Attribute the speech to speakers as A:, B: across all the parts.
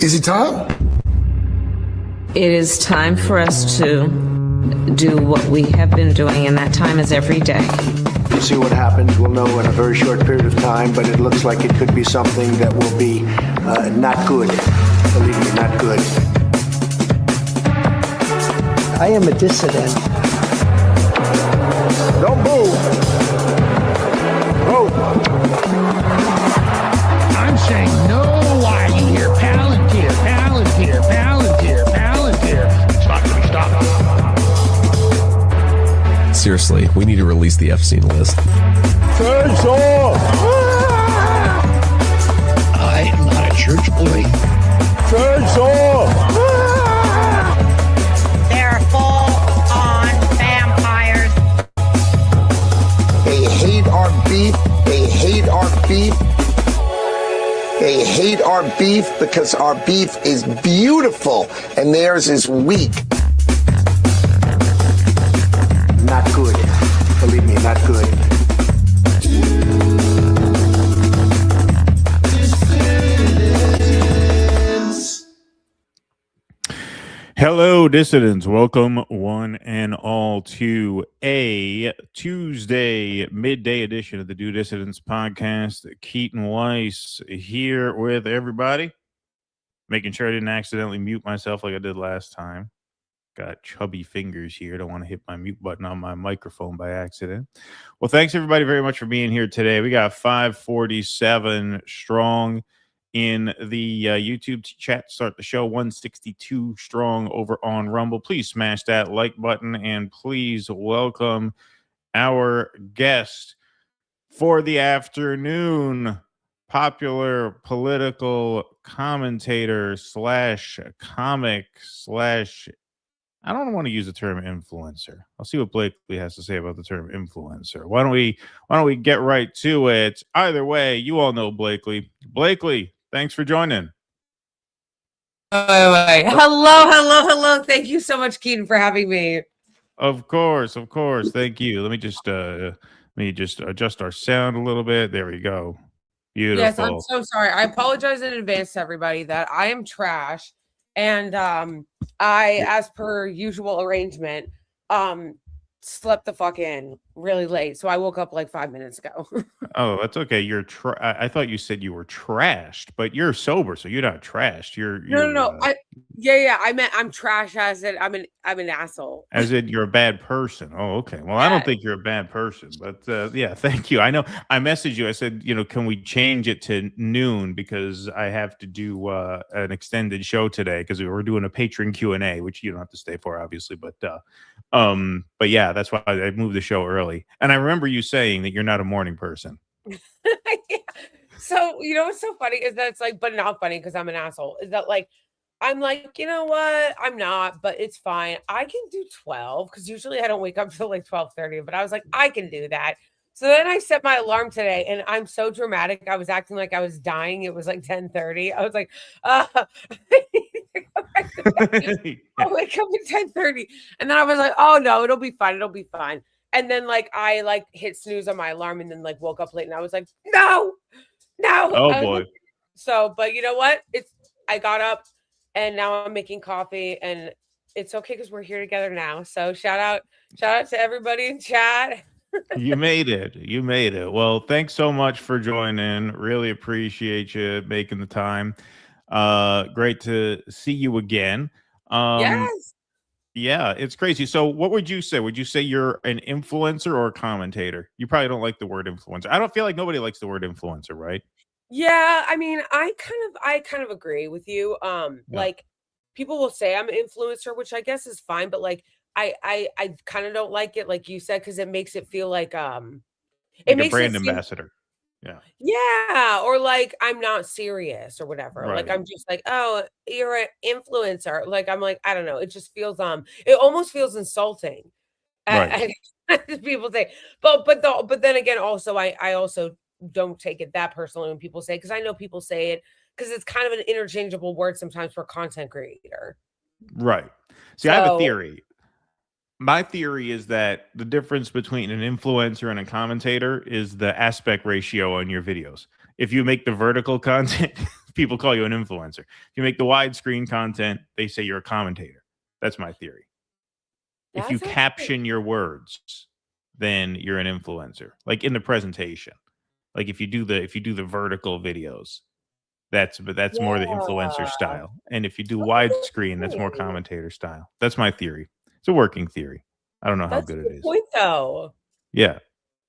A: Is it time?
B: It is time for us to do what we have been doing, and that time is every day.
C: We'll see what happens. We'll know in a very short period of time, but it looks like it could be something that will be not good. Believe me, not good.
D: I am a dissident.
C: Don't move. Move.
E: I'm saying no, why you hear Palantir, Palantir, Palantir, Palantir. It's not going to be stopped.
F: Seriously, we need to release the F-scene list.
C: Turns off.
E: I am not a church boy.
C: Turns off.
G: They're full-on vampires.
D: They hate our beef. They hate our beef. They hate our beef because our beef is beautiful and theirs is weak.
C: Not good. Believe me, not good.
H: Hello, dissidents. Welcome, one and all, to a Tuesday midday edition of the Do Dissidents podcast. Keaton Weiss here with everybody. Making sure I didn't accidentally mute myself like I did last time. Got chubby fingers here. Don't want to hit my mute button on my microphone by accident. Well, thanks everybody very much for being here today. We got 547 strong in the YouTube chat to start the show, 162 strong over on Rumble. Please smash that like button and please welcome our guest for the afternoon, popular political commentator slash comic slash, I don't want to use the term influencer. I'll see what Blakeley has to say about the term influencer. Why don't we get right to it? Either way, you all know Blakeley. Blakeley, thanks for joining.
I: Wait. Hello. Thank you so much, Keaton, for having me.
H: Of course. Thank you. Let me just adjust our sound a little bit. There we go. Beautiful.
I: Yes, I'm so sorry. I apologize in advance to everybody that I am trash. And I, as per usual arrangement, slept the fuck in really late. So I woke up like 5 minutes ago.
H: Oh, that's okay. I thought you said you were trashed, but you're sober, so you're not trashed.
I: No. I meant I'm trash as in I'm an asshole.
H: As in you're a bad person. Oh, okay. Well, I don't think you're a bad person, but yeah, thank you. I know I messaged you. I said, can we change it to noon because I have to do an extended show today because we were doing a patron Q&A, which you don't have to stay for, obviously, but yeah, that's why I moved the show early. And I remember you saying that you're not a morning person.
I: Yeah. So, what's so funny is that it's like, but not funny because I'm an asshole, is that like, I'm like, you know what? I'm not, but it's fine. I can do 12 because usually I don't wake up till like 12:30, but I was like, I can do that. So then I set my alarm today and I'm so dramatic. I was acting like I was dying. It was like 10:30. I was like, I wake up at 10:30. And then I was like, oh no, it'll be fine. And then like I like hit snooze on my alarm and then like woke up late and I was like, no.
H: Oh boy.
I: So, but you know what? I got up and now I'm making coffee and it's okay because we're here together now. So shout out to everybody in chat.
H: You made it. Well, thanks so much for joining. Really appreciate you making the time. Great to see you again.
I: Yes.
H: Yeah, it's crazy. So what would you say? Would you say you're an influencer or a commentator? You probably don't like the word influencer. I don't feel like nobody likes the word influencer, right?
I: Yeah, I mean, I kind of agree with you. Like people will say I'm an influencer, which I guess is fine, but like I kind of don't like it, like you said, because it makes it feel like
H: it makes a brand ambassador.
I: Yeah, or like I'm not serious or whatever.
H: Right.
I: Like I'm just like, oh, you're an influencer. Like I'm like, I don't know. It just feels it almost feels insulting.
H: Right.
I: People say, but then again, also I also don't take it that personally when people say, because I know people say it because it's kind of an interchangeable word sometimes for content creator.
H: Right. See, I have a theory. My theory is that the difference between an influencer and a commentator is the aspect ratio on your videos. If you make the vertical content, people call you an influencer. If you make the widescreen content, they say you're a commentator. That's my theory. If you caption your words, then you're an influencer. Like in the presentation. Like if you do the vertical videos, that's more the influencer style. And if you do widescreen, that's more commentator style. That's my theory. It's a working theory. I don't know how good it is.
I: Point though.
H: Yeah.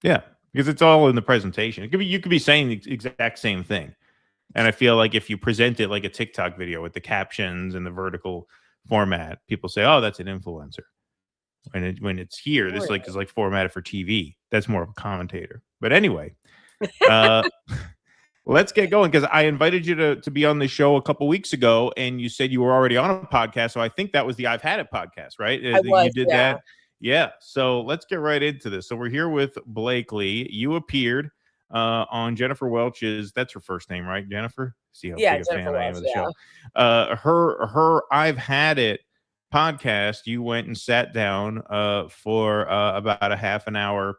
H: Yeah. Because it's all in the presentation. You could be saying the exact same thing. And I feel like if you present it like a TikTok video with the captions and the vertical format, people say, "Oh, that's an influencer." When it's here, this is like formatted for TV. That's more of a commentator. But anyway, let's get going, because I invited you to be on the show a couple weeks ago, and you said you were already on a podcast. So I think that was the I've Had It podcast, right? You did that. Yeah. So let's get right into this. So we're here with Blakeley. You appeared on Jennifer Welch's, that's her first name, right? Jennifer? See how big a fan I am of the show. Her I've Had It podcast. You went and sat down for about a half an hour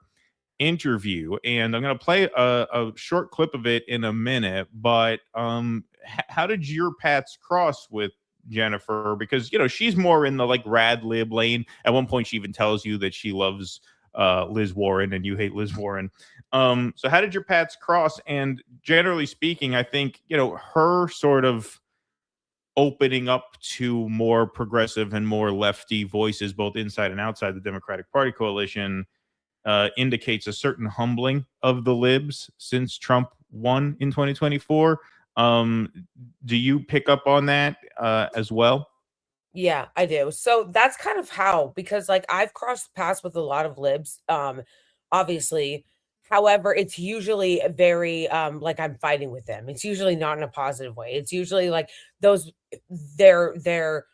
H: interview, and I'm going to play a short clip of it in a minute. But how did your paths cross with Jennifer? Because she's more in the like rad lib lane. At one point she even tells you that she loves Liz Warren and you hate Liz Warren. So how did your paths cross? And generally speaking, I think her sort of opening up to more progressive and more lefty voices both inside and outside the Democratic Party coalition indicates a certain humbling of the libs since Trump won in 2024. Do you pick up on that as well?
I: Yeah, I do. So that's kind of how, because like I've crossed paths with a lot of libs, obviously. However, it's usually very like I'm fighting with them. It's usually not in a positive way. It's usually like they're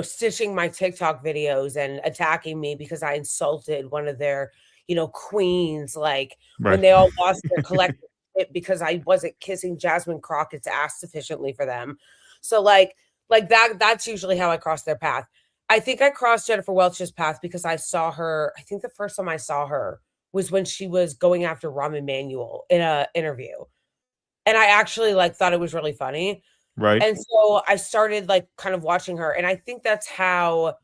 I: stitching my TikTok videos and attacking me because I insulted one of their queens, like when they all lost their collective shit because I wasn't kissing Jasmine Crockett's ass sufficiently for them. So like that's usually how I cross their path. I think I crossed Jennifer Welch's path because I saw her. I think the first time I saw her was when she was going after Rahm Emanuel in an interview. And I actually thought it was really funny.
H: Right.
I: And so I started kind of watching her. And I think that's how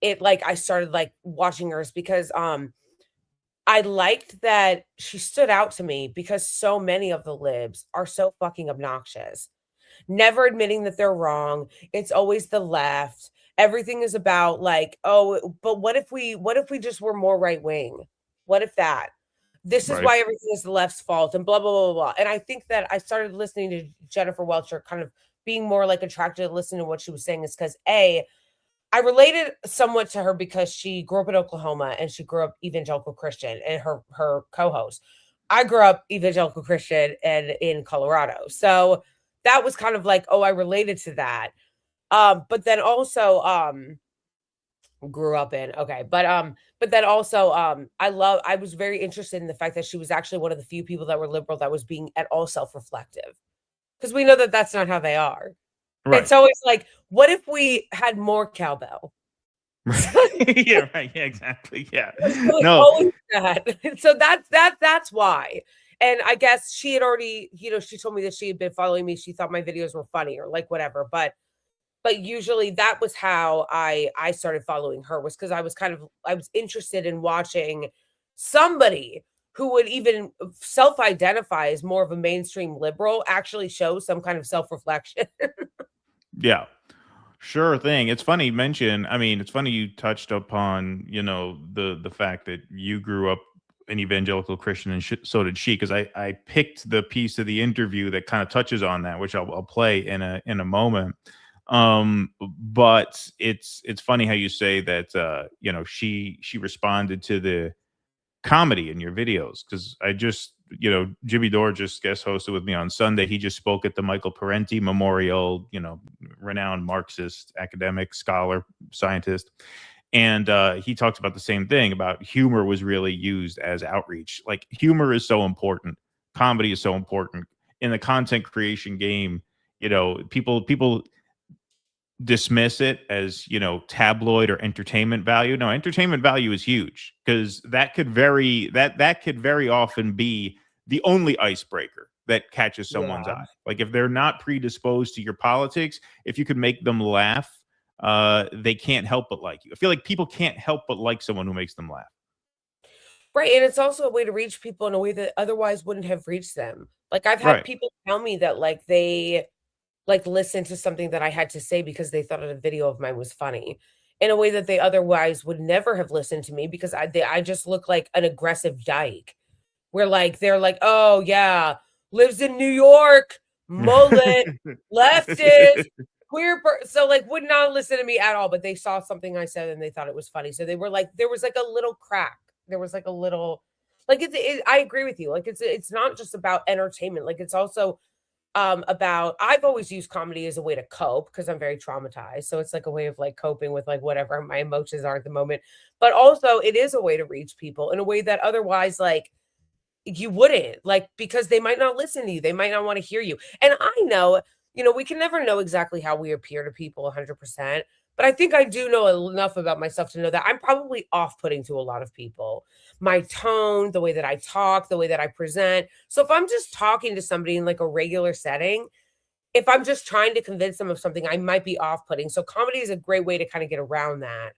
I: I started watching hers, because I liked that she stood out to me because so many of the libs are so fucking obnoxious. Never admitting that they're wrong. It's always the left. Everything is about oh, but what if we just were more right wing? What if that? This is why everything is the left's fault and blah, blah, blah, blah. And I think that I started listening to Jennifer Welcher, kind of being more attracted to listening to what she was saying, is because I related somewhat to her because she grew up in Oklahoma and she grew up evangelical Christian, and her co-host. I grew up evangelical Christian and in Colorado. So that was kind of I related to that. But then also grew up in, okay. But then also I was very interested in the fact that she was actually one of the few people that were liberal that was being at all self-reflective. Because we know that that's not how they are. Right. It's always what if we had more cowbell?
H: Yeah, right. Yeah, exactly. Yeah.
I: No. So that's why. And I guess she had already, she told me that she had been following me. She thought my videos were funny or whatever. But usually that was how I started following her, was because I was interested in watching somebody who would even self-identify as more of a mainstream liberal actually show some kind of self-reflection.
H: Yeah, sure thing. It's funny you mention, it's funny you touched upon, the fact that you grew up an evangelical Christian and so did she, because I picked the piece of the interview that kind of touches on that, which I'll play in a moment. But it's funny how you say that, she responded to the comedy in your videos, because I just, Jimmy Dore just guest hosted with me on Sunday. He just spoke at the Michael Parenti Memorial, renowned Marxist academic, scholar, scientist. And he talked about the same thing, about humor was really used as outreach. Humor is so important. Comedy is so important in the content creation game. People dismiss it as, tabloid or entertainment value. No, entertainment value is huge, because that could very often be the only icebreaker that catches someone's eye. Like if they're not predisposed to your politics, if you could make them laugh, they can't help but like you. I feel like people can't help but like someone who makes them laugh.
I: Right, and it's also a way to reach people in a way that otherwise wouldn't have reached them. Like, I've had people tell me that, like, they, like, listened to something that I had to say because they thought a video of mine was funny in a way that they otherwise would never have listened to me because I just look like an aggressive dyke. Where, like, they're like, "Oh, yeah, lives in New York, mullet, leftist, queer," so, like, would not listen to me at all, but they saw something I said and they thought it was funny. So they were like, there was like a little crack. There was like a little, like, I agree with you. Like, it's not just about entertainment. Like, it's also about, I've always used comedy as a way to cope because I'm very traumatized. So it's like a way of like coping with like whatever my emotions are at the moment. But also it is a way to reach people in a way that otherwise, like, you wouldn't, like, because they might not listen to you. They might not want to hear you. And I know, we can never know exactly how we appear to people 100%. But I think I do know enough about myself to know that I'm probably off-putting to a lot of people. My tone, the way that I talk, the way that I present. So if I'm just talking to somebody in like a regular setting, if I'm just trying to convince them of something, I might be off-putting. So comedy is a great way to kind of get around that.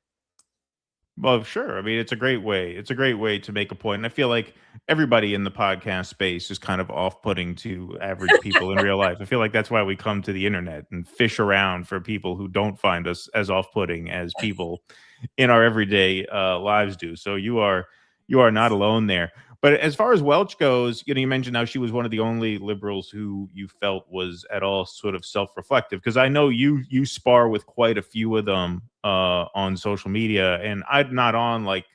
H: Well, sure. I mean, it's a great way. It's a great way to make a point. And I feel like everybody in the podcast space is kind of off-putting to average people in real life. I feel like that's why we come to the internet and fish around for people who don't find us as off-putting as people in our everyday lives do. So you are not alone there. But as far as Welch goes, you mentioned how she was one of the only liberals who you felt was at all sort of self-reflective. Because I know you spar with quite a few of them on social media, and I'm not on like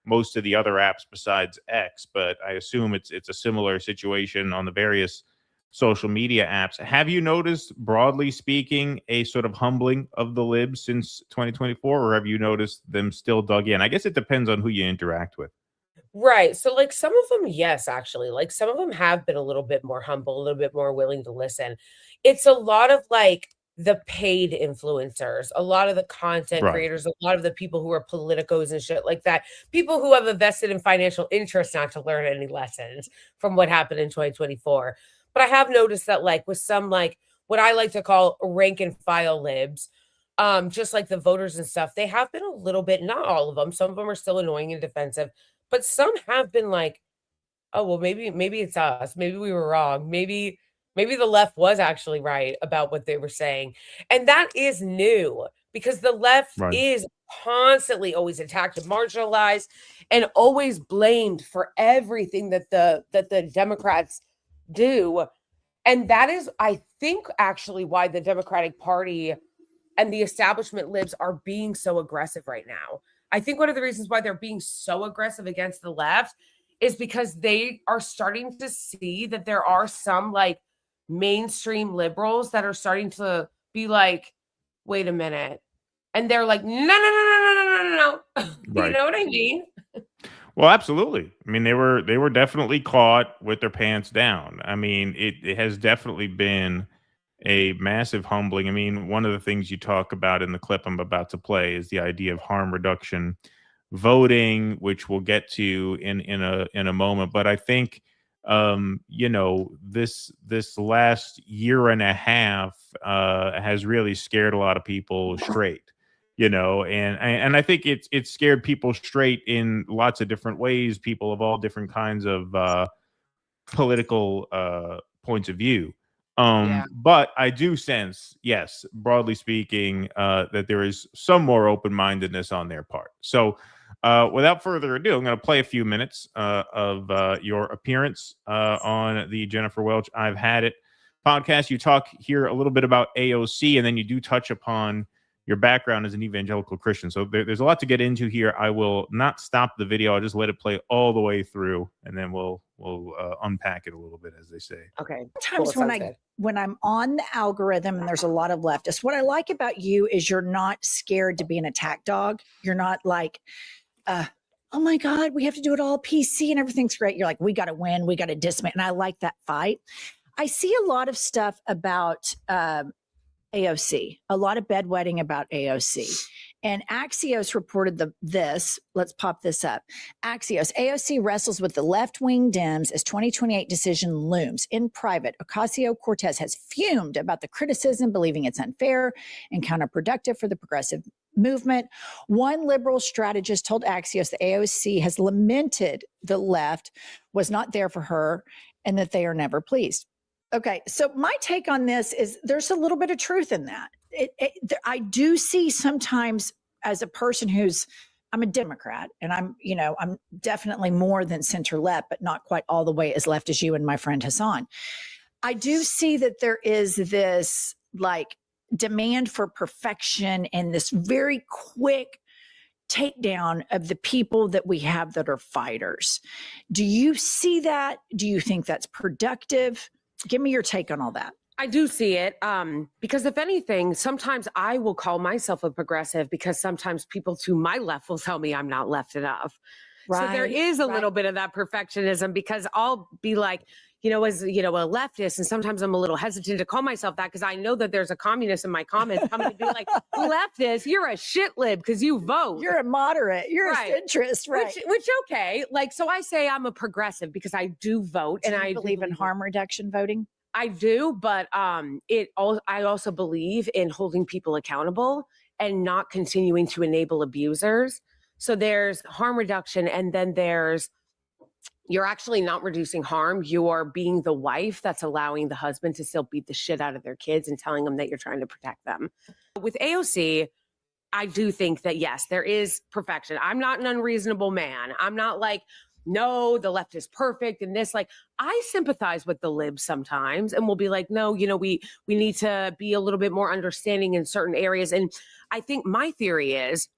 H: most of the other apps besides X, but I assume it's a similar situation on the various social media apps. Have you noticed, broadly speaking, a sort of humbling of the libs since 2024, or have you noticed them still dug in? I guess it depends on who you interact with.
I: Right. So like some of them, yes, actually, like some of them have been a little bit more humble, a little bit more willing to listen. It's a lot of like the paid influencers, a lot of the content creators, a lot of the people who are politicos and shit like that, people who have a vested in financial interest not to learn any lessons from what happened in 2024. But I have noticed that like with some like what I like to call rank and file libs, just like the voters and stuff, they have been a little bit, not all of them, some of them are still annoying and defensive, but some have been like, oh, well, maybe it's us. Maybe we were wrong. Maybe the left was actually right about what they were saying. And that is new because the left is constantly always attacked and marginalized and always blamed for everything that the Democrats do. And that is, I think, actually why the Democratic Party and the establishment libs are being so aggressive right now. I think one of the reasons why they're being so aggressive against the left is because they are starting to see that there are some like mainstream liberals that are starting to be like, wait a minute. And they're like, no. You know what I mean?
H: Well, absolutely. I mean, they were definitely caught with their pants down. I mean, it has definitely been a massive humbling. I mean, one of the things you talk about in the clip I'm about to play is the idea of harm reduction voting, which we'll get to in a moment. But I think this last year and a half has really scared a lot of people straight. And I think it's scared people straight in lots of different ways. People of all different kinds of political points of view. But I do sense, yes, broadly speaking, that there is some more open-mindedness on their part. So without further ado, I'm going to play a few minutes of your appearance on the Jennifer Welch I've Had It podcast. You talk here a little bit about AOC, and then you do touch upon your background as an evangelical Christian. So there's a lot to get into here. I will not stop the video. I'll just let it play all the way through, and then we'll unpack it a little bit, as they say.
A: Okay. Sometimes when I'm on the algorithm and there's a lot of leftists, what I like about you is you're not scared to be an attack dog. You're not like, oh my God, we have to do it all PC and everything's great. You're like, we got to win. We got to dismiss. And I like that fight. I see a lot of stuff about AOC, a lot of bedwetting about AOC. And Axios reported this. Let's pop this up. Axios, AOC wrestles with the left-wing Dems as 2028 decision looms. In private, Ocasio-Cortez has fumed about the criticism, believing it's unfair and counterproductive for the progressive movement. One liberal strategist told Axios that AOC has lamented the left was not there for her and that they are never pleased. Okay, so my take on this is there's a little bit of truth in that. I do see sometimes, as a person I'm a Democrat, and I'm definitely more than center left, but not quite all the way as left as you and my friend Hassan. I do see that there is this like demand for perfection and this very quick takedown of the people that we have that are fighters. Do you see that? Do you think that's productive? Give me your take on all that.
I: I do see it because if anything, sometimes I will call myself a progressive because sometimes people to my left will tell me I'm not left enough. Right, so there is a little bit of that perfectionism because I'll be like, as a leftist, and sometimes I'm a little hesitant to call myself that because I know that there's a communist in my comments coming to be like, leftist, you're a shit lib because you vote.
A: You're a moderate. You're a centrist, right?
I: Which okay. Like, so I say I'm a progressive because I do vote.
A: And I believe in harm reduction voting.
I: I do, but I also believe in holding people accountable and not continuing to enable abusers. So there's harm reduction, and then you're actually not reducing harm. You're being the wife that's allowing the husband to still beat the shit out of their kids and telling them that you're trying to protect them. With AOC, I do think that, yes, there is perfection. I'm not an unreasonable man. I'm not like, no, the left is perfect and this. Like, I sympathize with the libs sometimes and we'll be like, no, we need to be a little bit more understanding in certain areas. And I think my theory is,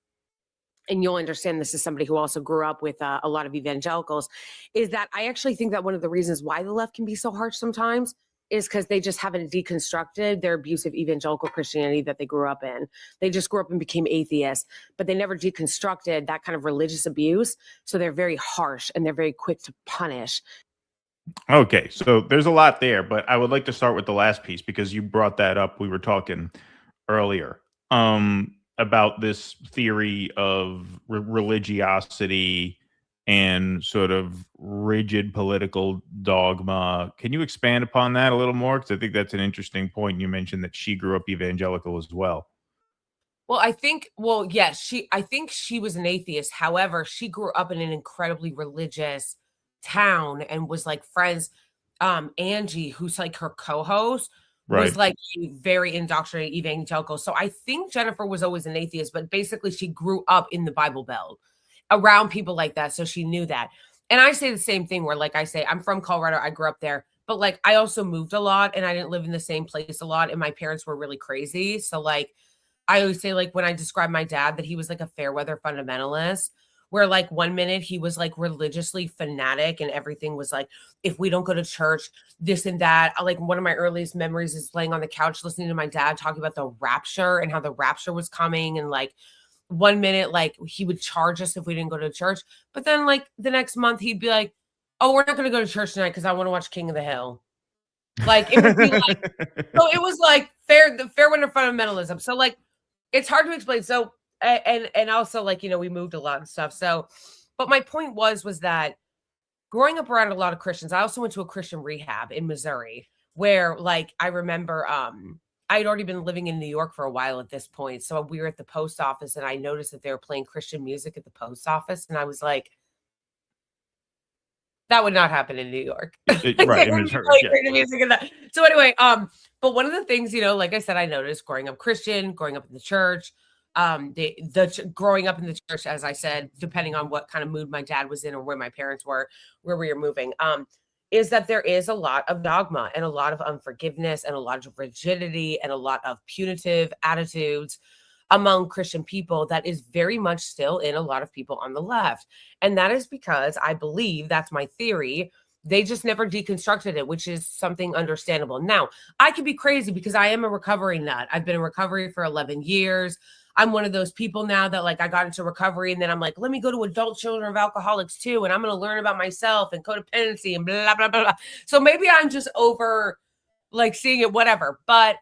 I: and you'll understand this as somebody who also grew up with a lot of evangelicals, is that I actually think that one of the reasons why the left can be so harsh sometimes is because they just haven't deconstructed their abusive evangelical Christianity that they grew up in. They just grew up and became atheists, but they never deconstructed that kind of religious abuse. So they're very harsh and they're very quick to punish.
H: Okay, so there's a lot there, but I would like to start with the last piece because you brought that up. We were talking earlier about this theory of religiosity and sort of rigid political dogma. Can you expand upon that a little more? Because I think that's an interesting point. You mentioned that she grew up evangelical as well.
I: Well, I think she was an atheist. However, she grew up in an incredibly religious town and was like friends. Angie, who's like her co-host, was like a very indoctrinated evangelical. So I think Jennifer was always an atheist, but basically she grew up in the Bible Belt around people like that. So she knew that. And I say the same thing where, like I say, I'm from Colorado. I grew up there, but like I also moved a lot and I didn't live in the same place a lot. And my parents were really crazy. So like, I always say, like, when I describe my dad, that he was like a fair weather fundamentalist, where like 1 minute he was like religiously fanatic and everything was like, if we don't go to church, this and that. Like, one of my earliest memories is laying on the couch listening to my dad talking about the rapture and how the rapture was coming. And like 1 minute, like he would charge us if we didn't go to church. But then like the next month he'd be like, oh, we're not going to go to church tonight because I want to watch King of the Hill. Like, it would be like, so it was like the fair winter fundamentalism. So like, it's hard to explain. So, and also like, we moved a lot and stuff. So, but my point was that growing up around a lot of Christians, I also went to a Christian rehab in Missouri where like, I remember, I had already been living in New York for a while at this point. So we were at the post office and I noticed that they were playing Christian music at the post office. And I was like, that would not happen in New York. Right. Music and that. So anyway, but one of the things, like I said, I noticed growing up Christian, growing up in the church, growing up in the church, as I said, depending on what kind of mood my dad was in or where my parents were, where we were moving, is that there is a lot of dogma and a lot of unforgiveness and a lot of rigidity and a lot of punitive attitudes among Christian people that is very much still in a lot of people on the left. And that is because I believe, that's my theory, they just never deconstructed it, which is something understandable. Now, I could be crazy because I am a recovery nut. I've been in recovery for 11 years. I'm one of those people now that like I got into recovery and then I'm like, let me go to Adult Children of Alcoholics too. And I'm going to learn about myself and codependency and blah, blah, blah, blah. So maybe I'm just over like seeing it, whatever. But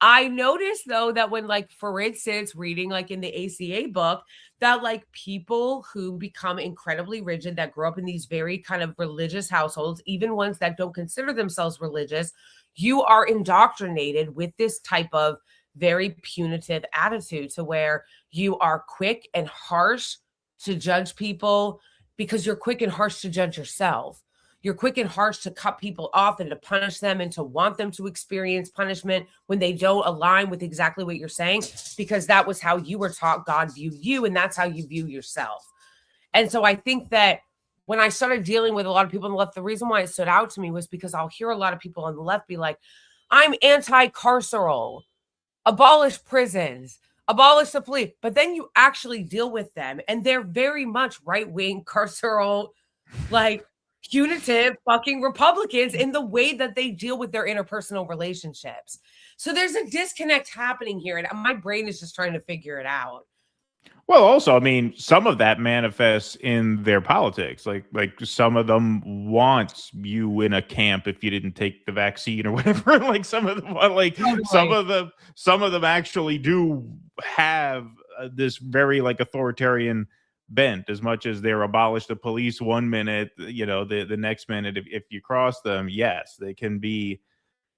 I: I noticed though that when, like, for instance, reading like in the ACA book, that like people who become incredibly rigid, that grow up in these very kind of religious households, even ones that don't consider themselves religious, you are indoctrinated with this type of very punitive attitude, to where you are quick and harsh to judge people because you're quick and harsh to judge yourself. You're quick and harsh to cut people off and to punish them and to want them to experience punishment when they don't align with exactly what you're saying, because that was how you were taught God viewed you, and that's how you view yourself. And so I think that when I started dealing with a lot of people on the left, the reason why it stood out to me was because I'll hear a lot of people on the left be like, I'm anti-carceral, abolish prisons, abolish the police. But then you actually deal with them, and they're very much right-wing, carceral, like punitive fucking Republicans in the way that they deal with their interpersonal relationships. So there's a disconnect happening here, and my brain is just trying to figure it out.
H: Well, also, I mean, some of that manifests in their politics. Like some of them want you in a camp if you didn't take the vaccine or whatever. Like some of them, like totally. some of them actually do have this very like authoritarian bent, as much as they're abolish the police one minute, you know, the next minute, if you cross them, yes, they can be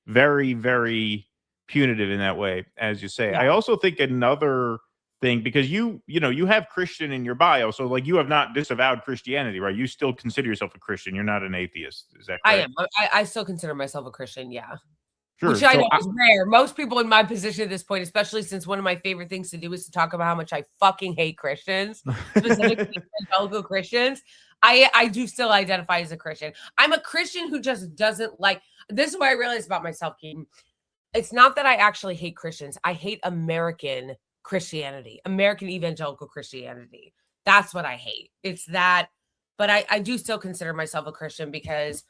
H: very, very punitive in that way, as you say. Yeah. I also think another thing, because you have Christian in your bio, so like you have not disavowed Christianity, right? You still consider yourself a Christian. You're not an atheist. Is that correct?
I: I am. I still consider myself a Christian. Yeah.
H: Sure.
I: Which I know is rare. Most people in my position at this point, especially since one of my favorite things to do is to talk about how much I fucking hate Christians, specifically evangelical Christians. I do still identify as a Christian. I'm a Christian who just doesn't like, this is what I realized about myself, Keaton. It's not that I actually hate Christians. I hate American Christianity, American evangelical Christianity. That's what I hate. It's that, but I do still consider myself a Christian, because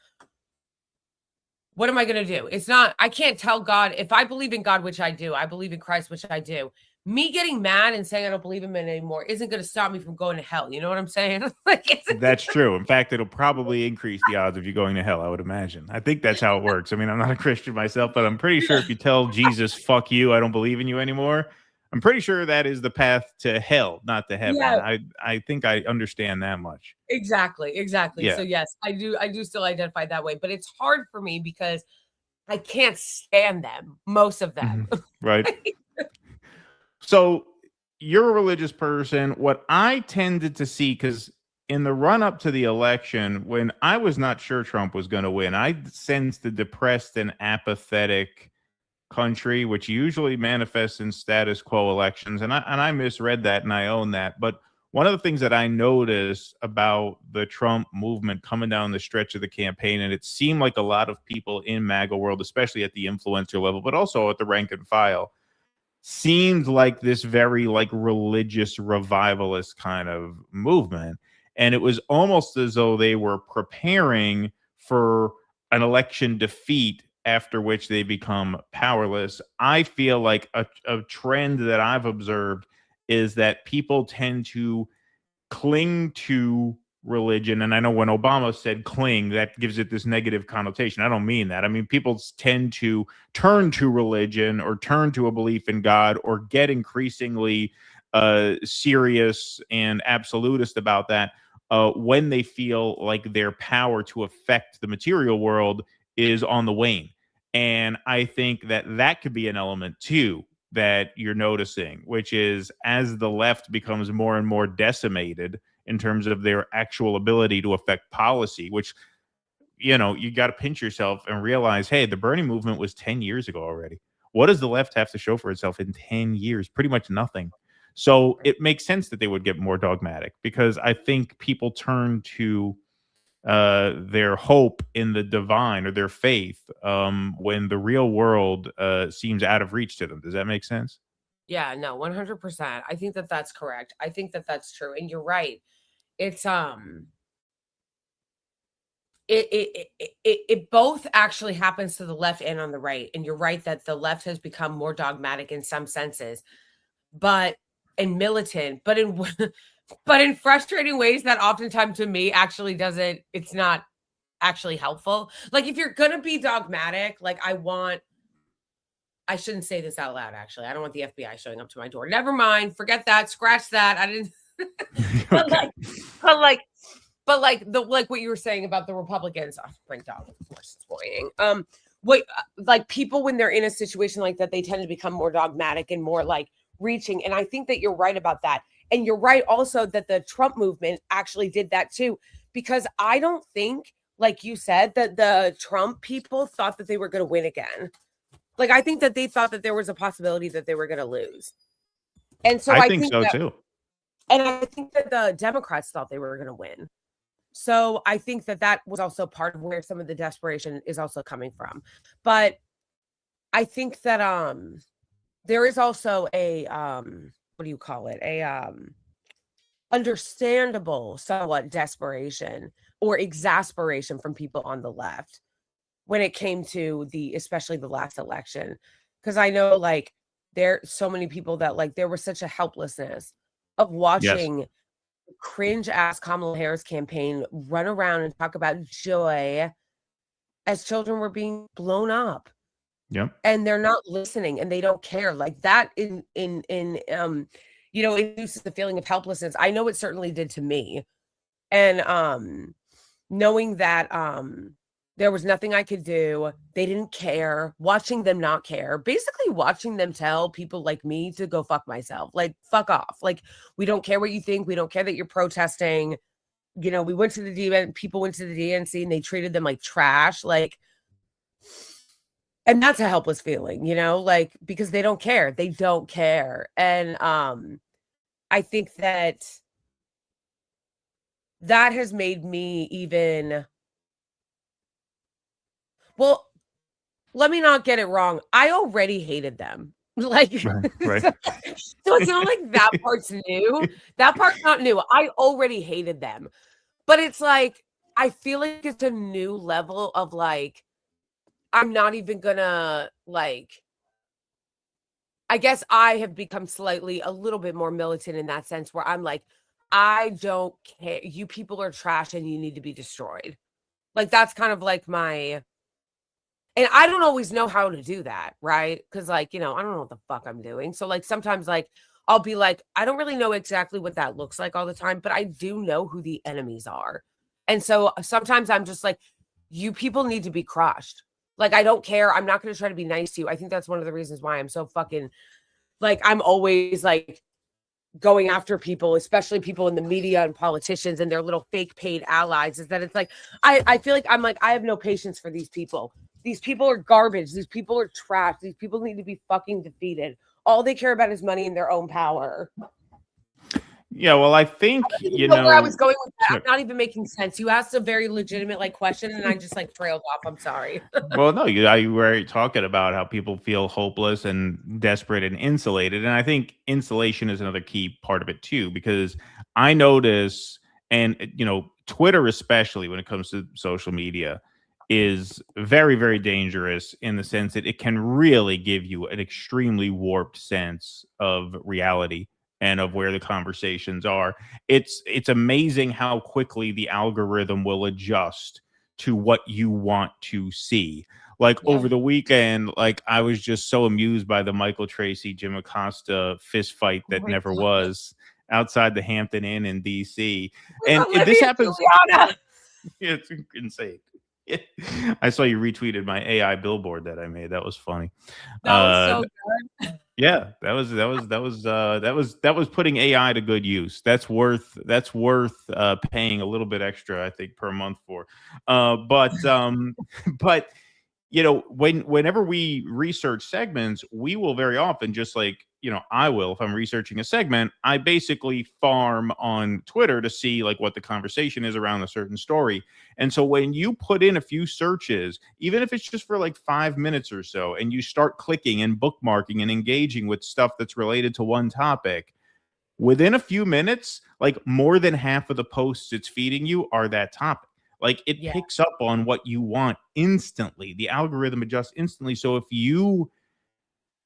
I: what am I going to do? It's not, I can't tell God, if I believe in God, which I do, I believe in Christ, which I do, me getting mad and saying I don't believe him anymore isn't going to stop me from going to hell. You know what I'm saying?
H: That's true. In fact, it'll probably increase the odds of you going to hell, I would imagine. I think that's how it works. I mean, I'm not a Christian myself, but I'm pretty sure if you tell Jesus, fuck you, I don't believe in you anymore, I'm pretty sure that is the path to hell, not to heaven. Yeah. I think I understand that much.
I: Exactly.
H: Yeah.
I: So yes, I do still identify that way, but it's hard for me because I can't stand them, most of them.
H: Right. So you're a religious person. What I tended to see, because in the run up to the election, when I was not sure Trump was going to win, I sensed the depressed and apathetic country, which usually manifests in status quo elections. And I misread that, and I own that. But one of the things that I noticed about the Trump movement coming down the stretch of the campaign, and it seemed like a lot of people in MAGA world, especially at the influencer level, but also at the rank and file, seemed like this very like religious revivalist kind of movement. And it was almost as though they were preparing for an election defeat after which they become powerless. I feel like a trend that I've observed is that people tend to cling to religion. And I know when Obama said cling, that gives it this negative connotation. I don't mean that. I mean, people tend to turn to religion or turn to a belief in God or get increasingly serious and absolutist about that when they feel like their power to affect the material world is on the wane. And I think that that could be an element too that you're noticing, which is as the left becomes more and more decimated in terms of their actual ability to affect policy, which, you know, you got to pinch yourself and realize, hey, the Bernie movement was 10 years ago already. What does the left have to show for itself in 10 years? Pretty much nothing. So it makes sense that they would get more dogmatic, because I think people turn to their hope in the divine or their faith when the real world seems out of reach to them. Does that make sense?
I: Yeah, no, 100%. I think that that's correct. I think that that's true. And you're right. It's it both actually happens to the left and on the right. And you're right that the left has become more dogmatic in some senses, and militant, but in frustrating ways that oftentimes to me actually it's not actually helpful. Like if you're going to be dogmatic, like I want I shouldn't say this out loud, actually. I don't want the FBI showing up to my door. Never mind. Forget that. Scratch that. I didn't. but like what you were saying about the Republicans. Oh, my dog, of course, it's boring. Like people when they're in a situation like that, they tend to become more dogmatic and more like reaching. And I think that you're right about that. And you're right also that the Trump movement actually did that too, because I don't think, like you said, that the Trump people thought that they were going to win again. Like, I think that they thought that there was a possibility that they were going to lose. And so I think so too. And I think that the Democrats thought they were going to win. So I think that that was also part of where some of the desperation is also coming from. But I think that there is also a what do you call it? Understandable somewhat desperation or exasperation from people on the left when it came to especially the last election. Because I know like there are so many people that like there was such a helplessness of watching cringe ass Kamala Harris campaign run around and talk about joy as children were being blown up.
H: Yeah.
I: And they're not listening and they don't care. Like that it induces the feeling of helplessness. I know it certainly did to me. And knowing that there was nothing I could do. They didn't care. Watching them not care. Basically watching them tell people like me to go fuck myself. Like, fuck off. Like, we don't care what you think. We don't care that you're protesting. You know, we went to the people went to the DNC and they treated them like trash. Like, and that's a helpless feeling, you know, like, because they don't care. They don't care. And I think that has made me even... Well, let me not get it wrong. I already hated them. Like, right. So it's not like that part's new. That part's not new. I already hated them. But it's like, I feel like it's a new level of like, I'm not even gonna like, I guess I have become slightly a little bit more militant in that sense where I'm like, I don't care. You people are trash and you need to be destroyed. Like, that's kind of like my... And I don't always know how to do that, right? Because, like, you know, I don't know what the fuck I'm doing. So, like, sometimes, like, I'll be like, I don't really know exactly what that looks like all the time, but I do know who the enemies are. And so sometimes I'm just like, you people need to be crushed. Like, I don't care. I'm not going to try to be nice to you. I think that's one of the reasons why I'm so fucking, like, I'm always, like, going after people, especially people in the media and politicians and their little fake paid allies, is that it's like, I feel like I'm like, I have no patience for these people. These people are garbage. These people are trash. These people need to be fucking defeated. All they care about is money and their own power.
H: Yeah, well, I think, you know...
I: where I was going with that. I'm not even making sense. You asked a very legitimate, like, question, and I just, like, trailed off. I'm sorry.
H: Well, no, you were talking about how people feel hopeless and desperate and insulated. And I think insulation is another key part of it, too, because I notice, and, you know, Twitter especially when it comes to social media, is very, very dangerous in the sense that it can really give you an extremely warped sense of reality and of where the conversations are. It's amazing how quickly the algorithm will adjust to what you want to see. Like over the weekend, like I was just so amused by the Michael Tracy, Jim Acosta fist fight that never was outside the Hampton Inn in DC. And this happens. It's insane. I saw you retweeted my AI billboard that I made. That was funny.
I: That was so good.
H: Yeah, that was putting AI to good use. That's worth paying a little bit extra, I think, per month for. But you know, whenever we research segments, we will very often, just like, you know, I will, if I'm researching a segment, I basically farm on Twitter to see like what the conversation is around a certain story. And so when you put in a few searches, even if it's just for like 5 minutes or so, and you start clicking and bookmarking and engaging with stuff that's related to one topic, within a few minutes, like more than half of the posts it's feeding you are that topic. Like it picks up on what you want instantly. The algorithm adjusts instantly. So if you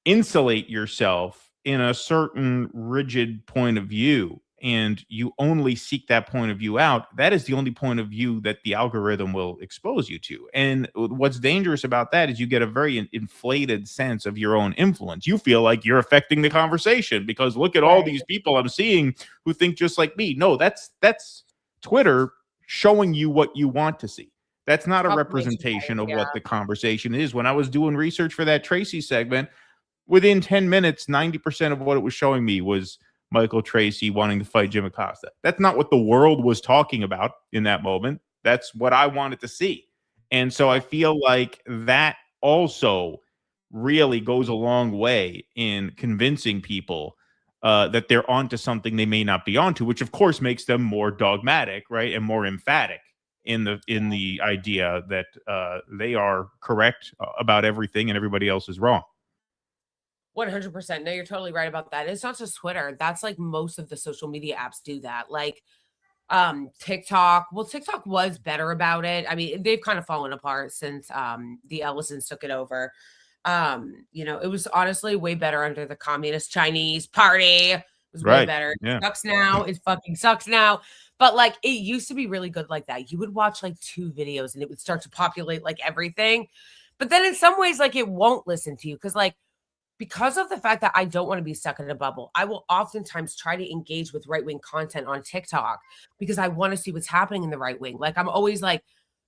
H: insulate yourself in a certain rigid point of view and you only seek that point of view out, that is the only point of view that the algorithm will expose you to. And what's dangerous about that is you get a very inflated sense of your own influence. You feel like you're affecting the conversation because look at all these people I'm seeing who think just like me. No, that's Twitter showing you what you want to see. That's not a representation of what the conversation is. When I was doing research for that Tracy segment, within 10 minutes, 90% of what it was showing me was Michael Tracy wanting to fight Jim Acosta. That's not what the world was talking about in that moment. That's what I wanted to see. And so I feel like that also really goes a long way in convincing people that they're onto something they may not be onto, which of course makes them more dogmatic, right? And more emphatic in the idea that they are correct about everything and everybody else is wrong.
I: 100%. No, you're totally right about that. It's not just Twitter. That's like most of the social media apps do that. Like TikTok. Well, TikTok was better about it. I mean, they've kind of fallen apart since the Ellisons took it over. It was honestly way better under the Communist Chinese Party. It was way better. It sucks now. It fucking sucks now. But like it used to be really good like that. You would watch like 2 videos and it would start to populate like everything. But then in some ways, like it won't listen to you because of the fact that I don't want to be stuck in a bubble, I will oftentimes try to engage with right-wing content on TikTok because I want to see what's happening in the right wing. Like I'm always like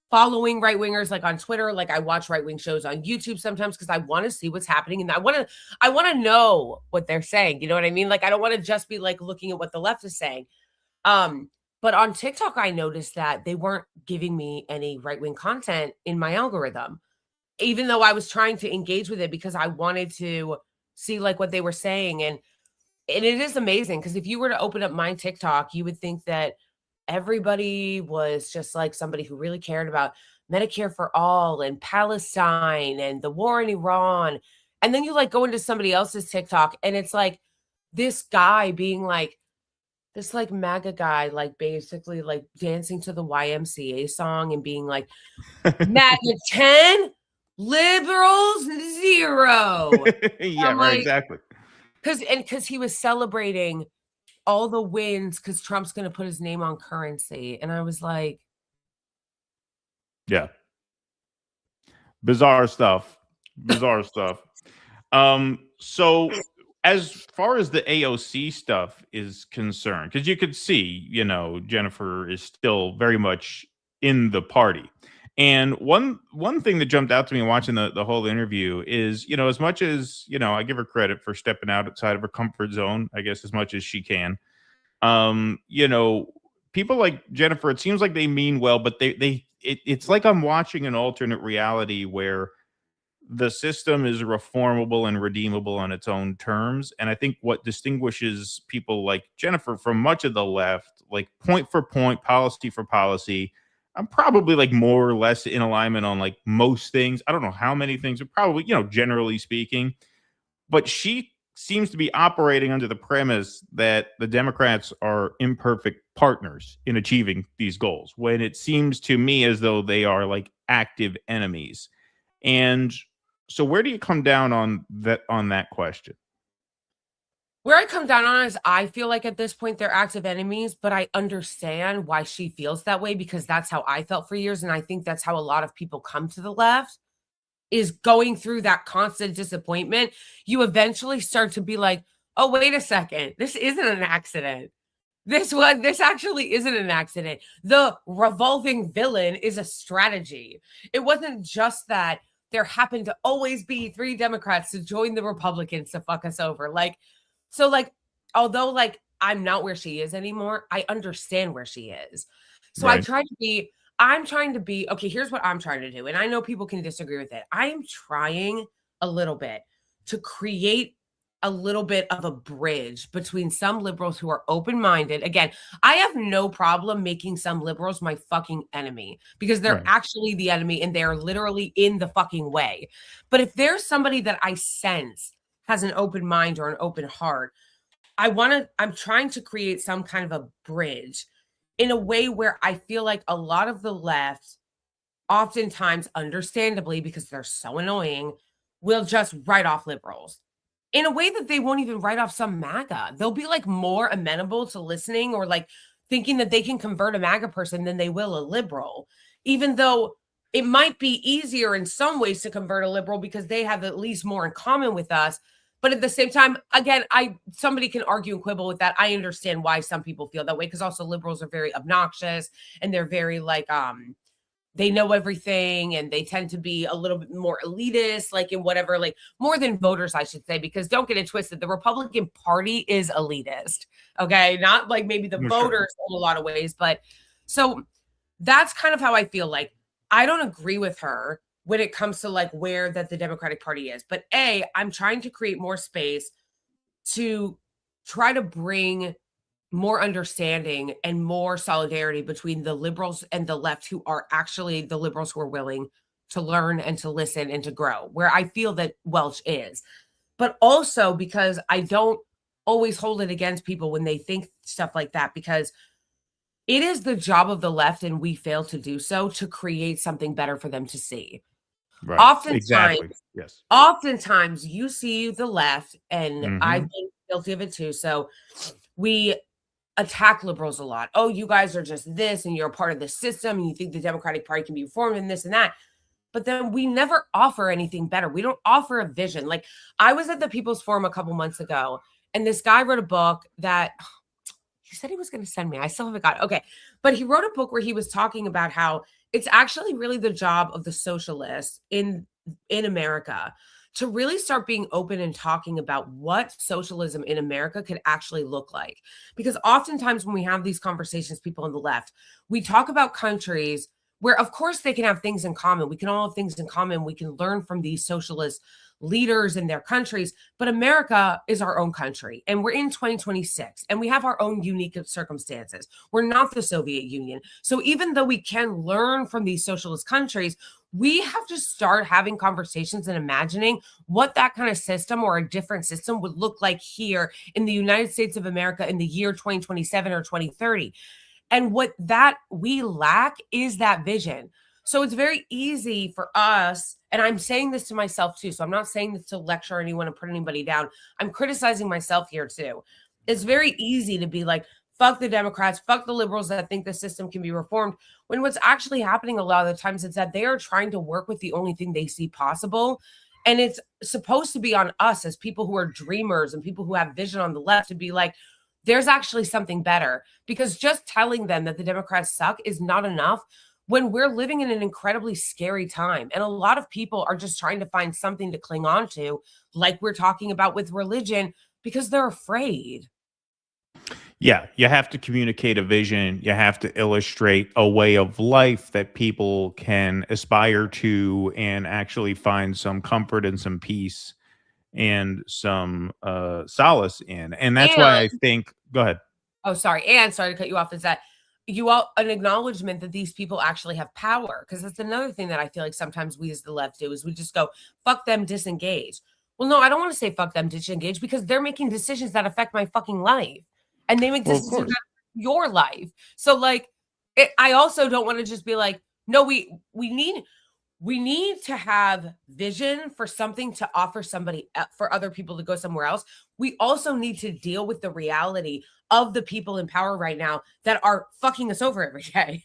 I: following right-wingers like on Twitter. Like I watch right-wing shows on YouTube sometimes because I want to see what's happening. And I want to know what they're saying. You know what I mean? Like I don't want to just be like looking at what the left is saying. But on TikTok, I noticed that they weren't giving me any right-wing content in my algorithm, even though I was trying to engage with it because I wanted to see like what they were saying. And it is amazing because if you were to open up my TikTok, you would think that everybody was just like somebody who really cared about Medicare for all and Palestine and the war in Iran. And then you like go into somebody else's TikTok and it's like this guy being like, this like MAGA guy, like basically like dancing to the YMCA song and being like, MAGA 10, liberals 0.
H: Yeah, right, exactly.
I: Because he was celebrating all the wins because Trump's going to put his name on currency. And I was like,
H: yeah. Bizarre stuff. So as far as the AOC stuff is concerned, because you could see, Jennifer is still very much in the party. And one thing that jumped out to me watching the whole interview is, as much as, I give her credit for stepping outside of her comfort zone, I guess, as much as she can. People like Jennifer, it seems like they mean well, but it's like I'm watching an alternate reality where the system is reformable and redeemable on its own terms. And I think what distinguishes people like Jennifer from much of the left, like point for point, policy for policy, I'm probably like more or less in alignment on like most things. I don't know how many things, but probably, generally speaking. But she seems to be operating under the premise that the Democrats are imperfect partners in achieving these goals, when it seems to me as though they are like active enemies. And so where do you come down on that question?
I: Where I come down on is I feel like at this point they're active enemies, but I understand why she feels that way because that's how I felt for years. And I think that's how a lot of people come to the left, is going through that constant disappointment. You eventually start to be like, oh, wait a second. This isn't an accident. This actually isn't an accident. The revolving villain is a strategy. It wasn't just that there happened to always be 3 Democrats to join the Republicans to fuck us over. Although like I'm not where she is anymore, I understand where she is. So right. I'm trying to be, okay, here's what I'm trying to do. And I know people can disagree with it. I am trying a little bit to create a little bit of a bridge between some liberals who are open-minded. Again, I have no problem making some liberals my fucking enemy because they're actually the enemy and they're literally in the fucking way. But if there's somebody that I sense has an open mind or an open heart, I'm trying to create some kind of a bridge in a way where I feel like a lot of the left, oftentimes, understandably, because they're so annoying, will just write off liberals. in a way that they won't even write off some MAGA. They'll be like more amenable to listening or like thinking that they can convert a MAGA person than they will a liberal, even though it might be easier in some ways to convert a liberal because they have at least more in common with us. But at the same time, again, somebody can argue and quibble with that. I understand why some people feel that way, because also liberals are very obnoxious and they're very like they know everything, and they tend to be a little bit more elitist, like in whatever, like more than voters, I should say, because don't get it twisted. The Republican Party is elitist. Okay. Not like maybe the voters in a lot of ways, but so that's kind of how I feel. Like, I don't agree with her when it comes to like where that the Democratic Party is, but I'm trying to create more space to try to bring more understanding and more solidarity between the liberals and the left, who are actually the liberals who are willing to learn and to listen and to grow, where I feel that Welch is. But also because I don't always hold it against people when they think stuff like that, because it is the job of the left, and we fail to do so, to create something better for them to see.
H: Right.
I: Oftentimes,
H: exactly. Yes.
I: Oftentimes you see the left, and I've been guilty of it too. So we attack liberals a lot. Oh, you guys are just this, and you're a part of the system, and you think the Democratic Party can be reformed and this and that. But then we never offer anything better. We don't offer a vision. Like, I was at the People's Forum a couple months ago, and this guy wrote a book that he said he was going to send me. I still haven't got it. Okay. But he wrote a book where he was talking about how it's actually really the job of the socialists in America to really start being open and talking about what socialism in America could actually look like. Because oftentimes when we have these conversations, people on the left, we talk about countries where, of course, they can have things in common. We can all have things in common. We can learn from these socialist leaders in their countries. But America is our own country, and we're in 2026, and we have our own unique circumstances. We're not the Soviet Union. So even though we can learn from these socialist countries, we have to start having conversations and imagining what that kind of system or a different system would look like here in the United States of America in the year 2027 or 2030. And what that we lack is that vision. So it's very easy for us, and I'm saying this to myself too, so I'm not saying this to lecture anyone and put anybody down. I'm criticizing myself here too. It's very easy to be like, fuck the Democrats, fuck the liberals that think the system can be reformed, when what's actually happening a lot of the times is that they are trying to work with the only thing they see possible. And it's supposed to be on us as people who are dreamers and people who have vision on the left to be like, there's actually something better. Because just telling them that the Democrats suck is not enough when we're living in an incredibly scary time. And a lot of people are just trying to find something to cling on to, like we're talking about with religion, because they're afraid.
H: Yeah, you have to communicate a vision. You have to illustrate a way of life that people can aspire to and actually find some comfort and some peace and some solace in. And that's why I think, go ahead.
I: Oh, sorry. And sorry to cut you off, is that an acknowledgement that these people actually have power. Because that's another thing that I feel like sometimes we as the left do, is we just go, fuck them, disengage. Well, no, I don't want to say fuck them, disengage, because they're making decisions that affect my fucking life. And they make decisions that affect your life. So like, I also don't want to just be like, no, we need to have vision for something to offer somebody, for other people to go somewhere else. We also need to deal with the reality of the people in power right now that are fucking us over every day.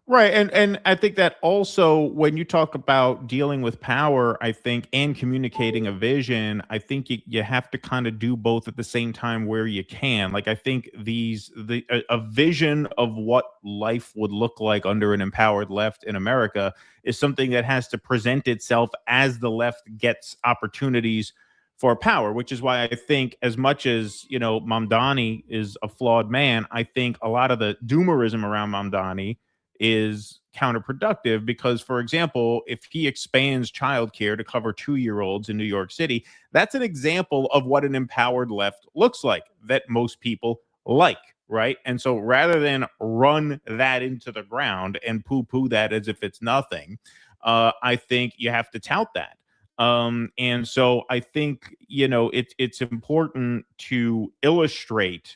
H: Right. And I think that also when you talk about dealing with power, I think, and communicating a vision, I think you have to kind of do both at the same time where you can. Like, I think a vision of what life would look like under an empowered left in America is something that has to present itself as the left gets opportunities for power, which is why I think, as much as, Mamdani is a flawed man, I think a lot of the doomerism around Mamdani is counterproductive, because, for example, if he expands childcare to cover 2-year-olds in New York City, that's an example of what an empowered left looks like, that most people like, right? And so rather than run that into the ground and poo-poo that as if it's nothing, I think you have to tout that. And so I think, it's important to illustrate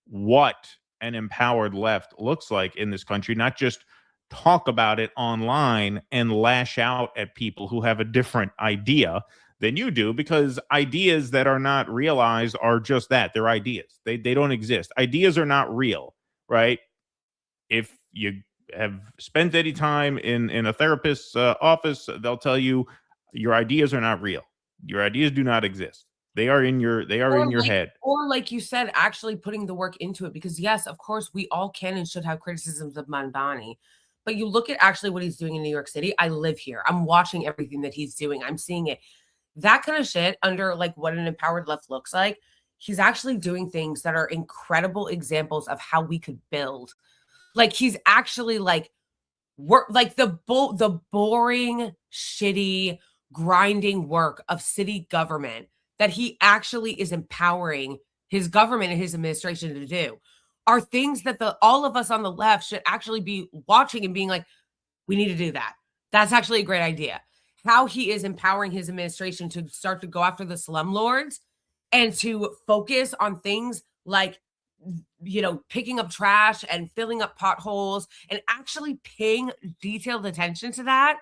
H: what an empowered left looks like in this country, not just talk about it online and lash out at people who have a different idea. than you do, because ideas that are not realized are just that. They're ideas. They don't exist. Ideas are not real, right? If you have spent any time in a therapist's office, they'll tell you your ideas are not real. Your ideas do not exist. They are in your head.
I: Or like you said, actually putting the work into it. Because yes, of course, we all can and should have criticisms of Mamdani. But you look at actually what he's doing in New York City. I live here. I'm watching everything that he's doing. I'm seeing it. That kind of shit under like what an empowered left looks like. He's actually doing things that are incredible examples of how we could build. Like he's actually like work, like the boring, shitty, grinding work of city government that he actually is empowering his government and his administration to do are things that all of us on the left should actually be watching and being like, we need to do that. That's actually a great idea. How he is empowering his administration to start to go after the slumlords and to focus on things like, you know, picking up trash and filling up potholes and actually paying detailed attention to that,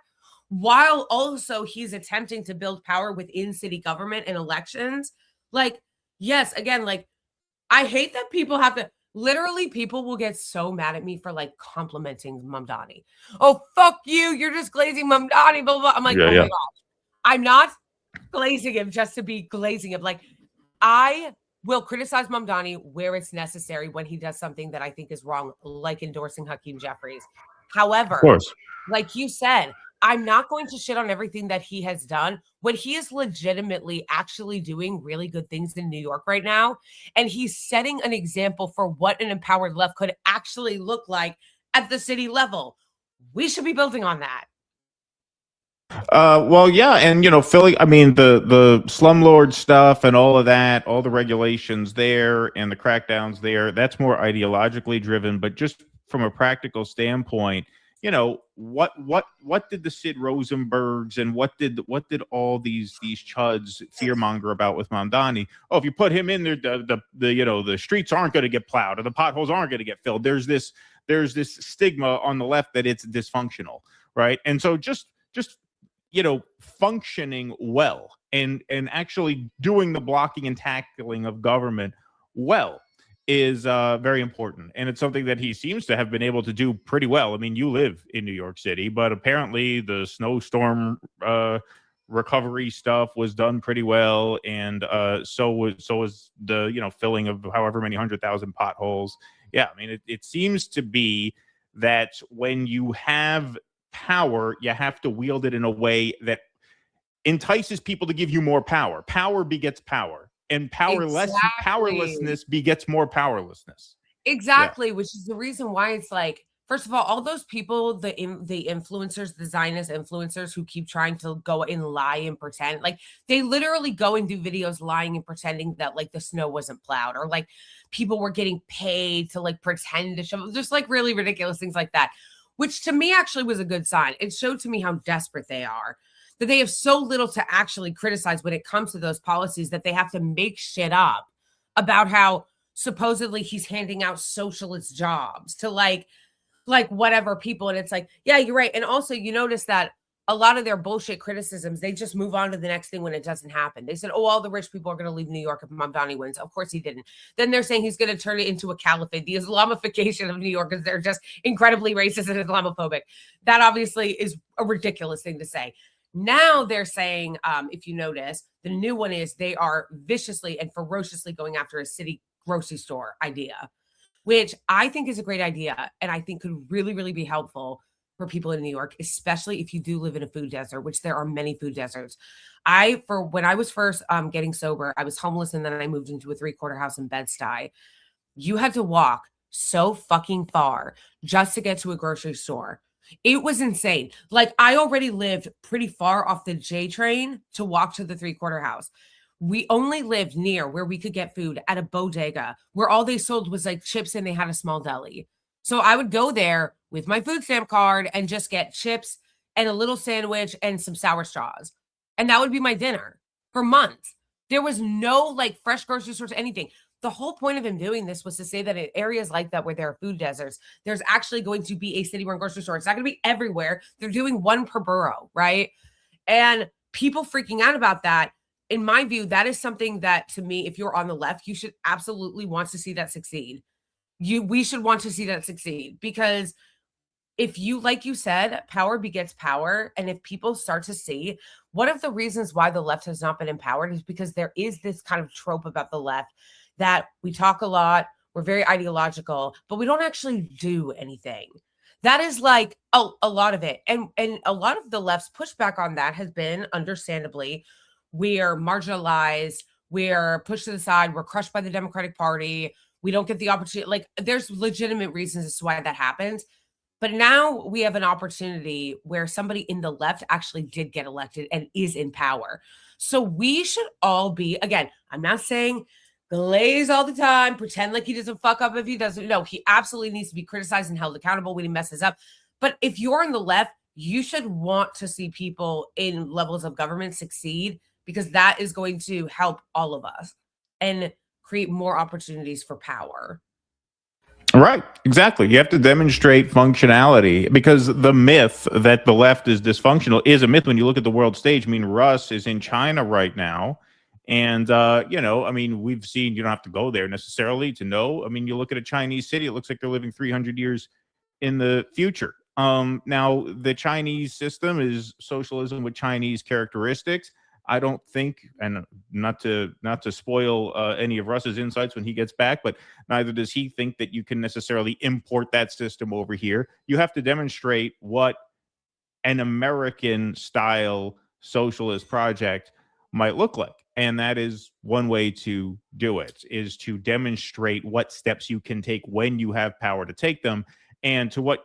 I: while also he's attempting to build power within city government and elections. Like, yes, again, like, I hate that people have to, literally people will get so mad at me for like complimenting Mamdani. Oh, fuck you. You're just glazing Mamdani, blah, blah. I'm like, my gosh. I'm not glazing him just to be glazing him. Like, I will criticize Mamdani where it's necessary when he does something that I think is wrong, like endorsing Hakeem Jeffries. However,
H: Of course,
I: like you said, I'm not going to shit on everything that he has done when he is legitimately actually doing really good things in New York right now. And he's setting an example for what an empowered left could actually look like at the city level. We should be building on that.
H: Well, yeah, and you know, Philly. I mean, the slumlord stuff and all of that, all the regulations there and the crackdowns there. That's more ideologically driven, but just from a practical standpoint, you know, what did the Sid Rosenbergs and what did all these chuds fearmonger about with Mamdani? Oh, if you put him in there, the streets aren't going to get plowed or the potholes aren't going to get filled. There's this stigma on the left that it's dysfunctional, right? And so just you know, functioning well and actually doing the blocking and tackling of government well is very important. And it's something that he seems to have been able to do pretty well. I mean, you live in New York City, but apparently the snowstorm recovery stuff was done pretty well. And so was the, you know, filling of however many 100,000 potholes. Yeah, I mean, it seems to be that when you have power, you have to wield it in a way that entices people to give you more power. Power begets power, and powerlessness begets more powerlessness.
I: Exactly, which is the reason why it's like, first of all those people, the influencers, the Zionist influencers who keep trying to go and lie and pretend, like they literally go and do videos lying and pretending that like the snow wasn't plowed, or like people were getting paid to like pretend to shovel, just like really ridiculous things like that. Which to me actually was a good sign. It showed to me how desperate they are, that they have so little to actually criticize when it comes to those policies that they have to make shit up about how supposedly he's handing out socialist jobs to like whatever people. And it's like, yeah, you're right. And also you notice that a lot of their bullshit criticisms, they just move on to the next thing when it doesn't happen. They said, oh, all the rich people are going to leave New York if Mamdani wins. Of course he didn't. Then they're saying he's going to turn it into a caliphate. The Islamification of New York is they're just incredibly racist and Islamophobic. That obviously is a ridiculous thing to say. Now they're saying, if you notice, the new one is they are viciously and ferociously going after a city grocery store idea, which I think is a great idea and I think could really, really be helpful for people in New York, especially if you do live in a food desert, which there are many food deserts. When I was first getting sober, I was homeless and then I moved into a 3-quarter house in Bed-Stuy. You had to walk so fucking far just to get to a grocery store. It was insane. Like I already lived pretty far off the J train to walk to the 3-quarter house. We only lived near where we could get food at a bodega where all they sold was like chips and they had a small deli. So I would go there with my food stamp card and just get chips and a little sandwich and some sour straws. And that would be my dinner for months. There was no like fresh grocery stores, anything. The whole point of him doing this was to say that in areas like that where there are food deserts, there's actually going to be a city-run grocery store. It's not going to be everywhere. They're doing one per borough, right? And people freaking out about that, in my view, that is something that, to me, if you're on the left, you should absolutely want to see that succeed. We should want to see that succeed, because if you, like you said, power begets power. And if people start to see, one of the reasons why the left has not been empowered is because there is this kind of trope about the left that we talk a lot, we're very ideological, but we don't actually do anything. That is like a lot of it. And a lot of the left's pushback on that has been, understandably, we're marginalized, we're pushed to the side, we're crushed by the Democratic Party, we don't get the opportunity. Like, there's legitimate reasons as to why that happens. But now we have an opportunity where somebody in the left actually did get elected and is in power. So we should all be, again, I'm not saying glaze all the time, pretend like he doesn't fuck up if he doesn't. No, he absolutely needs to be criticized and held accountable when he messes up. But if you're on the left, you should want to see people in levels of government succeed, because that is going to help all of us and create more opportunities for power.
H: Right, exactly. You have to demonstrate functionality, because the myth that the left is dysfunctional is a myth when you look at the world stage. I mean, Russ is in China right now. And, I mean, we've seen, you don't have to go there necessarily to know. I mean, you look at a Chinese city, it looks like they're living 300 years in the future. Now, the Chinese system is socialism with Chinese characteristics. I don't think, and not to spoil any of Russ's insights when he gets back, but neither does he think that you can necessarily import that system over here. You have to demonstrate what an American-style socialist project might look like. And that is one way to do it, is to demonstrate what steps you can take when you have power to take them. And to what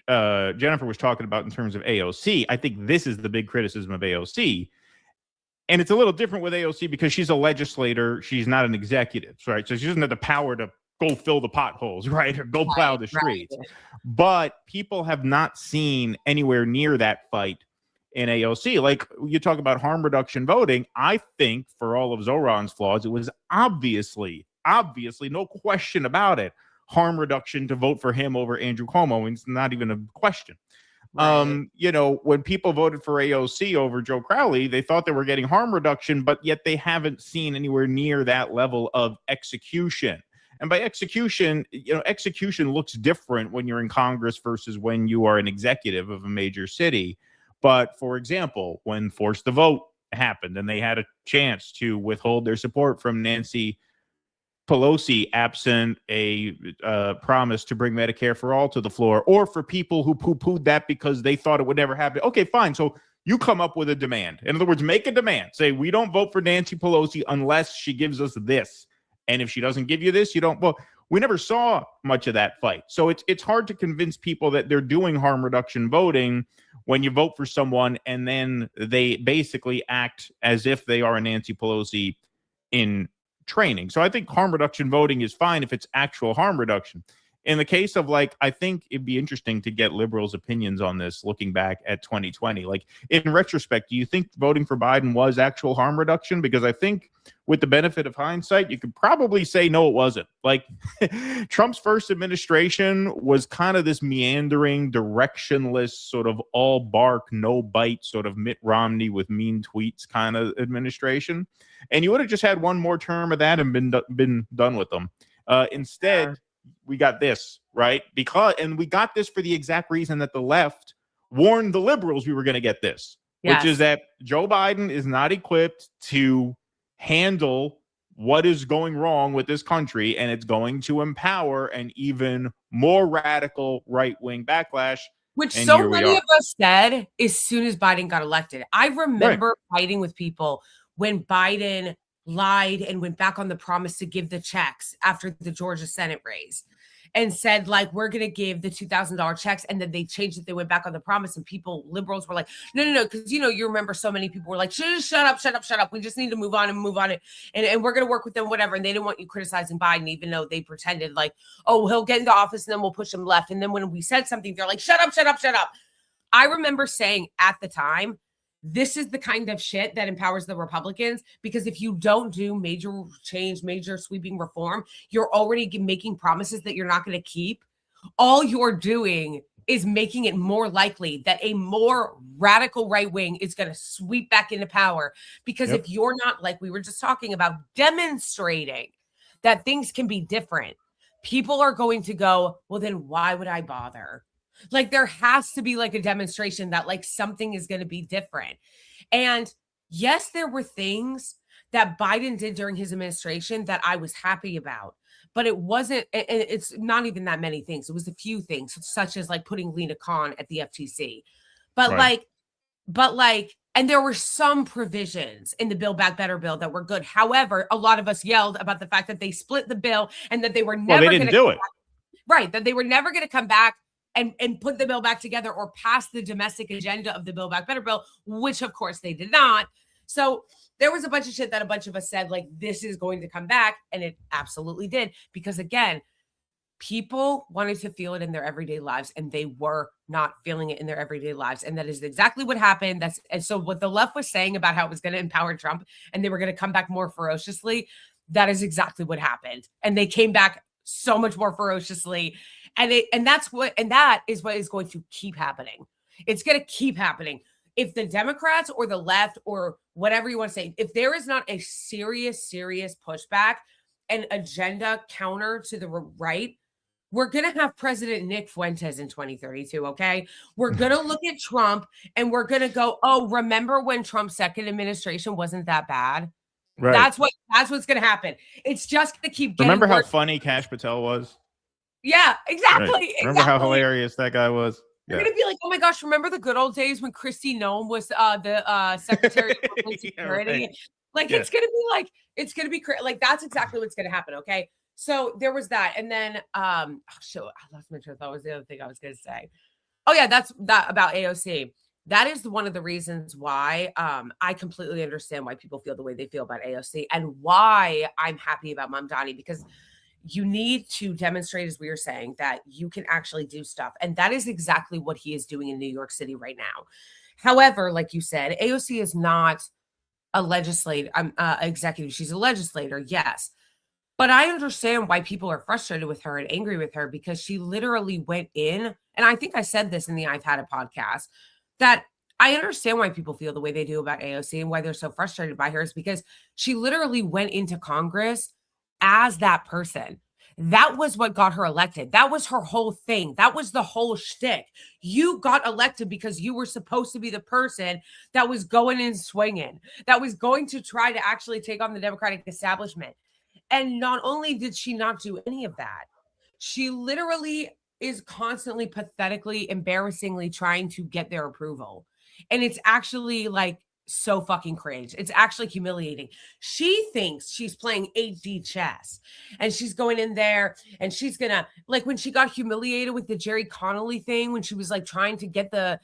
H: Jennifer was talking about in terms of AOC, I think this is the big criticism of AOC. And it's a little different with AOC because she's a legislator. She's not an executive, right? So she doesn't have the power to go fill the potholes, right? Or go plow the streets. Right. But people have not seen anywhere near that fight in AOC. Like, you talk about harm reduction voting. I think for all of Zoran's flaws, it was obviously, no question about it, harm reduction to vote for him over Andrew Cuomo. And it's not even a question. Right. When people voted for AOC over Joe Crowley, they thought they were getting harm reduction, but yet they haven't seen anywhere near that level of execution. And by execution, execution looks different when you're in Congress versus when you are an executive of a major city. But for example, when Force the Vote happened and they had a chance to withhold their support from Nancy Pelosi, absent a promise to bring Medicare for all to the floor, or for people who poo-pooed that because they thought it would never happen. Okay, fine. So you come up with a demand. In other words, make a demand. Say, we don't vote for Nancy Pelosi unless she gives us this. And if she doesn't give you this, you don't. Well, we never saw much of that fight. So it's hard to convince people that they're doing harm reduction voting when you vote for someone and then they basically act as if they are a Nancy Pelosi in training. So I think harm reduction voting is fine if it's actual harm reduction. In the case of, like, I think it'd be interesting to get liberals' opinions on this looking back at 2020. Like, in retrospect, do you think voting for Biden was actual harm reduction? Because I think with the benefit of hindsight, you could probably say, no, it wasn't. Like, Trump's first administration was kind of this meandering, directionless, sort of all bark, no bite, sort of Mitt Romney with mean tweets kind of administration. And you would have just had one more term of that and been done with them. Instead, we got this, right? And we got this for the exact reason that the left warned the liberals we were going to get this, which is that Joe Biden is not equipped to handle what is going wrong with this country, and it's going to empower an even more radical right-wing backlash.
I: Which so many of us said as soon as Biden got elected. I remember fighting with people when Biden lied and went back on the promise to give the checks after the Georgia Senate race and said, like, we're going to give the $2,000 checks. And then they changed it. They went back on the promise, and liberals were like, no. Because, you remember so many people were like, shut up. We just need to move on. And we're going to work with them, whatever. And they didn't want you criticizing Biden, even though they pretended like, oh, he'll get into office and then we'll push him left. And then when we said something, they're like, shut up. I remember saying at the time, this is the kind of shit that empowers the Republicans, because if you don't do major change, major sweeping reform, you're already making promises that you're not going to keep. All you're doing is making it more likely that a more radical right wing is going to sweep back into power. Because if you're not, like we were just talking about, demonstrating that things can be different, people are going to go, well, then why would I bother? Like, there has to be like a demonstration that like something is going to be different. And yes, there were things that Biden did during his administration that I was happy about. But it wasn't, it's not even that many things. It was a few things, such as like putting Lena Khan at the FTC. But and there were some provisions in the Build Back Better bill that were good. However, a lot of us yelled about the fact that they split the bill and that they were never
H: going to do it.
I: Right. That they were never going to come back and put the bill back together or pass the domestic agenda of the Build Back Better bill, which of course they did not. So there was a bunch of shit that a bunch of us said, like, this is going to come back. And it absolutely did. Because again, people wanted to feel it in their everyday lives and they were not feeling it in their everyday lives. And that is exactly what happened. And so what the left was saying about how it was going to empower Trump and they were going to come back more ferociously, that is exactly what happened. And they came back so much more ferociously. And that is what is going to keep happening. It's going to keep happening. If the Democrats or the left or whatever you want to say, if there is not a serious pushback and agenda counter to the right, we're going to have President Nick Fuentes in 2032, okay? We're going to look at Trump and we're going to go, oh, remember when Trump's second administration wasn't that bad? Right. That's what's going to happen. It's just going to keep getting
H: Remember
I: worse.
H: how funny Cash Patel was?
I: Yeah, exactly.
H: Right. Remember how hilarious that guy was?
I: You're going to be like, oh my gosh, remember the good old days when Kristi Noem was the Secretary of Homeland Security? Right. Like, it's going to be like, it's going to be like, that's exactly what's going to happen. Okay. So there was that. And then, I lost my train of thought. Was the other thing I was going to say. Oh yeah, that's that about AOC. That is one of the reasons why I completely understand why people feel the way they feel about AOC and why I'm happy about Mamdani, because you need to demonstrate, as we were saying, that you can actually do stuff. And that is exactly what he is doing in New York City right now. However, like you said, AOC is not a legislator, executive. She's a legislator, yes. But I understand why people are frustrated with her and angry with her, because she literally went in, and I think I said this in the I've Had a podcast, that I understand why people feel the way they do about AOC and why they're so frustrated by her is because she literally went into Congress as that person. That was what got her elected. That was her whole thing. That was the whole shtick. You got elected because you were supposed to be the person that was going and swinging, that was going to try to actually take on the Democratic establishment. And not only did she not do any of that, she literally is constantly, pathetically, embarrassingly trying to get their approval. And it's actually like so fucking cringe. It's actually humiliating. She thinks she's playing HD chess and she's going in there and she's gonna, like when she got humiliated with the Jerry Connolly thing, when she was like trying to get the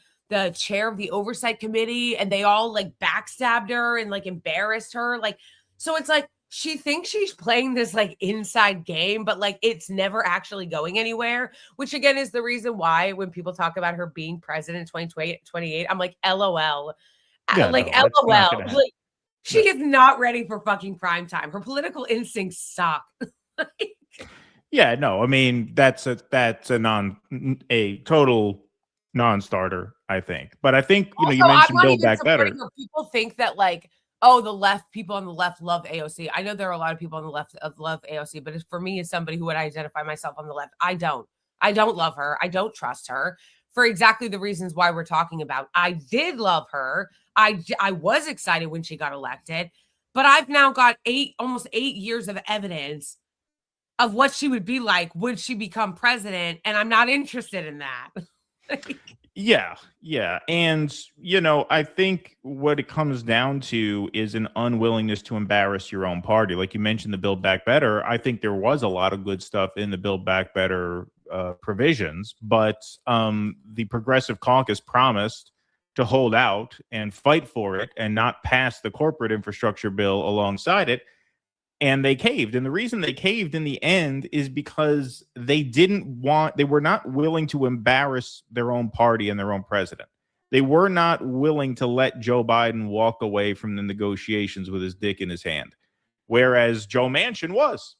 I: chair of the oversight committee and they all like backstabbed her and like embarrassed her. Like, so it's like, she thinks she's playing this like inside game, but like it's never actually going anywhere, which again is the reason why when people talk about her being president in 2028, I'm like, LOL.
H: Yeah,
I: like,
H: no,
I: LOL. Like, she is not ready for fucking prime time. Her political instincts suck.
H: Yeah, no, I mean, that's a total non-starter, I think. But I think, you know, you mentioned Build Back Better.
I: People think that like, oh, the left, people on the left love AOC. I know there are a lot of people on the left that love AOC, but for me, as somebody who would identify myself on the left, I don't love her. I don't trust her for exactly the reasons why we're talking about. I did love her. I was excited when she got elected, but I've now got almost 8 years of evidence of what she would be like would she become president, and I'm not interested in that.
H: Yeah. And, you know, I think what it comes down to is an unwillingness to embarrass your own party. Like you mentioned, the Build Back Better. I think there was a lot of good stuff in the Build Back Better provisions, but the Progressive Caucus promised to hold out and fight for it and not pass the corporate infrastructure bill alongside it. And they caved. And the reason they caved in the end is because they were not willing to embarrass their own party and their own president. They were not willing to let Joe Biden walk away from the negotiations with his dick in his hand. Whereas Joe Manchin was.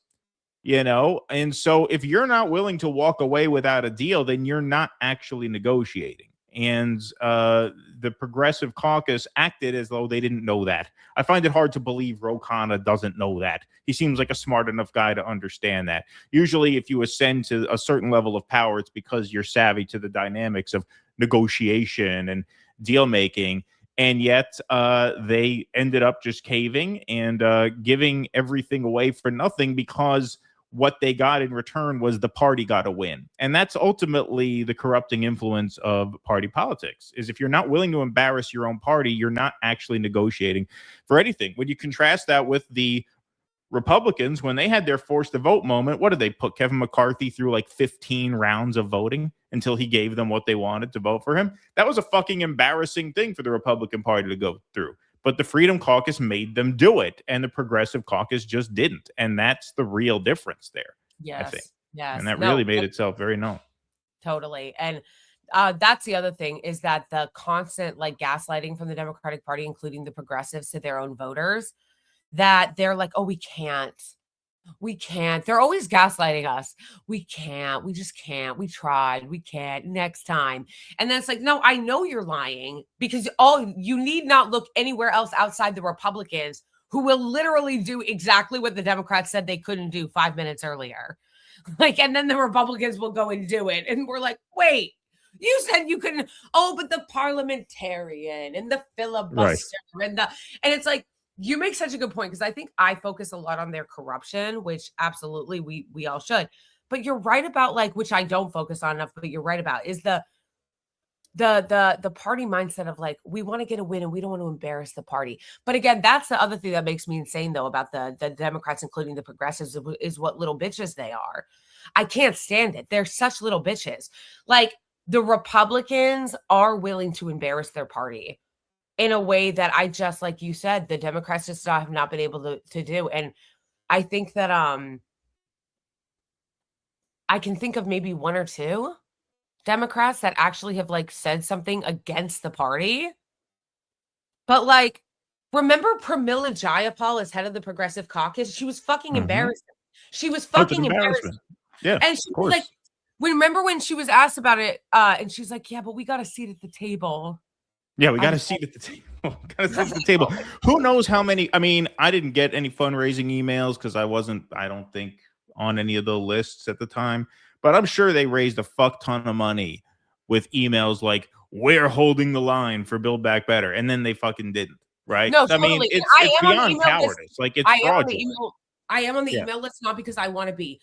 H: you know? And so if you're not willing to walk away without a deal, then you're not actually negotiating. And the Progressive Caucus acted as though they didn't know that. I find it hard to believe Ro Khanna doesn't know that. He seems like a smart enough guy to understand that. Usually, if you ascend to a certain level of power, it's because you're savvy to the dynamics of negotiation and deal making. And yet they ended up just caving and giving everything away for nothing, because what they got in return was the party got a win. And that's ultimately the corrupting influence of party politics, is if you're not willing to embarrass your own party, you're not actually negotiating for anything. When you contrast that with the Republicans, when they had their forced to vote moment, what did they put Kevin McCarthy through like 15 rounds of voting until he gave them what they wanted to vote for him? That was a fucking embarrassing thing for the Republican Party to go through. But the Freedom Caucus made them do it, and the Progressive Caucus just didn't. And that's the real difference there, I think.
I: Yes.
H: And that really made itself very known.
I: Totally. And that's the other thing, is that the constant like gaslighting from the Democratic Party, including the progressives, to their own voters, that they're like, oh, we can't. They're always gaslighting us. We just can't. We tried. We can't. Next time. And then it's like, no, I know you're lying, because you need not look anywhere else outside the Republicans, who will literally do exactly what the Democrats said they couldn't do 5 minutes earlier. Like, and then the Republicans will go and do it. And we're like, wait, you said you couldn't. Oh, but the parliamentarian and the filibuster and it's like, you make such a good point, because I think I focus a lot on their corruption, which absolutely we all should. But you're right about, like, which I don't focus on enough, but you're right about, is the party mindset of like, we want to get a win and we don't want to embarrass the party. But again, that's the other thing that makes me insane, though, about the Democrats, including the progressives, is what little bitches they are. I can't stand it. They're such little bitches. Like, the Republicans are willing to embarrass their party in a way that I just, like you said, the Democrats just have not been able to do. And I think that I can think of maybe one or two Democrats that actually have like said something against the party. But like, remember Pramila Jayapal as head of the Progressive Caucus? She was fucking embarrassing. She was fucking embarrassing.
H: Yeah.
I: And she was like, remember when she was asked about it, and she's like, yeah, but we got a seat at the table.
H: Yeah, we got a seat at the table. Who knows how many? I mean, I didn't get any fundraising emails because I don't think, on any of the lists at the time. But I'm sure they raised a fuck ton of money with emails like, we're holding the line for Build Back Better. And then they fucking didn't, right?
I: No,
H: I
I: totally.
H: mean, it's beyond cowardice. Like, it's fraudulent.
I: I am on the email list, not because I want to be.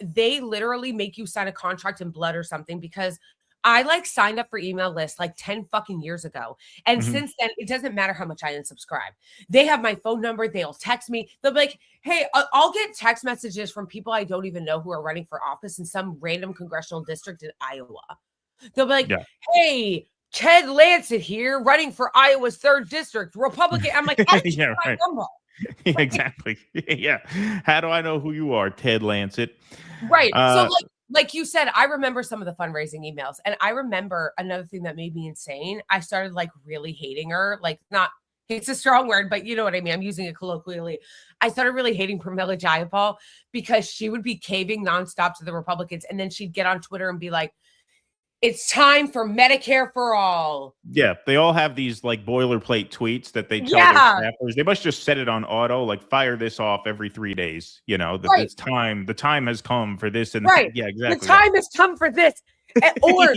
I: They literally make you sign a contract in blood or something, because I like signed up for email lists like 10 fucking years ago. And since then, it doesn't matter how much I unsubscribe. They have my phone number. They'll text me. They'll be like, hey, I'll get text messages from people I don't even know who are running for office in some random congressional district in Iowa. They'll be like, hey, Ted Lancet here, running for Iowa's 3rd district, Republican. I'm like,
H: yeah, right.
I: Number.
H: Exactly. Yeah. How do I know who you are, Ted Lancet?
I: Right. So like you said, I remember some of the fundraising emails, and I remember another thing that made me insane. I started like really hating her, like not, it's a strong word, but you know what I mean? I'm using it colloquially. I started really hating Pramila Jayapal because she would be caving nonstop to the Republicans. And then she'd get on Twitter and be like, it's time for Medicare for all. Yeah,
H: they all have these like boilerplate tweets that they tell their staffers. They must just set it on auto, like fire this off every 3 days. You know, it's time. The time has come for this. And yeah, exactly.
I: The time has come for this. Or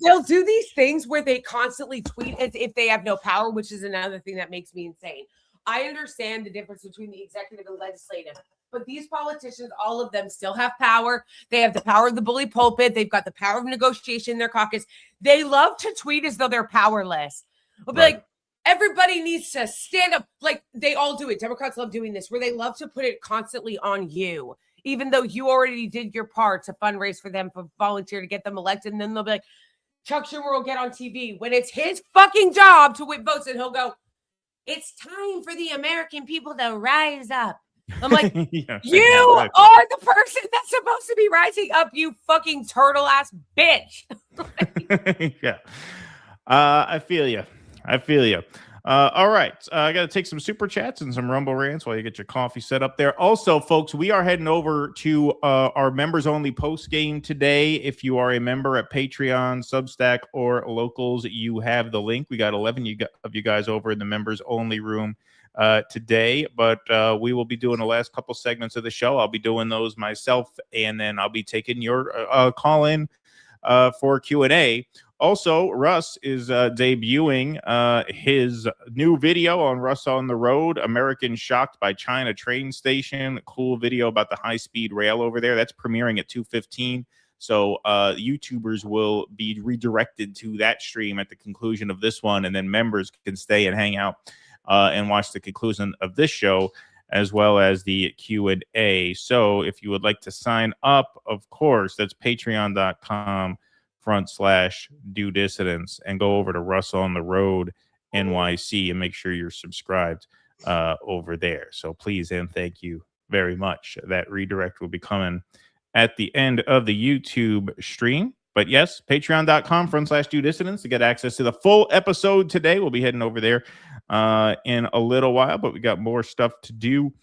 I: they'll do these things where they constantly tweet as if they have no power, which is another thing that makes me insane. I understand the difference between the executive and legislative. But these politicians, all of them still have power. They have the power of the bully pulpit. They've got the power of negotiation in their caucus. They love to tweet as though they're powerless. They'll be like, everybody needs to stand up. Like, they all do it. Democrats love doing this, where they love to put it constantly on you, even though you already did your part to fundraise for them, for volunteer to get them elected. And then they'll be like, Chuck Schumer will get on TV when it's his fucking job to win votes. And he'll go, it's time for the American people to rise up. I'm like, you are the person that's supposed to be rising up, you fucking turtle ass bitch.
H: Yeah. I feel you. All right. I got to take some super chats and some Rumble rants while you get your coffee set up there. Also, folks, we are heading over to our members only post game today. If you are a member at Patreon, Substack, or Locals, you have the link. We got 11 of you guys over in the members only room today, but we will be doing the last couple segments of the show. I'll be doing those myself, and then I'll be taking your call in for Q&A. Also, Russ is debuting his new video on Russ on the Road, Americans Shocked by China Train Station. Cool video about the high-speed rail over there. That's premiering at 2:15. So YouTubers will be redirected to that stream at the conclusion of this one, and then members can stay and hang out and watch the conclusion of this show, as well as the Q&A. So if you would like to sign up, of course, that's patreon.com/do dissidents, and go over to Russ on the Road NYC and make sure you're subscribed over there. So please and thank you very much. That redirect will be coming at the end of the YouTube stream. But yes, patreon.com/do dissidents to get access to the full episode today. We'll be heading over there in a little while, but we got more stuff to do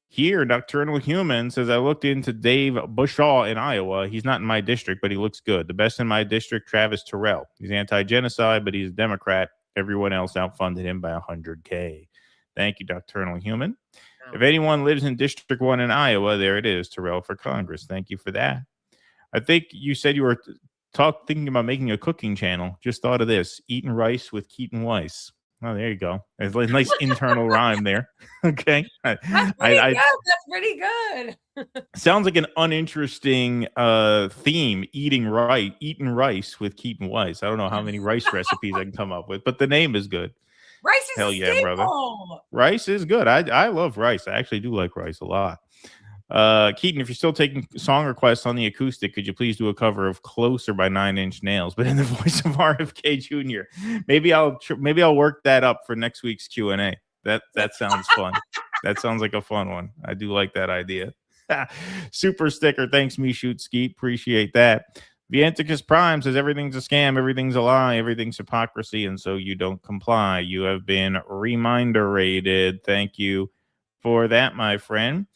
H: here. Nocturnal Human says, I looked into Dave Bushaw in Iowa. He's not in my district, but he looks good. The best in my district, Travis Terrell. He's anti-genocide, but he's a Democrat. Everyone else outfunded him by $100K. Thank you, Nocturnal Human. If anyone lives in District 1 in Iowa, there it is, Terrell for Congress. Thank you for that. I think you said you were thinking about making a cooking channel. Just thought of this. Eating rice with Keaton Weiss. Oh, there you go. There's a nice internal rhyme there. Okay.
I: That's pretty good.
H: Sounds like an uninteresting theme, eating rice with Keaton Weiss. I don't know how many rice recipes I can come up with, but the name is good.
I: Rice is
H: Hell yeah, brother. Rice is good. I love rice. I actually do like rice a lot. Keaton, if you're still taking song requests on the acoustic, could you please do a cover of Closer by 9 Inch Nails, but in the voice of RFK Jr.? Maybe I'll work that up for next week's Q&A. That sounds fun. That sounds like a fun one. I do like that idea. Super sticker. Thanks, me shoot Skeet. Appreciate that. Vienticus Prime says everything's a scam, everything's a lie, everything's hypocrisy, and so you don't comply. You have been reminder rated. Thank you for that, my friend.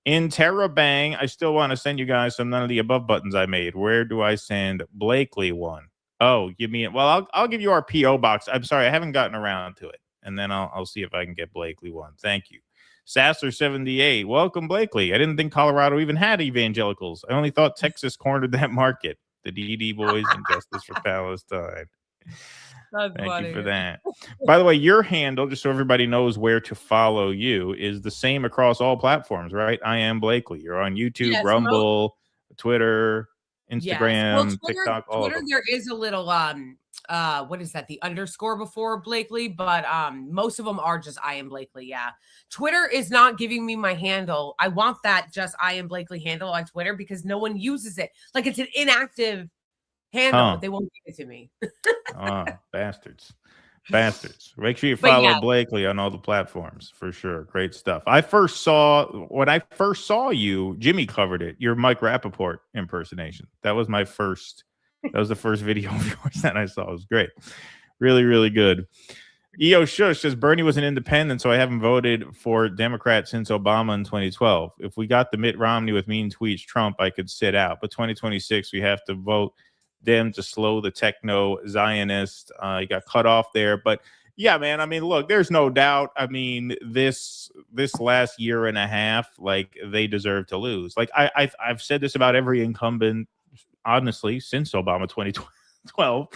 H: In Terabang, I still want to send you guys some none of the above buttons I made. Where do I send Blakeley one? Oh, give me it. Well, I'll give you our PO box. I'm sorry, I haven't gotten around to it, and then I'll see if I can get Blakeley one. Thank you. Sasser78, welcome Blakeley. I didn't think Colorado even had evangelicals. I only thought Texas cornered that market. The DD boys and Justice for Palestine. Thank you for that. By the way, your handle, just so everybody knows where to follow you, is the same across all platforms, right? I am Blakeley. You're on YouTube, Rumble, Twitter, Instagram, TikTok, all
I: Twitter,
H: of them.
I: there is a little what is that? The underscore before Blakeley, but most of them are just I am Blakeley. Yeah. Twitter is not giving me my handle. I want that just I am Blakeley handle on Twitter because no one uses it. Like it's an inactive handle. They won't give it to me.
H: Oh, bastards. Make sure you follow Blakeley on all the platforms for sure. Great stuff. When I first saw you, Jimmy covered it. Your Mike Rappaport impersonation. That was the first video of yours that I saw. It was great. Really, really good. EO Shush says Bernie was an independent, so I haven't voted for Democrat since Obama in 2012. If we got the Mitt Romney with mean tweets Trump, I could sit out. But 2026, we have to vote them to slow the techno Zionist. He got cut off there. But yeah, man, I mean, look, there's no doubt. I mean, this last year and a half, like they deserve to lose. Like I've said this about every incumbent, honestly, since Obama 2012.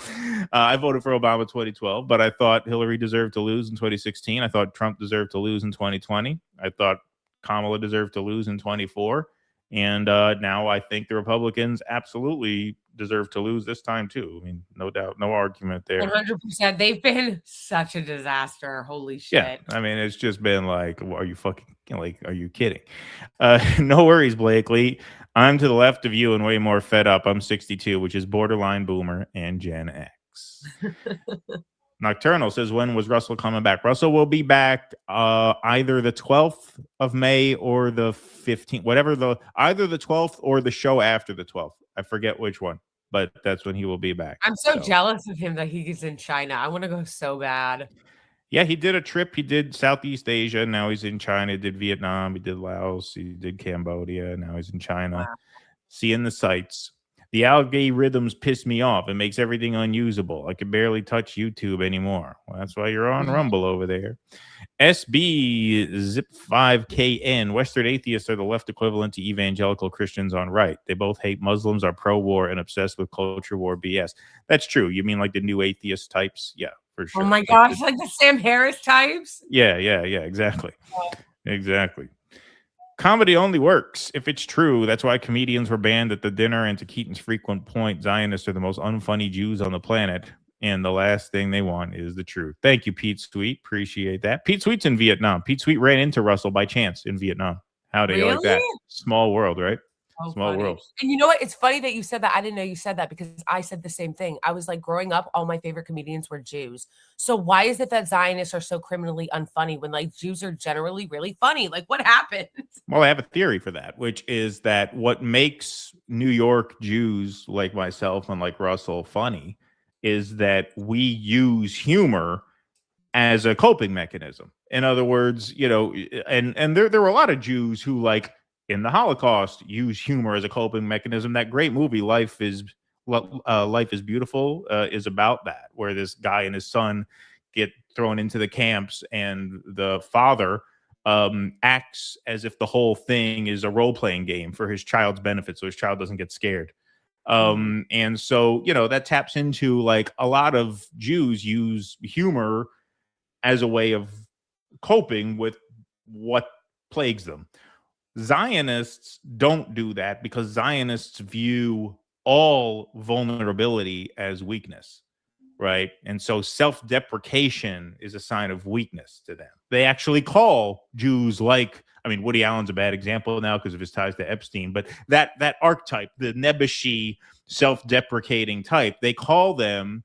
H: I voted for Obama 2012, but I thought Hillary deserved to lose in 2016. I thought Trump deserved to lose in 2020. I thought Kamala deserved to lose in 24. And now I think the Republicans absolutely deserve to lose this time, too. I mean, no doubt, no argument there.
I: 100%. They've been such a disaster. Holy shit.
H: Yeah. I mean, it's just been like, are you kidding? No worries, Blakeley. I'm to the left of you and way more fed up. I'm 62, which is borderline boomer and Gen X. Nocturnal says, when was Russell coming back? Russell will be back either the 12th of May or the 15th, either the 12th or the show after the 12th. I forget which one, but that's when he will be back.
I: I'm so jealous of him that he's in China. I want to go so bad.
H: Yeah, he did a trip. He did Southeast Asia. Now he's in China. He did Vietnam. He did Laos. He did Cambodia. Now he's in China.
I: Wow.
H: Seeing the sights. The algorithms piss me off. It makes everything unusable. I can barely touch YouTube anymore. Well, that's why you're on Rumble over there. SB Zip 5KN. Western atheists are the left equivalent to evangelical Christians on right. They both hate Muslims, are pro-war, and obsessed with culture war BS. That's true. You mean like the new atheist types? Yeah, for sure.
I: Oh my gosh, like the Sam Harris types?
H: Yeah, exactly. Exactly. Comedy only works if it's true. That's why comedians were banned at the dinner, and to Keaton's frequent point, Zionists are the most unfunny Jews on the planet, and the last thing they want is the truth. Thank you, Pete Sweet. Appreciate that. Pete Sweet's in Vietnam. Pete Sweet ran into Russell by chance in Vietnam. How do you like that? Small world, right?
I: Oh,
H: Small
I: funny.
H: world.
I: And you know what? It's funny that you said that. I didn't know you said that because I said the same thing. I was like, growing up, all my favorite comedians were Jews. So why is it that Zionists are so criminally unfunny when like Jews are generally really funny? Like, what happened?
H: Well, I have a theory for that, which is that what makes New York Jews like myself and like Russell funny is that we use humor as a coping mechanism. In other words, you know, and there were a lot of Jews who, like, in the Holocaust, use humor as a coping mechanism. That great movie, Life is Beautiful, is about that, where this guy and his son get thrown into the camps, and the father acts as if the whole thing is a role-playing game for his child's benefit, so his child doesn't get scared. And so, you know, that taps into, like, a lot of Jews use humor as a way of coping with what plagues them. Zionists don't do that because Zionists view all vulnerability as weakness, right? And so self-deprecation is a sign of weakness to them. They actually call Jews, like, I mean, Woody Allen's a bad example now because of his ties to Epstein, but that archetype, the nebbishy, self-deprecating type, they call them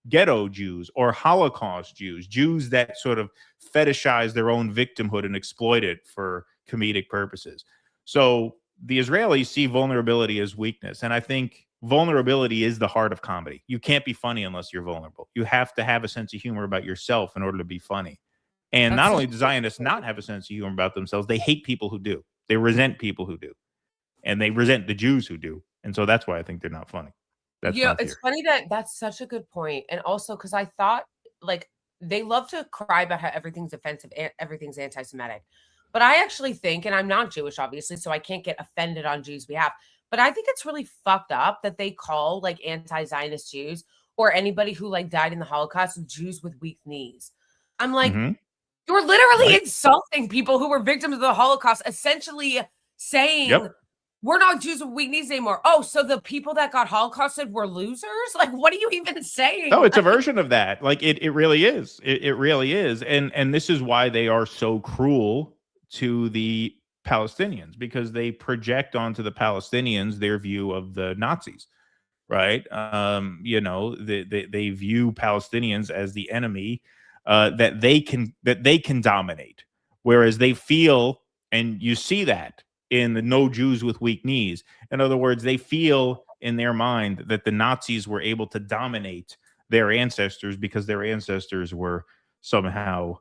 H: ghetto Jews or Holocaust Jews, Jews that sort of fetishize their own victimhood and exploit it for comedic purposes. So the Israelis see vulnerability as weakness. And I think vulnerability is the heart of comedy. You can't be funny unless you're vulnerable. You have to have a sense of humor about yourself in order to be funny. And not only do Zionists not have a sense of humor about themselves, they hate people who do. They resent people who do. And they resent the Jews who do. And so that's why I think they're not funny. That's
I: it's funny that's such a good point. And also because I thought, like, they love to cry about how everything's offensive, everything's anti-Semitic. But I actually think, and I'm not Jewish, obviously, so I can't get offended on Jews' behalf, but I think it's really fucked up that they call, like, anti-Zionist Jews or anybody who, like, died in the Holocaust Jews with weak knees. I'm like, you're literally insulting people who were victims of the Holocaust, essentially saying, we're not Jews with weak knees anymore. Oh, so the people that got Holocausted were losers? Like, what are you even saying?
H: No, it's a version of that. Like, it really is. It really is. And this is why they are so cruel to the Palestinians, because they project onto the Palestinians their view of the Nazis, right? You know, they view Palestinians as the enemy that they can dominate, whereas they feel, and you see that in the no Jews with weak knees. In other words, they feel in their mind that the Nazis were able to dominate their ancestors because their ancestors were somehow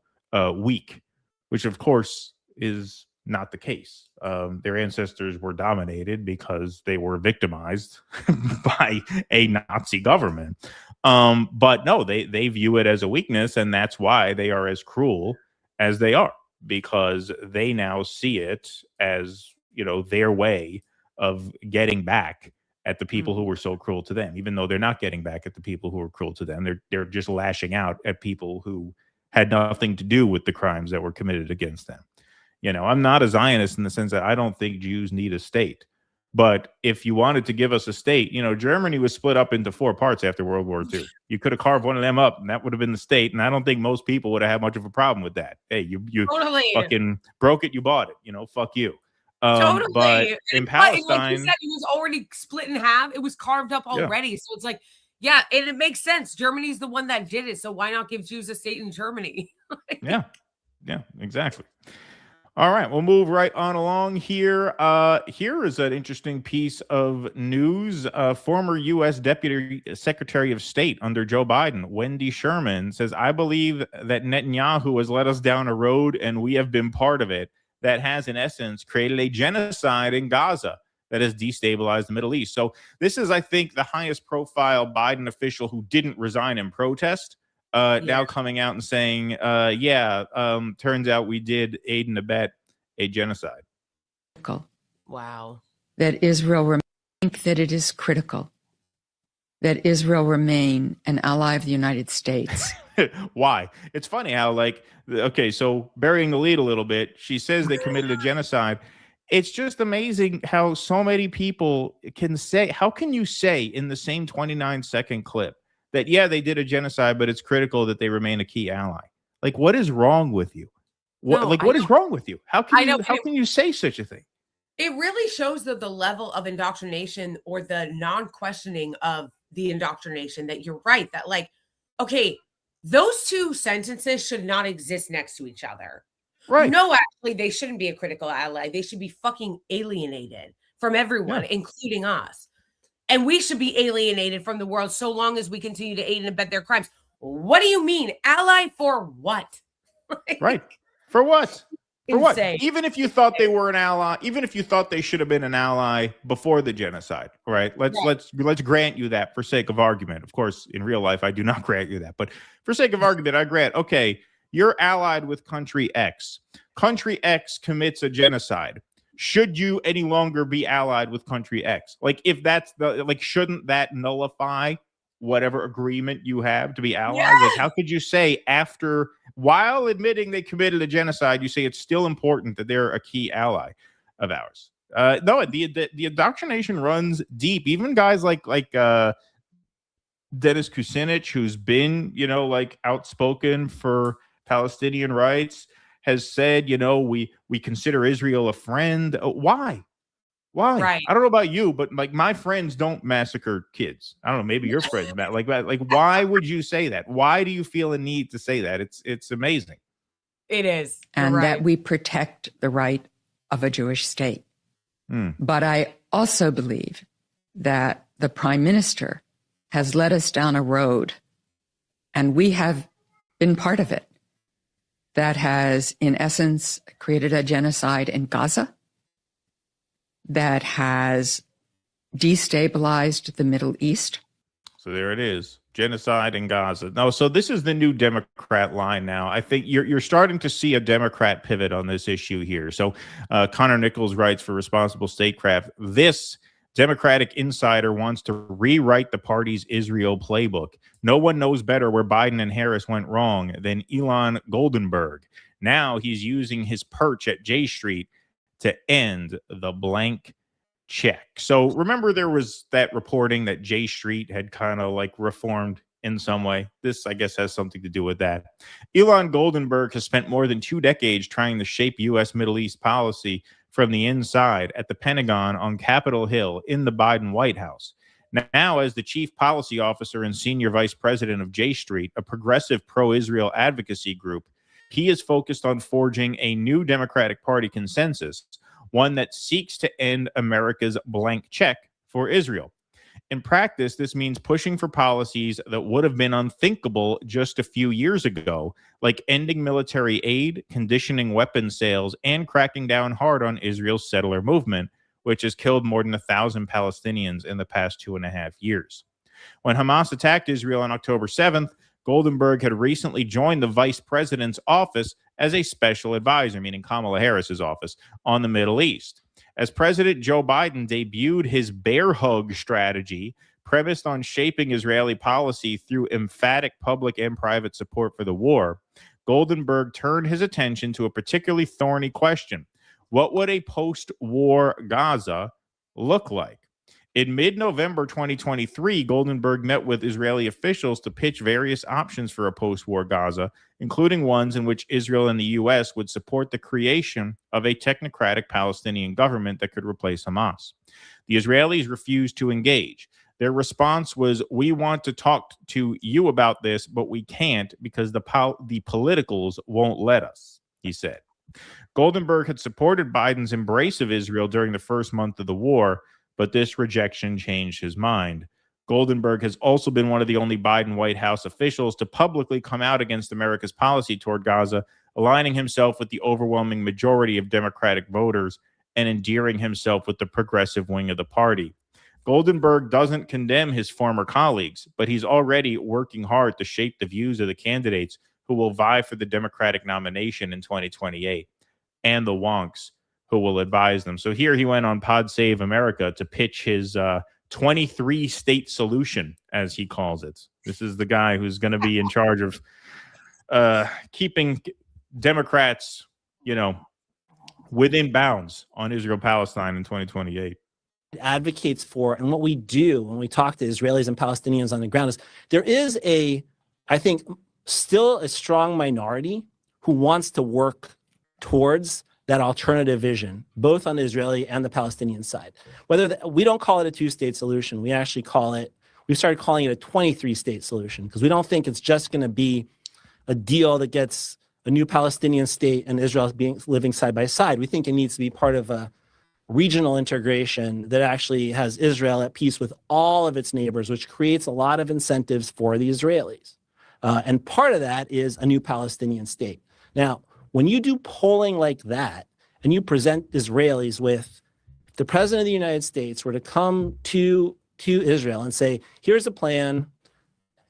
H: weak, which of course is not the case. Their ancestors were dominated because they were victimized by a Nazi government. But no, they view it as a weakness, and that's why they are as cruel as they are, because they now see it as, you know, their way of getting back at the people who were so cruel to them, even though they're not getting back at the people who were cruel to them. They're just lashing out at people who had nothing to do with the crimes that were committed against them. You know, I'm not a Zionist in the sense that I don't think Jews need a state. But if you wanted to give us a state, you know, Germany was split up into 4 parts after World War II. You could have carved one of them up, and that would have been the state. And I don't think most people would have had much of a problem with that. Hey, you
I: totally
H: fucking broke it, you bought it. You know, fuck you.
I: Totally.
H: But in Palestine,
I: like you said, it was already split in half. It was carved up already. So it's like, yeah, and it makes sense. Germany's the one that did it. So why not give Jews a state in Germany?
H: Yeah, exactly. All right, we'll move right on along here. Here is an interesting piece of news. Former U.S. Deputy Secretary of State under Joe Biden, Wendy Sherman, says, I believe that Netanyahu has led us down a road, and we have been part of it, that has, in essence, created a genocide in Gaza that has destabilized the Middle East. So this is, I think, the highest profile Biden official who didn't resign in protest. Now coming out and saying, turns out we did aid and abet a genocide.
I: Wow.
J: That Israel think that it is critical that Israel remain an ally of the United States.
H: Why? It's funny how, so burying the lead a little bit, she says they committed a genocide. It's just amazing how so many people can say, how can you say in the same 29-second clip that, they did a genocide, but it's critical that they remain a key ally? Like, what is wrong with you? What is wrong with you? How can you say such a thing?
I: It really shows the level of indoctrination or the non-questioning of the indoctrination that you're right. That those two sentences should not exist next to each other.
H: Right.
I: No, actually, they shouldn't be a critical ally. They should be fucking alienated from everyone, including us. And we should be alienated from the world so long as we continue to aid and abet their crimes. What do you mean? Ally for what?
H: Right. For what? For what?
I: Insane.
H: Even if you thought they were an ally, even if you thought they should have been an ally before the genocide, right? Let's grant you that for sake of argument. Of course, in real life, I do not grant you that. But for sake of argument, I grant, okay, you're allied with country X. Country X commits a genocide. Should you any longer be allied with country X? If that's shouldn't that nullify whatever agreement you have to be allies?
I: Yes!
H: How could you say while admitting they committed a genocide, you say it's still important that they're a key ally of ours? No, the indoctrination runs deep. Even guys like Dennis Kucinich, who's been, outspoken for Palestinian rights, has said, we consider Israel a friend. Why?
I: Right.
H: I don't know about you, but my friends don't massacre kids. I don't know. Maybe your friends, Matt. Why would you say that? Why do you feel a need to say that? It's amazing.
I: It is.
J: And that we protect the right of a Jewish state. But I also believe that the prime minister has led us down a road, and we have been part of it, that has, in essence, created a genocide in Gaza, that has destabilized the Middle East. So
H: there it is. Genocide in Gaza. No, so this is the new Democrat line now. I think you're starting to see a Democrat pivot on this issue here. So Connor Nichols writes for Responsible Statecraft, this Democratic insider wants to rewrite the party's Israel playbook. No one knows better where Biden and Harris went wrong than Elon Goldenberg. Now he's using his perch at J Street to end the blank check. So remember, there was that reporting that J Street had kind of reformed in some way. This, I guess, has something to do with that. Elon Goldenberg has spent more than 2 decades trying to shape U.S. Middle East policy from the inside at the Pentagon, on Capitol Hill, in the Biden White House. Now, as the chief policy officer and senior vice president of J Street, a progressive pro-Israel advocacy group, he is focused on forging a new Democratic Party consensus, one that seeks to end America's blank check for Israel. In practice, this means pushing for policies that would have been unthinkable just a few years ago, like ending military aid, conditioning weapons sales, and cracking down hard on Israel's settler movement, which has killed more than 1,000 Palestinians in the past 2.5 years. When Hamas attacked Israel on October 7th, Goldenberg had recently joined the vice president's office as a special advisor, meaning Kamala Harris's office, on the Middle East. As President Joe Biden debuted his bear hug strategy, premised on shaping Israeli policy through emphatic public and private support for the war, Goldenberg turned his attention to a particularly thorny question. What would a post-war Gaza look like? In mid-November 2023, Goldenberg met with Israeli officials to pitch various options for a post-war Gaza, including ones in which Israel and the U.S. would support the creation of a technocratic Palestinian government that could replace Hamas. The Israelis refused to engage. Their response was, "We want to talk to you about this, but we can't because the politicals won't let us," he said. Goldenberg had supported Biden's embrace of Israel during the first month of the war, but this rejection changed his mind. Goldenberg has also been one of the only Biden White House officials to publicly come out against America's policy toward Gaza, aligning himself with the overwhelming majority of Democratic voters and endearing himself with the progressive wing of the party. Goldenberg doesn't condemn his former colleagues, but he's already working hard to shape the views of the candidates who will vie for the Democratic nomination in 2028 and the wonks who will advise them. So here he went on Pod Save America to pitch his 23-state solution, as he calls it. This is the guy who's going to be in charge of keeping Democrats, within bounds on Israel-Palestine in 2028.
K: Advocates for, and what we do when we talk to Israelis and Palestinians on the ground is there is I think, still a strong minority who wants to work towards that alternative vision, both on the Israeli and the Palestinian side. We don't call it a two-state solution. We actually we started calling it a 23-state solution because we don't think it's just going to be a deal that gets a new Palestinian state and Israel living side by side. We think it needs to be part of a regional integration that actually has Israel at peace with all of its neighbors, which creates a lot of incentives for the Israelis. And part of that is a new Palestinian state. Now, when you do polling like that and you present Israelis with, if the president of the United States were to come to Israel and say, here's a plan,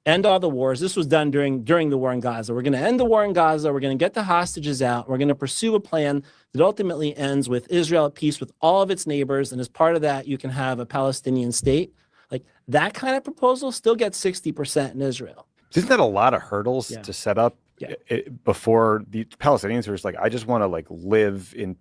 K: end all the wars. This was done during the war in Gaza. We're going to end the war in Gaza. We're going to get the hostages out. We're going to pursue a plan that ultimately ends with Israel at peace with all of its neighbors. And as part of that, you can have a Palestinian state. Like that kind of proposal still gets 60% in Israel.
L: Isn't that a lot of hurdles to set up before the Palestinians are just like, I just want to live in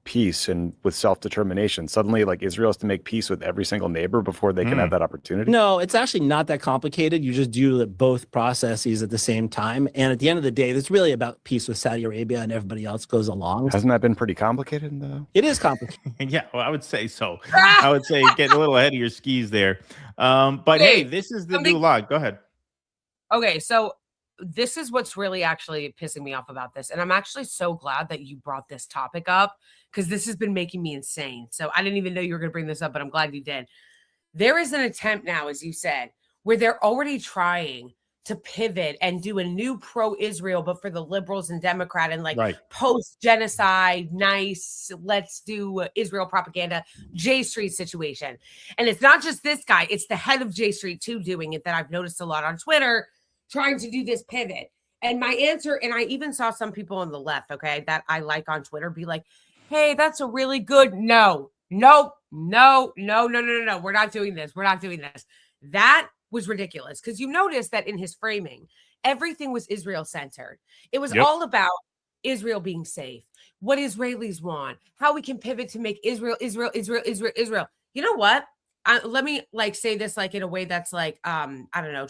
L: peace and with self-determination? Suddenly, Israel has to make peace with every single neighbor before they can have that opportunity?
K: No, it's actually not that complicated. You just do both processes at the same time. And at the end of the day, it's really about peace with Saudi Arabia and everybody else goes along.
L: Hasn't that been pretty complicated, though?
K: It is complicated.
H: Yeah, well, I would say so. I would say get a little ahead of your skis there. But hey, this is the new lie. Go ahead.
I: Okay, so this is what's really actually pissing me off about this. And I'm actually so glad that you brought this topic up because this has been making me insane. So I didn't even know you were going to bring this up, but I'm glad you did. There is an attempt now, as you said, where they're already trying to pivot and do a new pro-Israel, but for the liberals and Democrat and post-genocide, nice, let's do Israel propaganda, J Street situation. And it's not just this guy, it's the head of J Street too doing it that I've noticed a lot on Twitter, trying to do this pivot. And my answer, and I even saw some people on the left, okay, that I like on Twitter be like, hey, that's a really good, no. We're not doing this. We're not doing this. That was ridiculous because you notice that in his framing, everything was Israel centered. It was all about Israel being safe, what Israelis want, how we can pivot to make Israel. You know what? Let me say this in a way that's I don't know,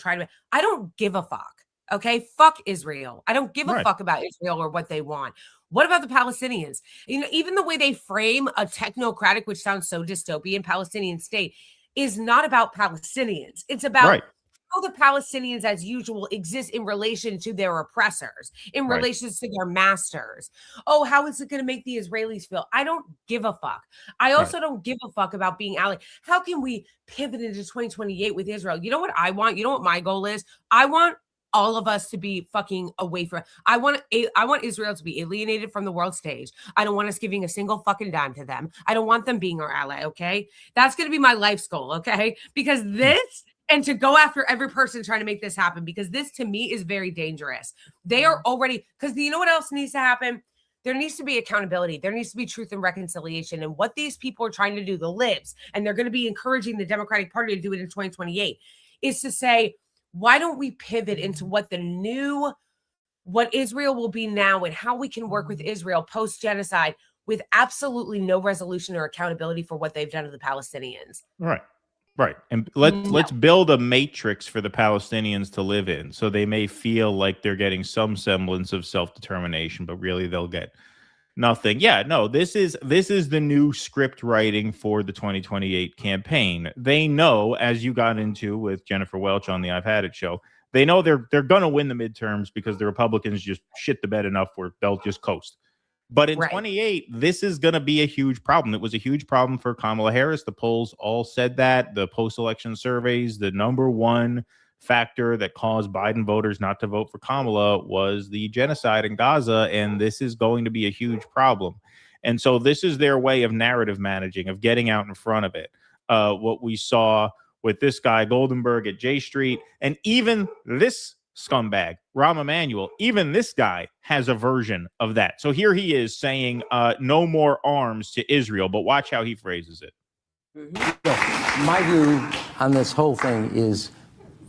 I: I don't give a fuck. Okay. Fuck Israel. I don't give a fuck about Israel or what they want. What about the Palestinians? Even the way they frame a technocratic, which sounds so dystopian, Palestinian state is not about Palestinians. It's about how the Palestinians, as usual, exist in relation to their oppressors, in relation to their masters. Oh, how is it going to make the Israelis feel? I don't give a fuck. I also don't give a fuck about being ally. How can we pivot into 2028 with Israel? You know what I want? You know what my goal is? I want all of us to be fucking away from. I want Israel to be alienated from the world stage. I don't want us giving a single fucking dime to them. I don't want them being our ally. Okay, that's going to be my life's goal. Okay, because this. And to go after every person trying to make this happen, because this to me is very dangerous. They are already, because you know what else needs to happen? There needs to be accountability. There needs to be truth and reconciliation. And what these people are trying to do, the libs, and they're going to be encouraging the Democratic Party to do it in 2028, is to say, why don't we pivot into what Israel will be now and how we can work with Israel post-genocide with absolutely no resolution or accountability for what they've done to the Palestinians.
H: Right. And let's build a matrix for the Palestinians to live in so they may feel like they're getting some semblance of self-determination, but really they'll get nothing. Yeah, no, this is the new script writing for the 2028 campaign. They know, as you got into with Jennifer Welch on the I've Had It show, they know they're going to win the midterms because the Republicans just shit the bed enough where they'll just coast. But in 28, this is going to be a huge problem. It was a huge problem for Kamala Harris. The polls all said that. The post-election surveys, the number one factor that caused Biden voters not to vote for Kamala was the genocide in Gaza, and this is going to be a huge problem. And so this is their way of narrative managing, of getting out in front of it. What we saw with this guy, Goldenberg at J Street, and even this scumbag, Rahm Emanuel, even this guy has a version of that. So here he is saying no more arms to Israel, but watch how he phrases it.
M: My view on this whole thing is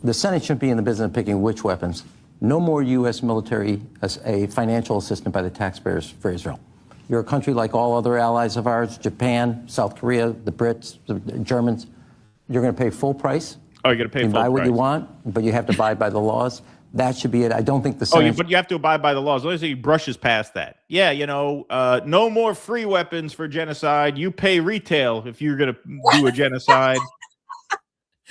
M: the Senate shouldn't be in the business of picking which weapons. No more U.S. military as a financial assistance by the taxpayers for Israel. You're a country like all other allies of ours, Japan, South Korea, the Brits, the Germans. You're going to pay full price.
H: Oh, you're going to pay full price.
M: You buy what you want, but you have to abide by the laws. That should be it. I don't think the Senate...
H: but you have to abide by the laws. Let's say he brushes past that. Yeah, no more free weapons for genocide. You pay retail if you're going to do a genocide.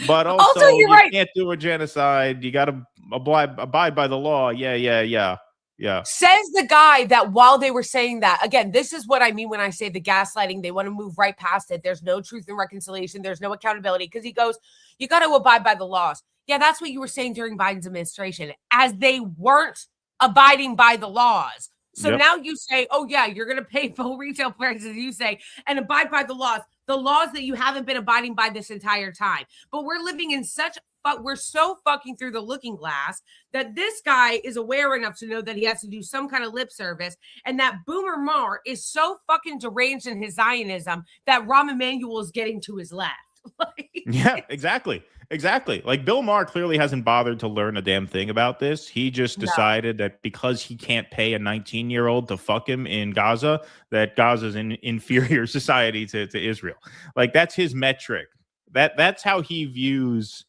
H: But also you can't do a genocide. You got to abide by the law. Yeah.
I: Says the guy that while they were saying that, again, this is what I mean when I say the gaslighting. They want to move right past it. There's no truth and reconciliation. There's no accountability, because he goes, you got to abide by the laws. Yeah, that's what you were saying during Biden's administration, as they weren't abiding by the laws. So now you say, oh, yeah, you're going to pay full retail prices, you say, and abide by the laws that you haven't been abiding by this entire time. But we're living in we're so fucking through the looking glass that this guy is aware enough to know that he has to do some kind of lip service, and that Boomer Mar is so fucking deranged in his Zionism that Rahm Emanuel is getting to his left.
H: Yeah, exactly. Like Bill Maher clearly hasn't bothered to learn a damn thing about this. He just decided that because he can't pay a 19-year-old to fuck him in Gaza, that Gaza's an inferior society to Israel. Like, that's his metric. That's how he views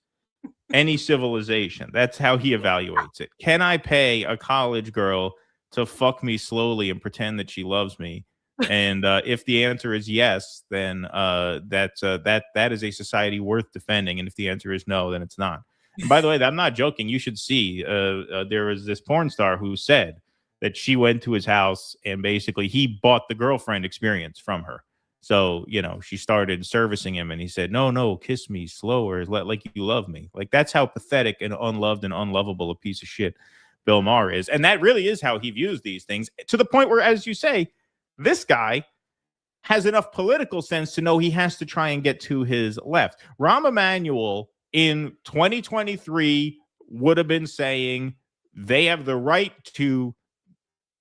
H: any civilization. That's how he evaluates it. Can I pay a college girl to fuck me slowly and pretend that she loves me? And if the answer is yes, then that is a society worth defending. And if the answer is no, then it's not. And by the way, I'm not joking. You should see. There was this porn star who said that she went to his house and basically he bought the girlfriend experience from her. So, she started servicing him, and he said, no, kiss me slower, like you love me. Like, that's how pathetic and unloved and unlovable a piece of shit Bill Maher is. And that really is how he views these things, to the point where, as you say, this guy has enough political sense to know he has to try and get to his left. Rahm Emanuel in 2023 would have been saying they have the right to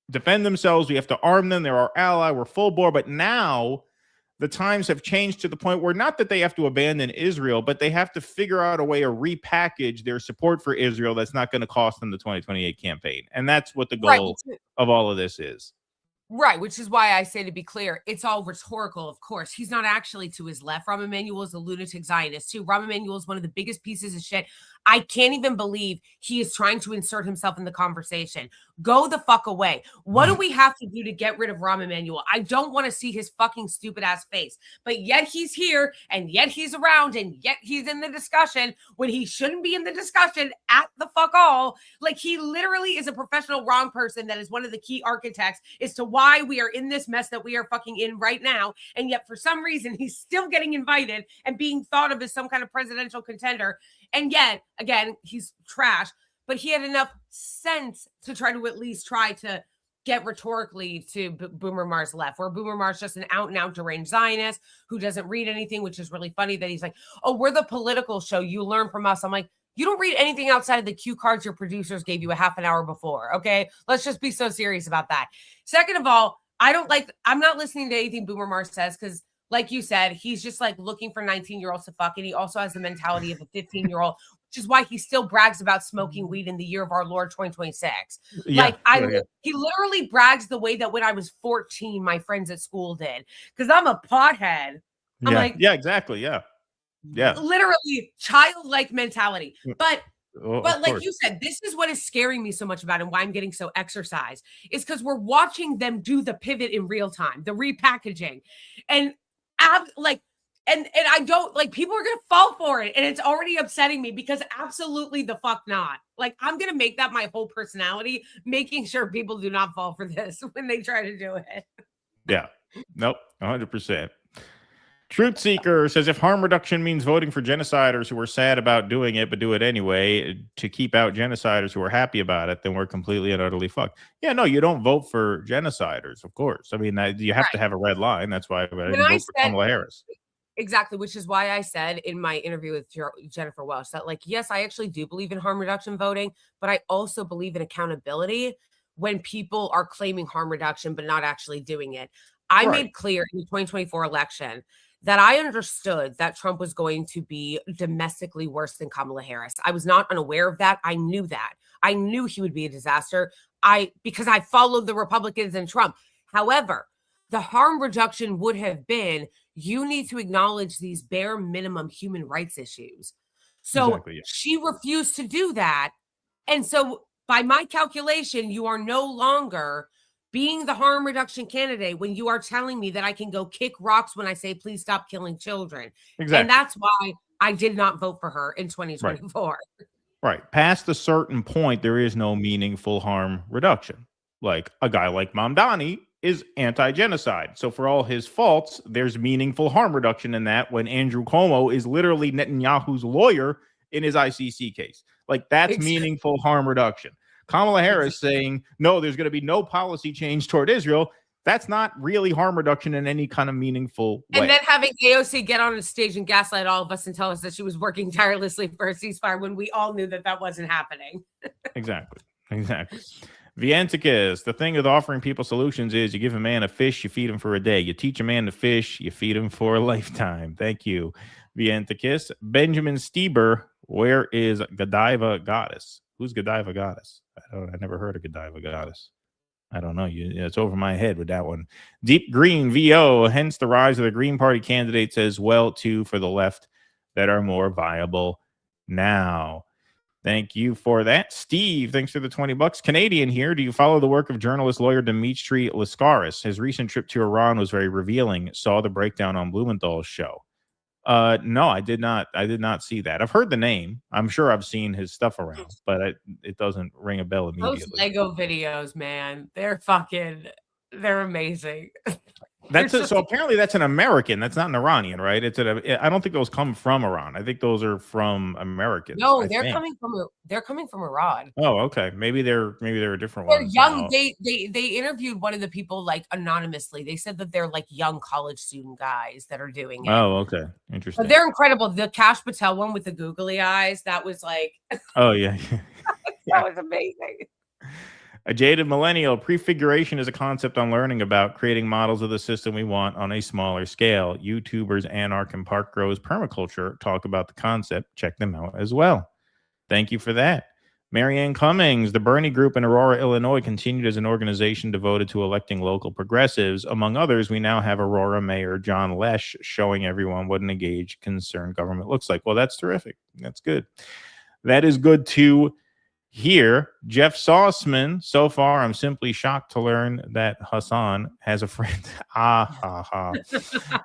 H: defend themselves. We have to arm them. They're our ally. We're full bore. But now the times have changed to the point where not that they have to abandon Israel, but they have to figure out a way to repackage their support for Israel that's not going to cost them the 2028 campaign. And that's what the goal of all of this is.
I: Right, which is why I say, to be clear, it's all rhetorical, of course. He's not actually to his left. Rahm Emanuel is a lunatic Zionist, too. Rahm Emanuel is one of the biggest pieces of shit. I can't even believe he is trying to insert himself in the conversation. Go the fuck away. What do we have to do to get rid of Rahm Emanuel? I don't want to see his fucking stupid ass face. But yet he's here, and yet he's around, and yet he's in the discussion when he shouldn't be in the discussion at the fuck all. Like, he literally is a professional wrong person that is one of the key architects as to why we are in this mess that we are fucking in right now. And yet for some reason, he's still getting invited and being thought of as some kind of presidential contender. And yet, again, he's trash, but he had enough sense to try to at least try to get rhetorically to Boomer Mar's left, where Boomer Mar's just an out-and-out deranged Zionist who doesn't read anything, which is really funny that he's like, oh, we're the political show. You learn from us. I'm like, you don't read anything outside of the cue cards your producers gave you a half an hour before, okay? Let's just be so serious about that. Second of all, I'm not listening to anything Boomer Mar says because, like you said, he's just like looking for 19-year-olds to fuck, and he also has the mentality of a 15-year-old, which is why he still brags about smoking weed in the year of our Lord 2026. He literally brags the way that when I was 14, my friends at school did, because I'm a pothead. I'm like,
H: yeah, exactly, yeah.
I: Literally childlike mentality. But like
H: course.
I: you said, this is what is scaring me so much about and why I'm getting so exercised is because we're watching them do the pivot in real time, the repackaging. And And I don't like people are gonna fall for it, and it's already upsetting me because absolutely the fuck not. Like I'm gonna make that my whole personality, making sure people do not fall for this when they try to do it.
H: Yeah. Nope. 100%. Truth Seeker says if harm reduction means voting for genociders who are sad about doing it but do it anyway to keep out genociders who are happy about it, then we're completely and utterly fucked. Yeah, no, you don't vote for genociders, of course. I mean, you have to have a red line. That's why I didn't vote for Kamala Harris.
I: Exactly, which is why I said in my interview with Jennifer Welsh that, like, yes, I actually do believe in harm reduction voting, but I also believe in accountability when people are claiming harm reduction but not actually doing it. I made clear in the 2024 election that I understood that Trump was going to be domestically worse than Kamala Harris. I was not unaware of that. I knew that. I knew he would be a disaster because I followed the Republicans and Trump. However, the harm reduction would have been, you need to acknowledge these bare minimum human rights issues. So she refused to do that. And so by my calculation, you are no longer being the harm reduction candidate when you are telling me that I can go kick rocks when I say, please stop killing children. Exactly. And that's why I did not vote for her in 2024.
H: Right. Past a certain point, there is no meaningful harm reduction. Like a guy like Mamdani is anti-genocide. So for all his faults, there's meaningful harm reduction in that when Andrew Cuomo is literally Netanyahu's lawyer in his ICC case. Like that's meaningful harm reduction. Kamala Harris saying, no, there's going to be no policy change toward Israel. That's not really harm reduction in any kind of meaningful way.
I: And then having AOC get on a stage and gaslight all of us and tell us that she was working tirelessly for a ceasefire when we all knew that that wasn't happening.
H: Exactly. Vienticus, the thing with offering people solutions is you give a man a fish, you feed him for a day. You teach a man to fish, you feed him for a lifetime. Thank you, Vienticus. Benjamin Stieber, where is Godiva Goddess? Who's Godiva Goddess? I never heard of Godiva Goddess. I don't know. It's over my head with that one. Deep Green VO, hence the rise of the Green Party candidates as well, too, for the left that are more viable now. Thank you for that. Steve, thanks for the $20. Canadian here. Do you follow the work of journalist lawyer Dimitri Lascaris? His recent trip to Iran was very revealing. Saw the breakdown on Blumenthal's show. No, I did not. I did not see that. I've heard the name. I'm sure I've seen his stuff around, but it doesn't ring a bell immediately.
I: Those Lego videos, man, they're amazing.
H: So apparently that's an American. That's not an Iranian, right? I don't think those come from Iran. I think those are from Americans.
I: No, they're coming from Iran.
H: Oh, okay. Maybe they're a different
I: They're
H: one.
I: young. They interviewed one of the people like anonymously. They said that they're like young college student guys that are doing it.
H: Oh, okay. Interesting.
I: But they're incredible. The Kash Patel one with the googly eyes, that was like
H: oh yeah.
I: That was amazing.
H: A jaded millennial, prefiguration is a concept I'm learning about, creating models of the system we want on a smaller scale. YouTubers Anarch and Park Grows Permaculture talk about the concept. Check them out as well. Thank you for that. Marianne Cummings, the Bernie Group in Aurora, Illinois, continued as an organization devoted to electing local progressives. Among others, we now have Aurora Mayor John Lesh showing everyone what an engaged, concerned government looks like. Well, that's terrific. That's good. That is good to hear. Jeff Sauceman, so far, I'm simply shocked to learn that Hassan has a friend.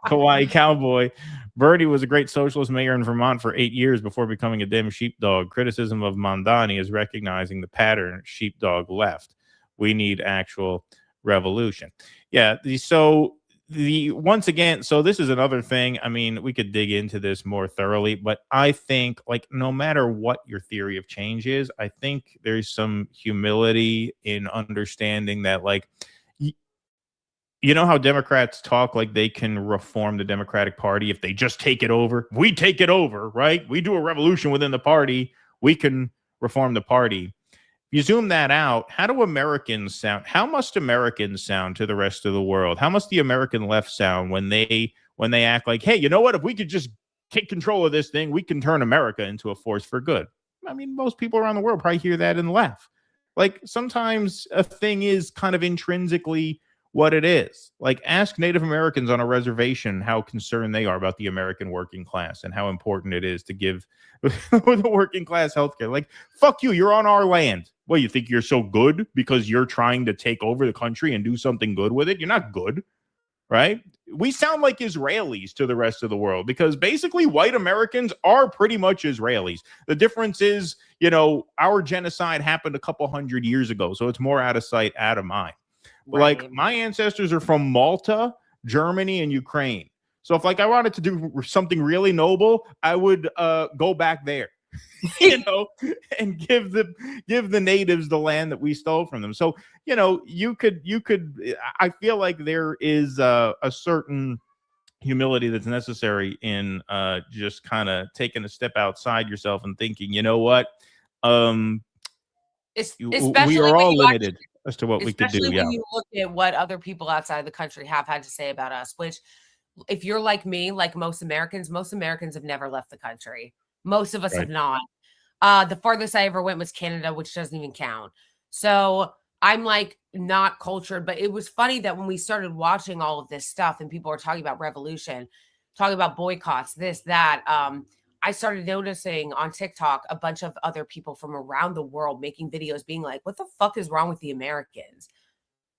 H: Hawaii Cowboy. Bernie was a great socialist mayor in Vermont for 8 years before becoming a Dem sheepdog. Criticism of Mamdani is recognizing the pattern sheepdog left. We need actual revolution. Yeah, once again, so this is another thing. I mean, we could dig into this more thoroughly, but I think, like, no matter what your theory of change is, I think there's some humility in understanding that, like, you know how Democrats talk like they can reform the Democratic Party if they just take it over? We take it over, right? We do a revolution within the party. We can reform the party. You zoom that out, how do Americans sound? How must Americans sound to the rest of the world? How must the American left sound when they act like, hey, you know what? If we could just take control of this thing, we can turn America into a force for good. I mean, most people around the world probably hear that and laugh. Like, sometimes a thing is kind of intrinsically what it is. Like, ask Native Americans on a reservation how concerned they are about the American working class and how important it is to give the working class healthcare. Like, fuck you, you're on our land. Well, you think you're so good because you're trying to take over the country and do something good with it? You're not good, right? we sound like Israelis to the rest of the world, because basically white Americans are pretty much Israelis. The difference is, our genocide happened a couple hundred years ago, so it's more out of sight, out of mind.
I: Right.
H: Like, my ancestors are from Malta, Germany, and Ukraine. So if I wanted to do something really noble, I would go back there. And give the natives the land that we stole from them. So, you could, I feel like there is a certain humility that's necessary in just kind of taking a step outside yourself and thinking, you know what? We are all limited as to what we could do.
I: Especially
H: Yeah.
I: when you look at what other people outside the country have had to say about us, which, if you're like me, like most Americans have never left the country. Most of us have not. The farthest I ever went was Canada, which doesn't even count. So I'm like not cultured, but it was funny that when we started watching all of this stuff and people were talking about revolution, talking about boycotts, this, that, I started noticing on TikTok a bunch of other people from around the world making videos being like, what the fuck is wrong with the Americans?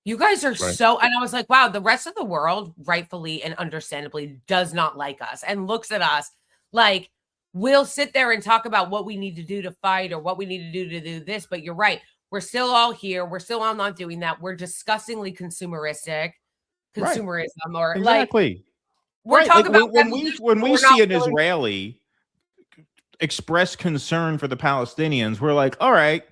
I: You guys are so, and I was like, wow, the rest of the world rightfully and understandably does not like us and looks at us like, we'll sit there and talk about what we need to do to fight or what we need to do this. But you're right. We're still all here. We're still all not doing that. We're disgustingly consumerism or
H: exactly.
I: We're talking about
H: when we see an Israeli express concern for the Palestinians, we're like, all right,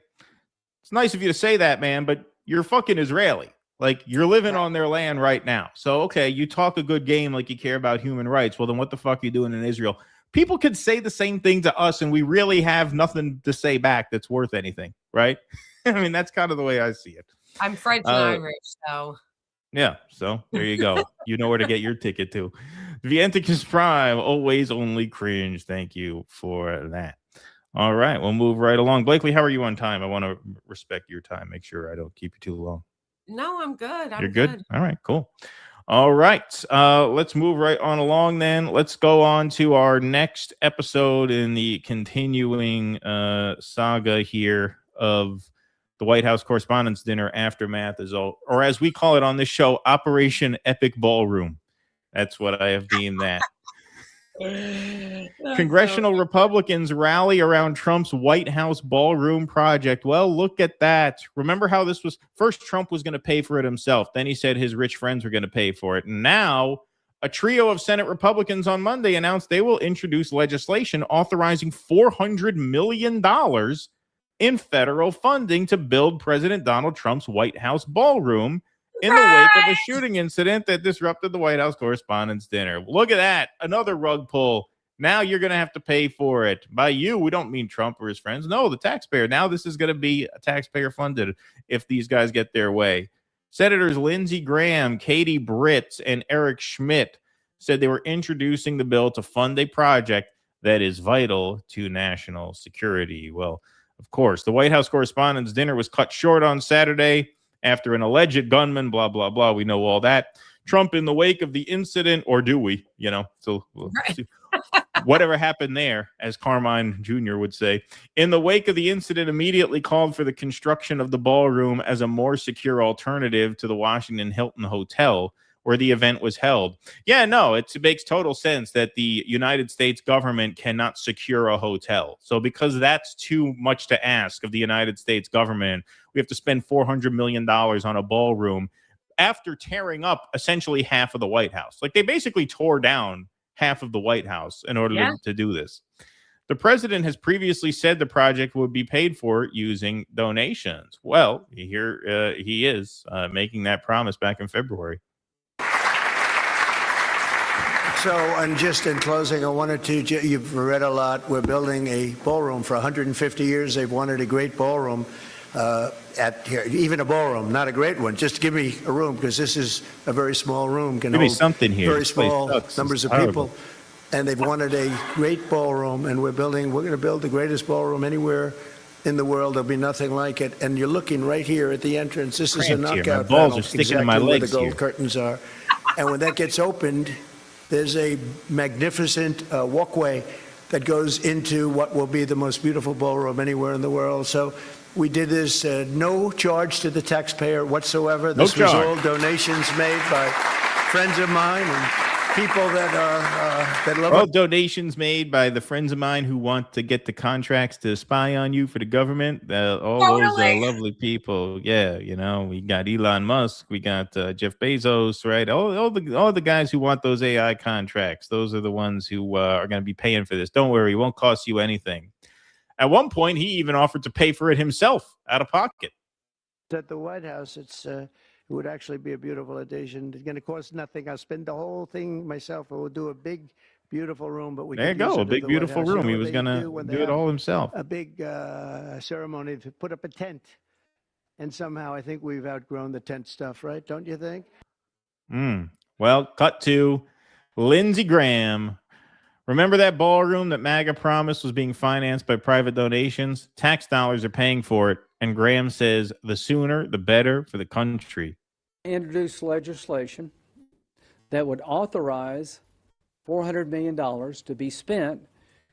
H: it's nice of you to say that, man, but you're fucking Israeli. Like, you're living on their land right now. So, okay, you talk a good game like you care about human rights. Well, then what the fuck are you doing in Israel? People could say the same thing to us, and we really have nothing to say back that's worth anything, right? I mean, that's kind of the way I see it.
I: I'm French and Irish, so.
H: Yeah, so there you go. You know where to get your ticket to. Vienticus Prime, always only cringe. Thank you for that. All right, we'll move right along. Blakeley, how are you on time? I want to respect your time. Make sure I don't keep you too long.
I: No, I'm good.
H: You're good? All right, cool. All right, let's move right on along then. Let's go on to our next episode in the continuing saga here of the White House Correspondents' Dinner aftermath, or as we call it on this show, Operation Epic Ballroom. That's what I have deemed that. Congressional Republicans rally around Trump's White House ballroom project. Well, look at that. Remember how this was? First, Trump was going to pay for it himself. Then he said his rich friends were going to pay for it. And now, a trio of Senate Republicans on Monday announced they will introduce legislation authorizing $400 million in federal funding to build President Donald Trump's White House ballroom in the wake of a shooting incident that disrupted the White House Correspondents' Dinner. Look at that. Another rug pull. Now you're going to have to pay for it. By you, we don't mean Trump or his friends. No, the taxpayer. Now this is going to be taxpayer funded if these guys get their way. Senators Lindsey Graham, Katie Britt, and Eric Schmidt said they were introducing the bill to fund a project that is vital to national security. Well, of course, the White House Correspondents' Dinner was cut short on Saturday after an alleged gunman, blah, blah, blah. We know all that. Trump, in the wake of the incident, or do we? So we'll see. Whatever happened there, as Carmine Jr. would say, in the wake of the incident, immediately called for the construction of the ballroom as a more secure alternative to the Washington Hilton Hotel, where the event was held. Yeah, no, it makes total sense that the United States government cannot secure a hotel. So because that's too much to ask of the United States government, we have to spend $400 million on a ballroom after tearing up essentially half of the White House. Like, they basically tore down half of the White House in order to do this. The president has previously said the project would be paid for using donations. Well, here he is making that promise back in February.
C: So, and just in closing, I wanted to, you've read a lot. We're building a ballroom. For 150 years, they've wanted a great ballroom at here, even a ballroom, not a great one. Just give me a room, because this is a very small room. Can
H: give me
C: hold
H: something here.
C: Very small numbers of people. And they've wanted a great ballroom, and we're going to build the greatest ballroom anywhere in the world. There'll be nothing like it. And you're looking right here at the entrance. This is a knockout
H: balls
C: panel,
H: are sticking
C: exactly
H: to my
C: where
H: legs
C: the gold
H: here.
C: curtains are. And when that gets opened, there's a magnificent walkway that goes into what will be the most beautiful ballroom anywhere in the world. So we did this no charge to the taxpayer whatsoever. This was all donations made by friends of mine and people that are that love.
H: All donations made by the friends of mine who want to get the contracts to spy on you for the government. All those lovely people. Yeah, you know, we got Elon Musk, we got Jeff Bezos, right? All the guys who want those AI contracts. Those are the ones who are going to be paying for this. Don't worry, it won't cost you anything. At one point, he even offered to pay for it himself out of pocket.
C: At the White House, it would actually be a beautiful addition. It's going to cost nothing. I'll spend the whole thing myself. We'll do a big, beautiful room. But
H: there you go, a big, beautiful room. He was going to do it all himself.
C: A big ceremony to put up a tent. And somehow I think we've outgrown the tent stuff, right? Don't you think?
H: Well, cut to Lindsey Graham. Remember that ballroom that MAGA promised was being financed by private donations? Tax dollars are paying for it. And Graham says the sooner, the better for the country.
N: Introduce legislation that would authorize $400 million to be spent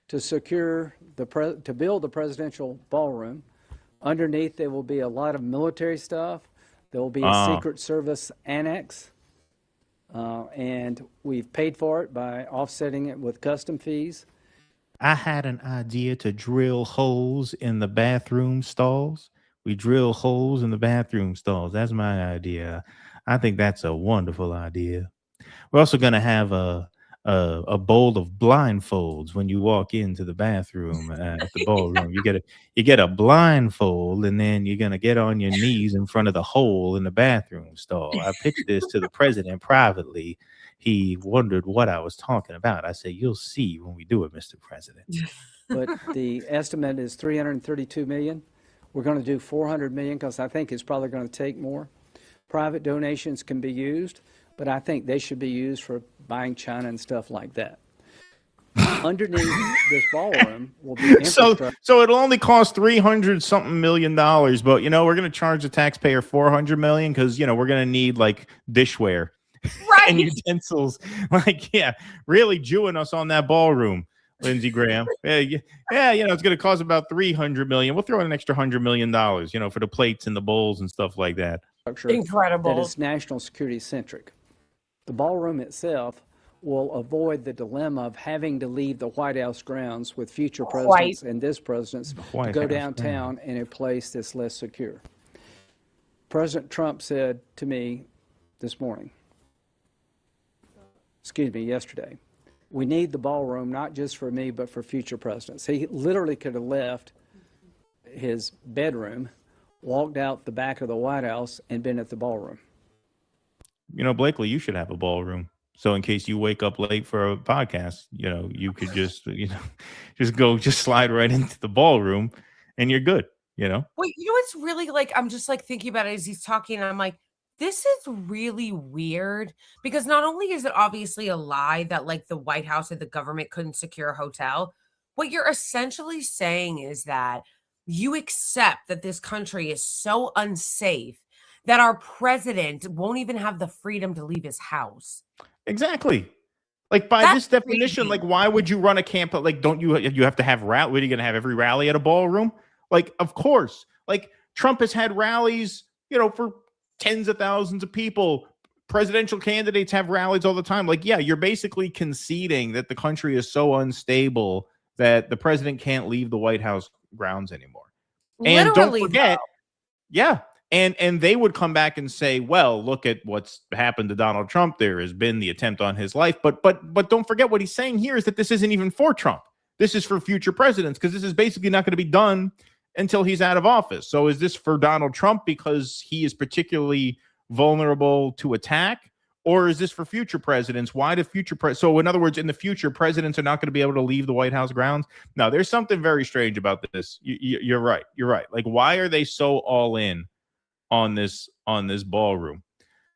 N: to secure to build the presidential ballroom. Underneath, there will be a lot of military stuff. There will be a Secret Service annex. And we've paid for it by offsetting it with custom fees.
H: I had an idea to drill holes in the bathroom stalls. We drill holes in the bathroom stalls. That's my idea. I think that's a wonderful idea. We're also going to have a bowl of blindfolds when you walk into the bathroom at the ballroom. You get a blindfold, and then you're going to get on your knees in front of the hole in the bathroom stall. I pitched this to the president privately. He wondered what I was talking about. I said, you'll see when we do it, Mr. President.
N: But the estimate is $332 million. We're going to do $400 million because I think it's probably going to take more. Private donations can be used, but I think they should be used for buying China and stuff like that. Underneath this ballroom will be infrastructure.
H: So it'll only cost $300-something million, but you know we're going to charge the taxpayer $400 million because you know we're going to need like dishware, right, and utensils. Like, yeah, really Jewing us on that ballroom, Lindsey Graham. Yeah, you know it's going to cost about $300 million. We'll throw in an extra $100 million, you know, for the plates and the bowls and stuff like that.
I: Incredible.
N: That is national security centric. The ballroom itself will avoid the dilemma of having to leave the White House grounds with future presidents and this president's to go downtown in a place that's less secure. President Trump said to me yesterday, we need the ballroom not just for me, but for future presidents. He literally could have left his bedroom, walked out the back of the White House, and been at the ballroom.
H: You know, Blakeley, you should have a ballroom. So in case you wake up late for a podcast, you know, you could just slide right into the ballroom and you're good, you know?
I: Wait, you know what's really like, I'm just like thinking about it as he's talking, and I'm like, this is really weird because not only is it obviously a lie that like the White House or the government couldn't secure a hotel, what you're essentially saying is that you accept that this country is so unsafe that our president won't even have the freedom to leave his house.
H: Exactly. Like by this definition, like why would you run a camp? Like, don't you have to have rally? What are you going to have every rally at a ballroom? Like, of course. Like Trump has had rallies, you know, for tens of thousands of people. Presidential candidates have rallies all the time. Like, yeah, you're basically conceding that the country is so unstable that the president can't leave the White House grounds anymore. And
I: literally,
H: don't forget, and they would come back and say, well, look at what's happened to Donald Trump. There has been the attempt on his life. But don't forget what he's saying here is that this isn't even for Trump. This is for future presidents because this is basically not going to be done until he's out of office. So is this for Donald Trump because he is particularly vulnerable to attack? Or is this for future presidents? Why do so in other words, in the future, presidents are not going to be able to leave the White House grounds? No, there's something very strange about this. You're right. You're right. Like, why are they so all in on this ballroom?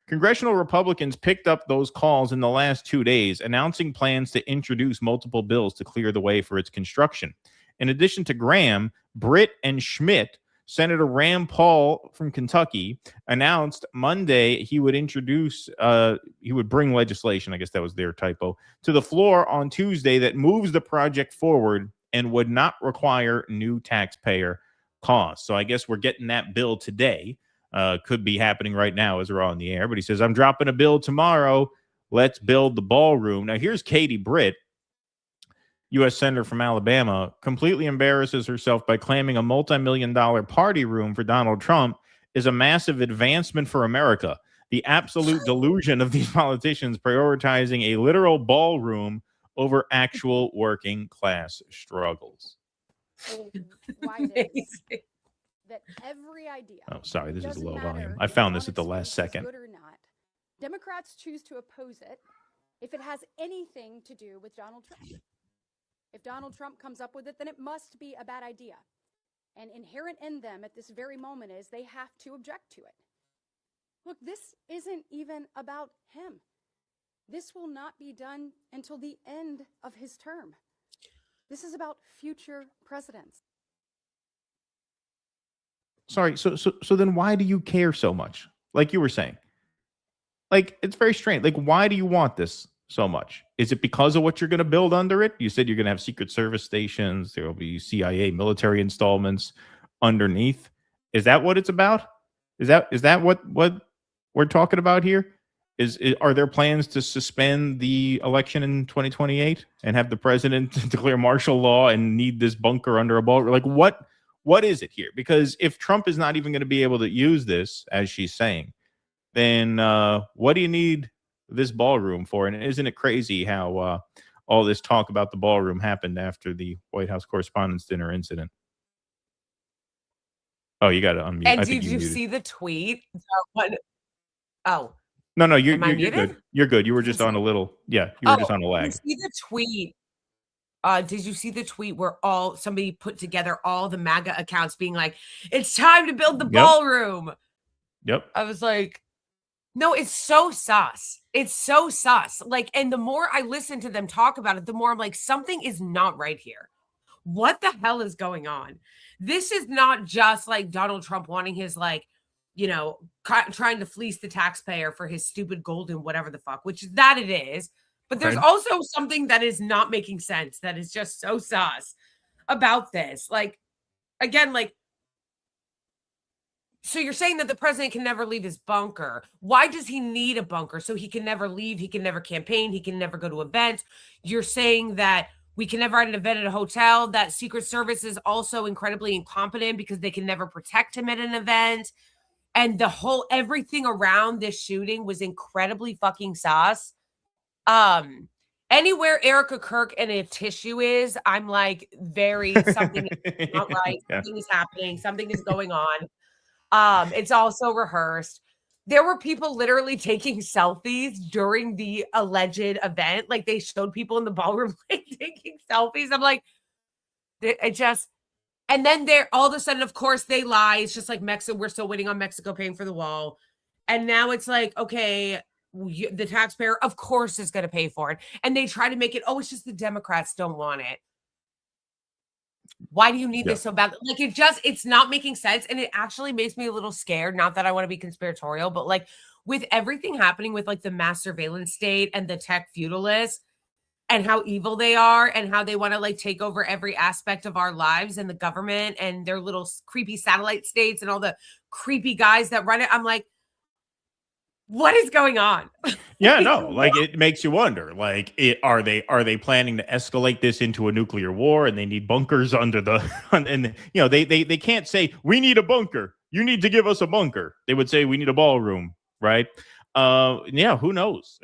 H: Congressional Republicans picked up those calls in the last 2 days, announcing plans to introduce multiple bills to clear the way for its construction. In addition to Graham, Britt and Schmidt, Senator Rand Paul from Kentucky announced Monday he would bring legislation, I guess that was their typo, to the floor on Tuesday that moves the project forward and would not require new taxpayer costs. So I guess we're getting that bill today. Could be happening right now as we're on the air. But he says, I'm dropping a bill tomorrow Let's build the ballroom. Now, here's Katie Britt, U.S. Senator from Alabama, completely embarrasses herself by claiming a multi-million-dollar party room for Donald Trump is a massive advancement for America. The absolute delusion of these politicians prioritizing a literal ballroom over actual working class struggles.
O: Why it is that every idea.
H: Oh, sorry, this is low volume. I found this at the last second.
O: Good or not, Democrats choose to oppose it if it has anything to do with Donald Trump. If Donald Trump comes up with it, then it must be a bad idea. And inherent in them at this very moment is they have to object to it. Look, this isn't even about him. This will not be done until the end of his term. This is about future presidents.
H: Sorry, so then why do you care so much? Like you were saying. Like, it's very strange. Like, why do you want this so much? Is it because of what you're going to build under it? You said you're going to have Secret Service stations. There will be CIA military installments underneath. Is that what it's about? Is that what we're talking about here? Are there plans to suspend the election in 2028 and have the president declare martial law and need this bunker under a ball? Like, what is it here? Because if Trump is not even going to be able to use this, as she's saying, then what do you need this ballroom for? And isn't it crazy how all this talk about the ballroom happened after the White House Correspondents' Dinner incident? Oh, you got to unmute.
I: And did you see the tweet? Oh.
H: No, you're good. You're good. You were just on a little, you were just on a lag.
I: Did you see the tweet? Did you see the tweet where somebody put together all the MAGA accounts being like, it's time to build the ballroom?
H: Yep.
I: I was like, no, it's so sus. It's so sus. Like, and the more I listen to them talk about it, the more I'm like, something is not right here. What the hell is going on? This is not just like Donald Trump wanting his, like, trying to fleece the taxpayer for his stupid golden whatever the fuck, which that it is. But there's also something that is not making sense that is just so sus about this. Like, again, like, so you're saying that the president can never leave his bunker. Why does he need a bunker? So he can never leave. He can never campaign. He can never go to events. You're saying that we can never have an event at a hotel, that Secret Service is also incredibly incompetent because they can never protect him at an event. And everything around this shooting was incredibly fucking sus. Anywhere Erica Kirk and a tissue is, I'm like, something is not right. Something is happening. Something is going on. It's also rehearsed. There were people literally taking selfies during the alleged event. Like, they showed people in the ballroom like, taking selfies. I'm like, and then all of a sudden, of course, they lie. It's just like Mexico. We're still waiting on Mexico paying for the wall. And now it's like, okay, the taxpayer, of course, is going to pay for it. And they try to make it, it's just the Democrats don't want it. Why do you need this so bad? Like, it's not making sense. And it actually makes me a little scared. Not that I want to be conspiratorial, but like with everything happening with like the mass surveillance state and the tech feudalists and how evil they are and how they want to like take over every aspect of our lives and the government and their little creepy satellite states and all the creepy guys that run it. I'm like, what is going on?
H: Yeah, no, like it makes you wonder, like, are they planning to escalate this into a nuclear war and they need bunkers under the, and they can't say, we need a bunker. You need to give us a bunker. They would say, we need a ballroom, right? Who knows?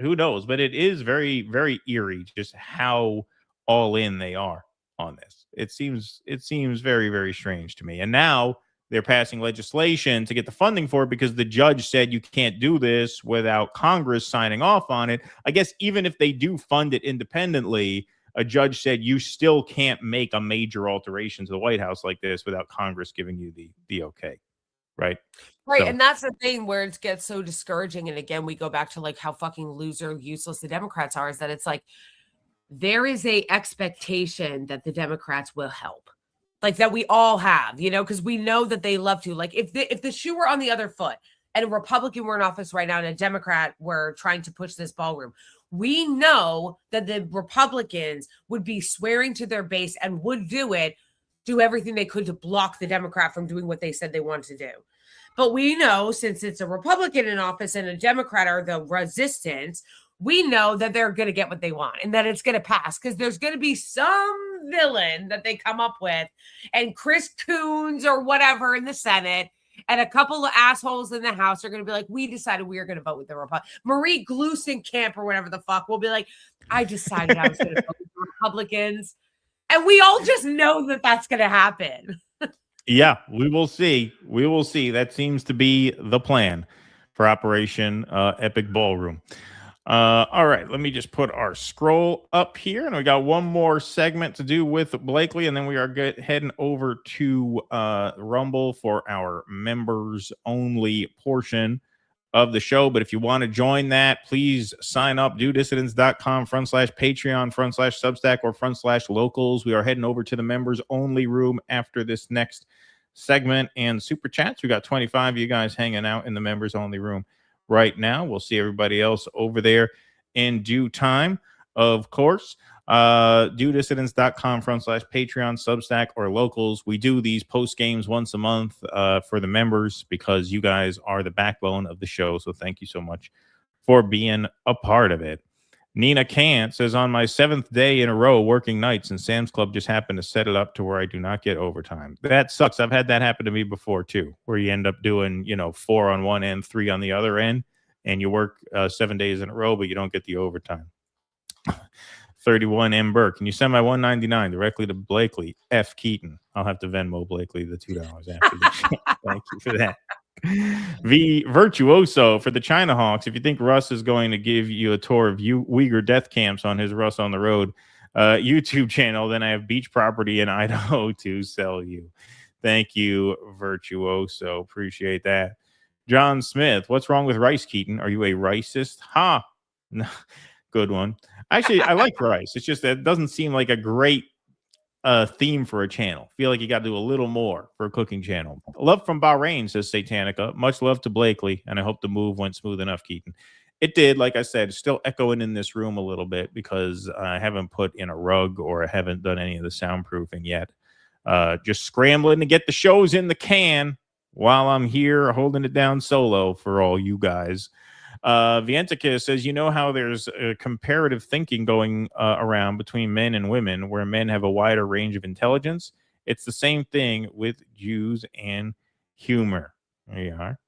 H: But it is very, very eerie just how all in they are on this. It seems very, very strange to me. And now they're passing legislation to get the funding for it because the judge said you can't do this without Congress signing off on it. I guess even if they do fund it independently, a judge said you still can't make a major alteration to the White House like this without Congress giving you the okay. Right.
I: Right. So, and that's the thing where it gets so discouraging. And again, we go back to like how fucking loser, useless the Democrats are, is that it's like there is a expectation that the Democrats will help. Like that we all have, because we know that they love to. Like if the shoe were on the other foot and a Republican were in office right now and a Democrat were trying to push this ballroom, we know that the Republicans would be swearing to their base and would do everything they could to block the Democrat from doing what they said they wanted to do. But we know since it's a Republican in office and a Democrat are the resistance, we know that they're going to get what they want and that it's going to pass because there's going to be some villain that they come up with, and Chris Coons or whatever in the Senate and a couple of assholes in the House are going to be like, we decided we are going to vote with the Republicans. Marie Gluesenkamp or whatever the fuck will be like, I decided I was going to vote with the Republicans. And we all just know that that's going to happen.
H: Yeah, we will see. We will see. That seems to be the plan for Operation Epic Ballroom. All right, let me just put our scroll up here, and we got one more segment to do with Blakeley, and then we are heading over to Rumble for our members-only portion of the show. But if you want to join that, please sign up, dudissidents.com/Patreon/Substack or /locals. We are heading over to the members-only room after this next segment and super chats. We got 25 of you guys hanging out in the members-only room right now. We'll see everybody else over there in due time, of course. dudissidents.com/Patreon, Substack, or locals. We do these post games once a month for the members because you guys are the backbone of the show. So thank you so much for being a part of it. Nina Kant says, on my 7th day in a row working nights, and Sam's Club just happened to set it up to where I do not get overtime. That sucks. I've had that happen to me before too, where you end up doing, 4 on one end, 3 on the other end, and you work 7 days in a row, but you don't get the overtime. 31 M. Burke, can you send my $1.99 directly to Blakeley F. Keaton? I'll have to Venmo Blakeley the $2 after the show. Thank you for that. V. Virtuoso for the China Hawks. If you think Russ is going to give you a tour of Uyghur death camps on his Russ on the Road YouTube channel, then I have beach property in Idaho to sell you. Thank you, Virtuoso. Appreciate that. John Smith, what's wrong with rice, Keaton? Are you a racist? Ha! No. Good one. Actually, I like rice. It's just that it doesn't seem like a great theme for a channel. Feel like you got to do a little more for a cooking channel. Love from Bahrain, says Satanica. Much love to Blakeley, and I hope the move went smooth enough, Keaton. It did. Like I said, still echoing in this room a little bit because I haven't put in a rug or I haven't done any of the soundproofing yet. Just scrambling to get the shows in the can while I'm here holding it down solo for all you guys. Vientica says, you know how there's comparative thinking going around between men and women where men have a wider range of intelligence? It's the same thing with Jews and humor. There you are.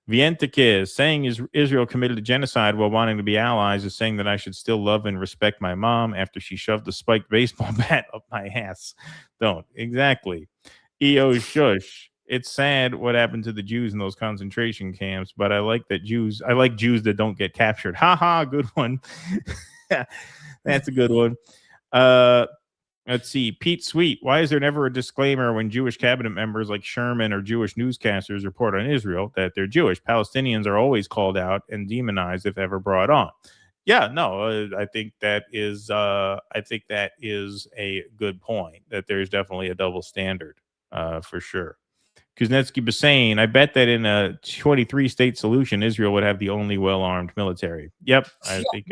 H: Vientica saying Israel committed a genocide while wanting to be allies is saying that I should still love and respect my mom after she shoved a spiked baseball bat up my ass. Don't. Exactly. EO Shush. It's sad what happened to the Jews in those concentration camps, but I like Jews that don't get captured. Ha ha, good one. That's a good one. Let's see. Pete Sweet, why is there never a disclaimer when Jewish cabinet members like Sherman or Jewish newscasters report on Israel that they're Jewish? Palestinians are always called out and demonized if ever brought on. Yeah, no, I think that is a good point, that there's definitely a double standard for sure. Kuznetsky Bassane, I bet that in a 23-state solution, Israel would have the only well-armed military. Yep, I think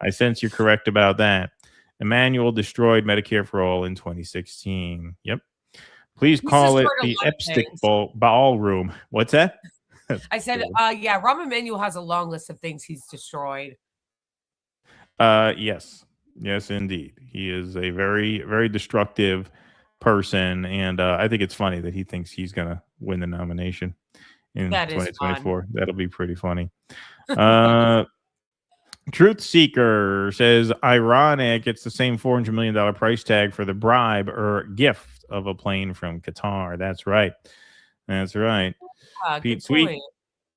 H: I sense you're correct about that. Emmanuel destroyed Medicare for All in 2016. Yep. Please call it the Epstick Ballroom. What's that?
I: I said, yeah, Rahm Emanuel has a long list of things he's destroyed.
H: Yes, indeed. He is a very, very destructive person, and I think it's funny that he thinks he's going to win the nomination in 2024. That'll be pretty funny. Truth Seeker says, ironic, it's the same $400 million price tag for the bribe or gift of a plane from Qatar. That's right. Pete Sweet,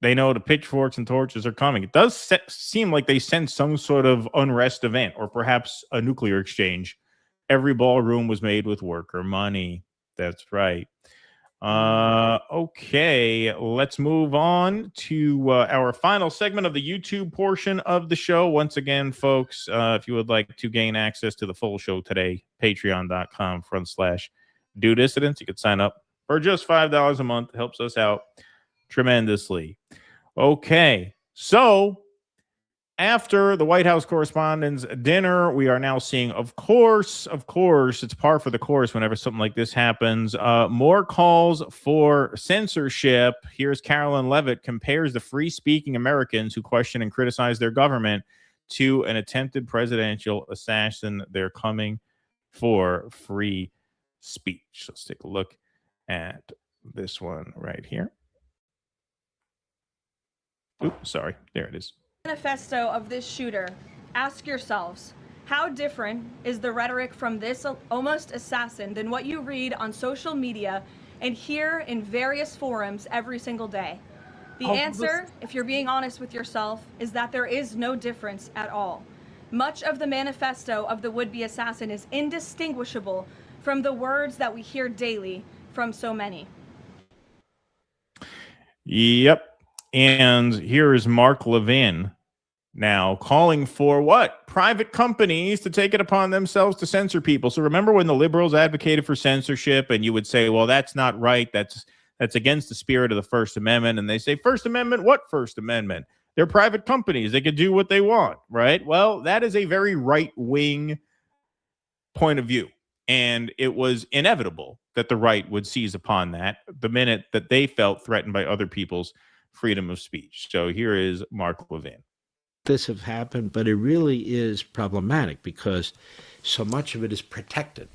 H: they know the pitchforks and torches are coming. It does seem like they sense some sort of unrest event or perhaps a nuclear exchange. Every ballroom was made with worker money. That's right. Okay, let's move on to our final segment of the YouTube portion of the show. Once again, folks, if you would like to gain access to the full show today, patreon.com/DoDissidents. You could sign up for just $5 a month. It helps us out tremendously. Okay, so After the White House Correspondents' Dinner, we are now seeing, of course, it's par for the course whenever something like this happens. More calls for censorship. Here's Carolyn Levitt compares the free-speaking Americans who question and criticize their government to an attempted presidential assassin. They're coming for free speech. Let's take a look at this one right here. Oops, sorry. There it is.
P: Manifesto of this shooter, ask yourselves, how different is the rhetoric from this almost assassin than what you read on social media and hear in various forums every single day? The answer, if you're being honest with yourself, is that there is no difference at all. Much of the manifesto of the would-be assassin is indistinguishable from the words that we hear daily from so many.
H: Yep. And here is Mark Levin now calling for what? Private companies to take it upon themselves to censor people. So remember when the liberals advocated for censorship and you would say, well, that's not right. That's against the spirit of the First Amendment. And they say, First Amendment? What First Amendment? They're private companies. They can do what they want, right? Well, that is a very right-wing point of view. And it was inevitable that the right would seize upon that the minute that they felt threatened by other people's freedom of speech. So here is Mark Levin.
Q: This have happened, but it really is problematic because so much of it is protected.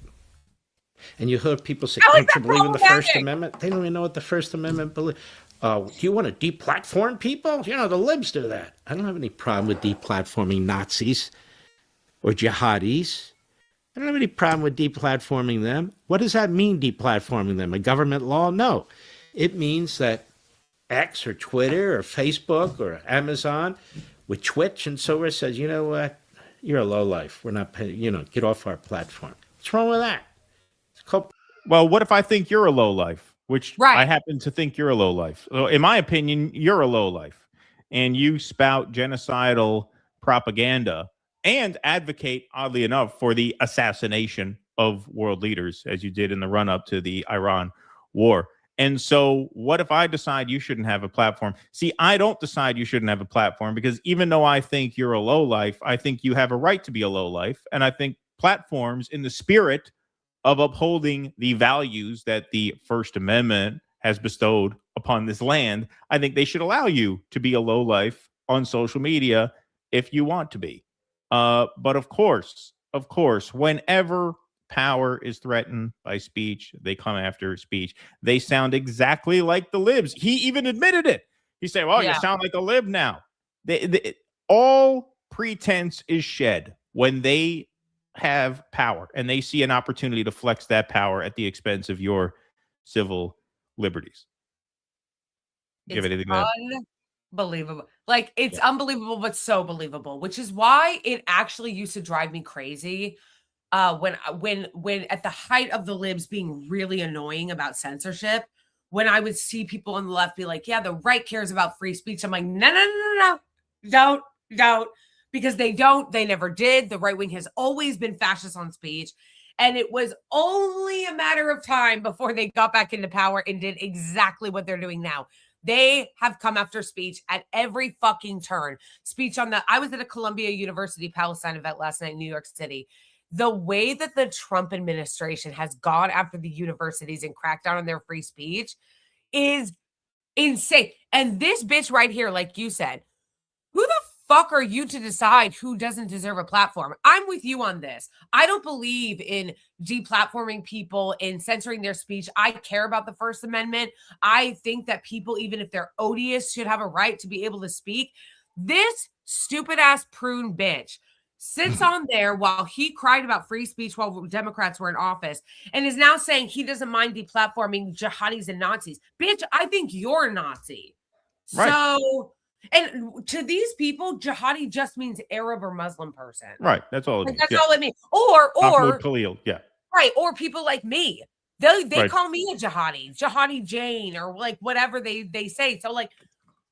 Q: And you heard people say, don't you believe in the First Amendment? They don't even know what the First Amendment believes. Do you want to deplatform people? You know, the libs do that. I don't have any problem with deplatforming Nazis or jihadis. I don't have any problem with deplatforming them. What does that mean, deplatforming them? A government law? No. It means that X or Twitter or Facebook or Amazon with Twitch and so forth says, you know what? You're a lowlife. We're not paying, get off our platform. What's wrong with that? It's called.
H: Well, what if I think you're a lowlife? Which I happen to think you're a lowlife. So in my opinion, you're a lowlife. And you spout genocidal propaganda and advocate, oddly enough, for the assassination of world leaders, as you did in the run-up to the Iran war. And so what if I decide you shouldn't have a platform? See, I don't decide you shouldn't have a platform because even though I think you're a lowlife, I think you have a right to be a lowlife. And I think platforms in the spirit of upholding the values that the First Amendment has bestowed upon this land, I think they should allow you to be a lowlife on social media if you want to be. But of course, whenever power is threatened by speech, they come after speech. They sound exactly like the libs. He even admitted it. He said, well, you sound like a lib now. All pretense is shed when they have power and they see an opportunity to flex that power at the expense of your civil liberties. Give anything that.
I: Unbelievable. Like, it's unbelievable, but so believable, which is why it actually used to drive me crazy when at the height of the libs being really annoying about censorship, when I would see people on the left be like, yeah, the right cares about free speech. I'm like, no, don't, because they don't, they never did. The right wing has always been fascist on speech. And it was only a matter of time before they got back into power and did exactly what they're doing now. They have come after speech at every fucking turn. Speech on I was at a Columbia University Palestine event last night in New York City. The way that the Trump administration has gone after the universities and cracked down on their free speech is insane. And this bitch right here, like you said, who the fuck are you to decide who doesn't deserve a platform? I'm with you on this. I don't believe in deplatforming people, in censoring their speech. I care about the First Amendment. I think that people, even if they're odious, should have a right to be able to speak. This stupid ass prune bitch sits on there while he cried about free speech while Democrats were in office and is now saying he doesn't mind deplatforming jihadis and Nazis. Bitch, I think you're a Nazi. Right. So, and to these people, jihadi just means Arab or Muslim person.
H: Right. That's all it means.
I: That's all it means. Or
H: Mahmoud Khalil. Yeah.
I: Right. Or people like me. They call me a jihadi Jane, or like whatever they say. So like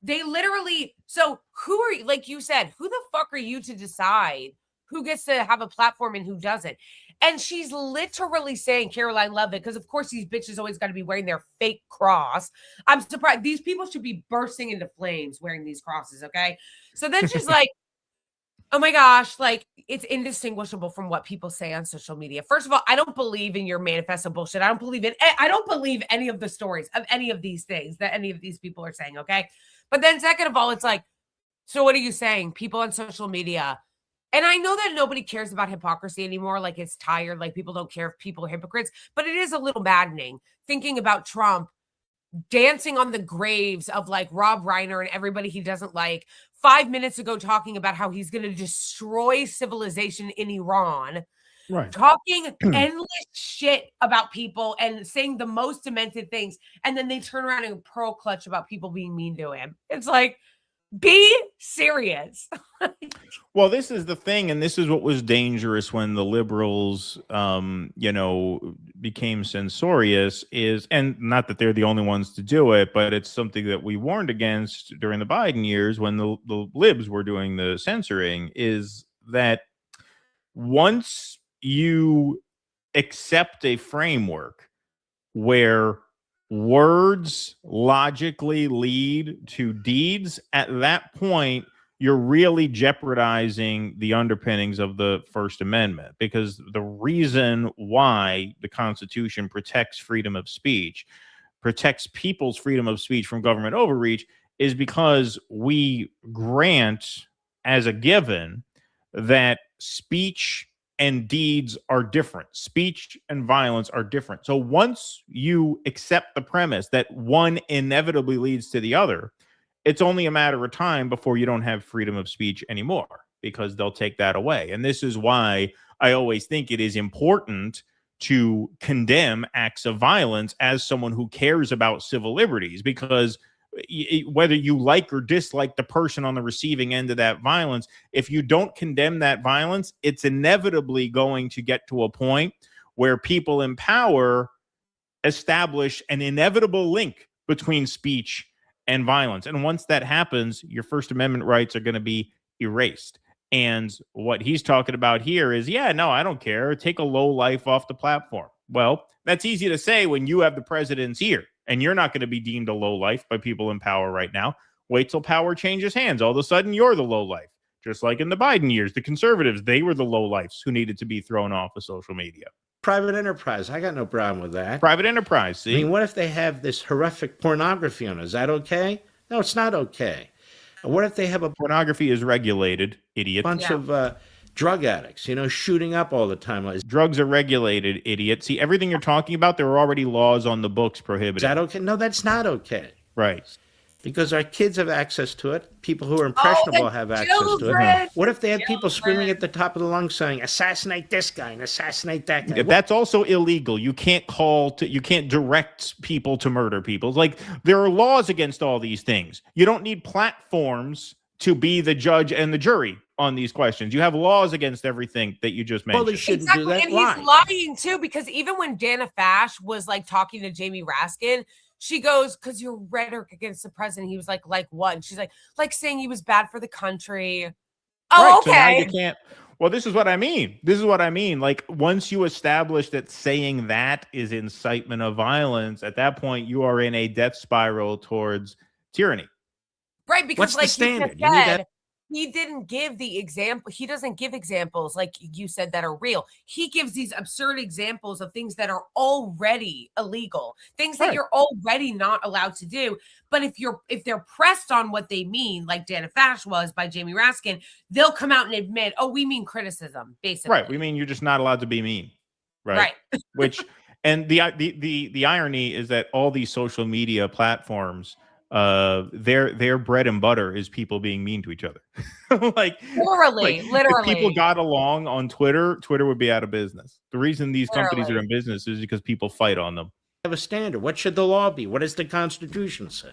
I: they literally, so who are you, like you said, who the fuck are you to decide who gets to have a platform and who doesn't? And she's literally saying, Caroline Levitt, because of course these bitches always got to be wearing their fake cross. I'm surprised. These people should be bursting into flames wearing these crosses, okay? So then she's like, oh my gosh, like it's indistinguishable from what people say on social media. First of all, I don't believe in your manifesto bullshit. I don't believe any of the stories of any of these things that any of these people are saying. Okay. But then second of all, it's like, so what are you saying? People on social media. And I know that nobody cares about hypocrisy anymore. Like it's tired. Like people don't care if people are hypocrites, but it is a little maddening thinking about Trump dancing on the graves of like Rob Reiner and everybody he doesn't like 5 minutes ago, talking about how he's going to destroy civilization in Iran,
H: right?
I: Talking endless shit about people and saying the most demented things. And then they turn around and pearl clutch about people being mean to him. It's like, be serious.
H: Well, this is the thing, and this is what was dangerous when the liberals, became censorious. And not that they're the only ones to do it, but it's something that we warned against during the Biden years when the libs were doing the censoring. Is that once you accept a framework where words logically lead to deeds, at that point, you're really jeopardizing the underpinnings of the First Amendment, because the reason why the Constitution protects freedom of speech, protects people's freedom of speech from government overreach, is because we grant as a given that speech and deeds are different. Speech and violence are different. So once you accept the premise that one inevitably leads to the other, it's only a matter of time before you don't have freedom of speech anymore, because they'll take that away. And this is why I always think it is important to condemn acts of violence as someone who cares about civil liberties, because whether you like or dislike the person on the receiving end of that violence, if you don't condemn that violence, it's inevitably going to get to a point where people in power establish an inevitable link between speech and violence. And once that happens, your First Amendment rights are going to be erased. And what he's talking about here is, I don't care. Take a low life off the platform. Well, that's easy to say when you have the president's ear, and you're not going to be deemed a low life by people in power right now. Wait till power changes hands. All of a sudden, you're the low life. Just like in the Biden years, the conservatives, they were the low lifes who needed to be thrown off of social media.
Q: Private enterprise. I got no problem with that.
H: Private enterprise. See?
Q: I mean, what if they have this horrific pornography on it? Is that okay? No, it's not okay. What if they have
H: pornography is regulated, idiot.
Q: Bunch of drug addicts, shooting up all the time.
H: Drugs are regulated, idiot. See, everything you're talking about, there are already laws on the books prohibiting.
Q: Is that okay? No, that's not okay.
H: Right.
Q: Because our kids have access to it. People who are impressionable have access to it. What if they had people screaming at the top of the lungs saying, assassinate this guy and assassinate that guy?
H: That's also illegal. You can't you can't direct people to murder people. Like, there are laws against all these things. You don't need platforms to be the judge and the jury on these questions. You have laws against everything that you just mentioned.
Q: Well, they shouldn't do that.
I: And he's lying too, because even when Dana Fash was like talking to Jamie Raskin, she goes, because your rhetoric against the president, he was like what? And she's like saying he was bad for the country. Oh,
H: right,
I: okay.
H: So now you can't. Well, this is what I mean. Like, once you establish that saying that is incitement of violence, at that point, you are in a death spiral towards tyranny.
I: Right, because
Q: what's
I: like
Q: the standard?
I: You said, he didn't give the example. He doesn't give examples like you said that are real. He gives these absurd examples of things that are already illegal, things that you're already not allowed to do. But if they're pressed on what they mean, like Dana Fash was by Jamie Raskin, they'll come out and admit, oh, we mean criticism, basically.
H: Right. We mean you're just not allowed to be mean. Right. And the irony is that all these social media platforms, their bread and butter is people being mean to each other. literally. If people got along on Twitter would be out of business. The reason these companies are in business is because people fight on them.
Q: Have a standard. What should the law be? What does the Constitution say?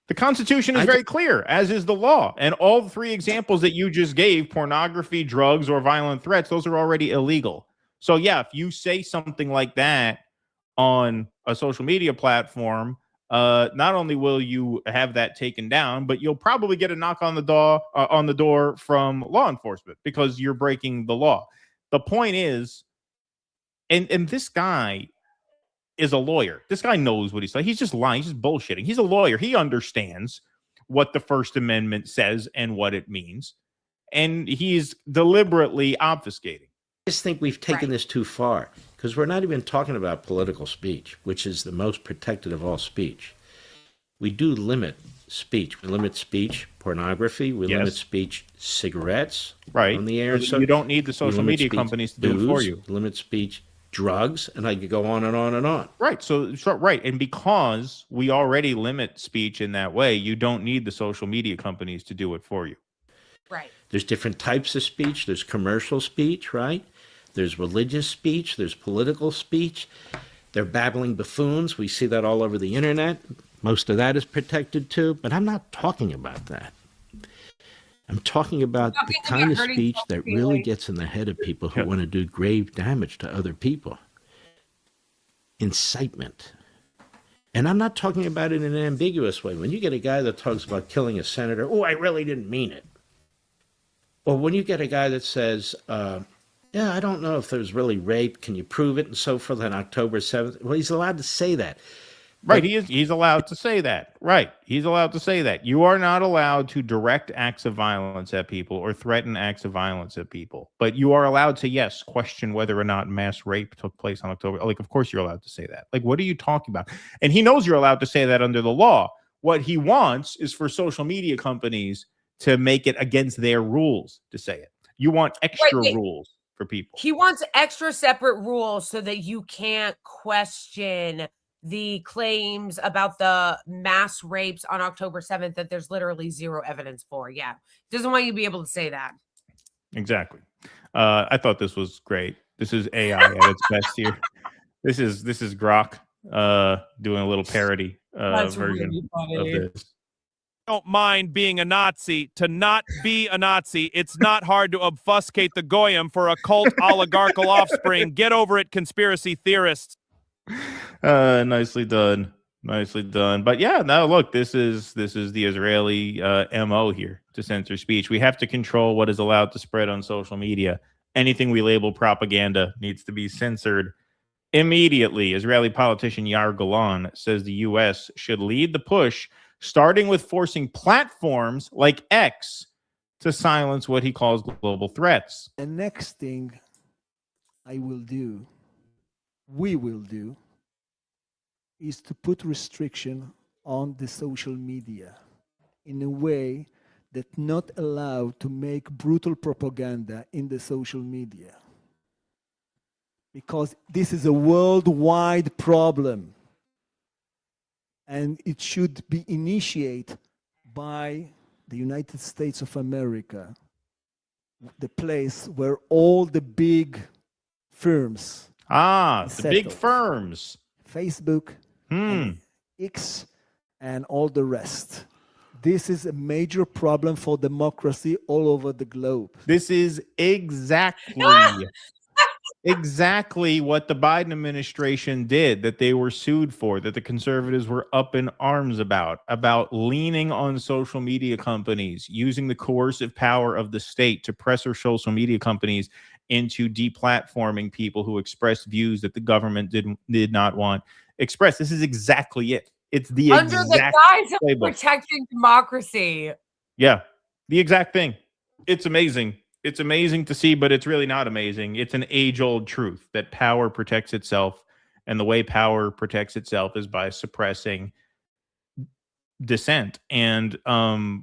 H: The Constitution is very clear, as is the law. And all three examples that you just gave, pornography, drugs, or violent threats, those are already illegal. So yeah, if you say something like that on a social media platform, not only will you have that taken down, but you'll probably get a knock on the door from law enforcement because you're breaking the law. The point is, and this guy is a lawyer. This guy knows what he's saying. He's just lying. He's just bullshitting. He's a lawyer. He understands what the First Amendment says and what it means. and he's deliberately obfuscating.
Q: I just think we've taken this too far, because we're not even talking about political speech, which is the most protected of all speech. We do limit speech. We limit speech pornography. We limit speech cigarettes on the air.
H: So you don't need the social media companies to do it for you.
Q: Limit speech drugs, and I could go on and on and on.
H: Right. So right. And because we already limit speech in that way, you don't need the social media companies to do it for you.
I: Right.
Q: There's different types of speech. There's commercial speech, right? There's religious speech. There's political speech. They're babbling buffoons. We see that all over the internet. Most of that is protected too. But I'm not talking about that. I'm talking about the kind of speech that really gets in the head of people who want to do grave damage to other people. Incitement. And I'm not talking about it in an ambiguous way. When you get a guy that talks about killing a senator, oh, I really didn't mean it. Or when you get a guy that says, yeah, I don't know if there's really rape, can you prove it, and so forth on October 7th. Well, he's allowed to say that.
H: Right, he's allowed to say that. Right, he's allowed to say that. You are not allowed to direct acts of violence at people or threaten acts of violence at people. But you are allowed to, yes, question whether or not mass rape took place on October. Like, of course you're allowed to say that. Like, what are you talking about? And he knows you're allowed to say that under the law. What he wants is for social media companies to make it against their rules to say it. You want extra rules for people.
I: He wants extra separate rules so that you can't question the claims about the mass rapes on October 7th that there's literally zero evidence for. Yeah. Doesn't want you to be able to say that.
H: Exactly. I thought this was great. This is AI at its best here. This is Grok doing a little parody version of this.
R: Don't mind being a Nazi. To not be a Nazi, it's not hard to obfuscate the Goyim for a cult oligarchical offspring. Get over it, conspiracy theorists.
H: Nicely done. But yeah, now look, this is the Israeli MO here to censor speech. We have to control what is allowed to spread on social media. Anything we label propaganda needs to be censored immediately. Israeli politician Yair Golan says the U.S. should lead the push, starting with forcing platforms like X to silence what he calls global threats.
S: The next thing we will do, is to put restriction on the social media in a way that not allowed to make brutal propaganda in the social media. Because this is a worldwide problem. And it should be initiated by the United States of America, the place where all the big firms
H: the big firms.
S: Facebook, X, and all the rest. This is a major problem for democracy all over the globe.
H: This is exactly what the Biden administration did, that they were sued for, that the conservatives were up in arms about leaning on social media companies, using the coercive power of the state to pressure social media companies into deplatforming people who expressed views that the government did not want expressed. This is exactly it. It's the
I: under the guise of
H: playbook.
I: Protecting democracy.
H: Yeah, the exact thing. It's amazing. It's amazing to see, but it's really not amazing. It's an age-old truth that power protects itself, and the way power protects itself is by suppressing dissent. And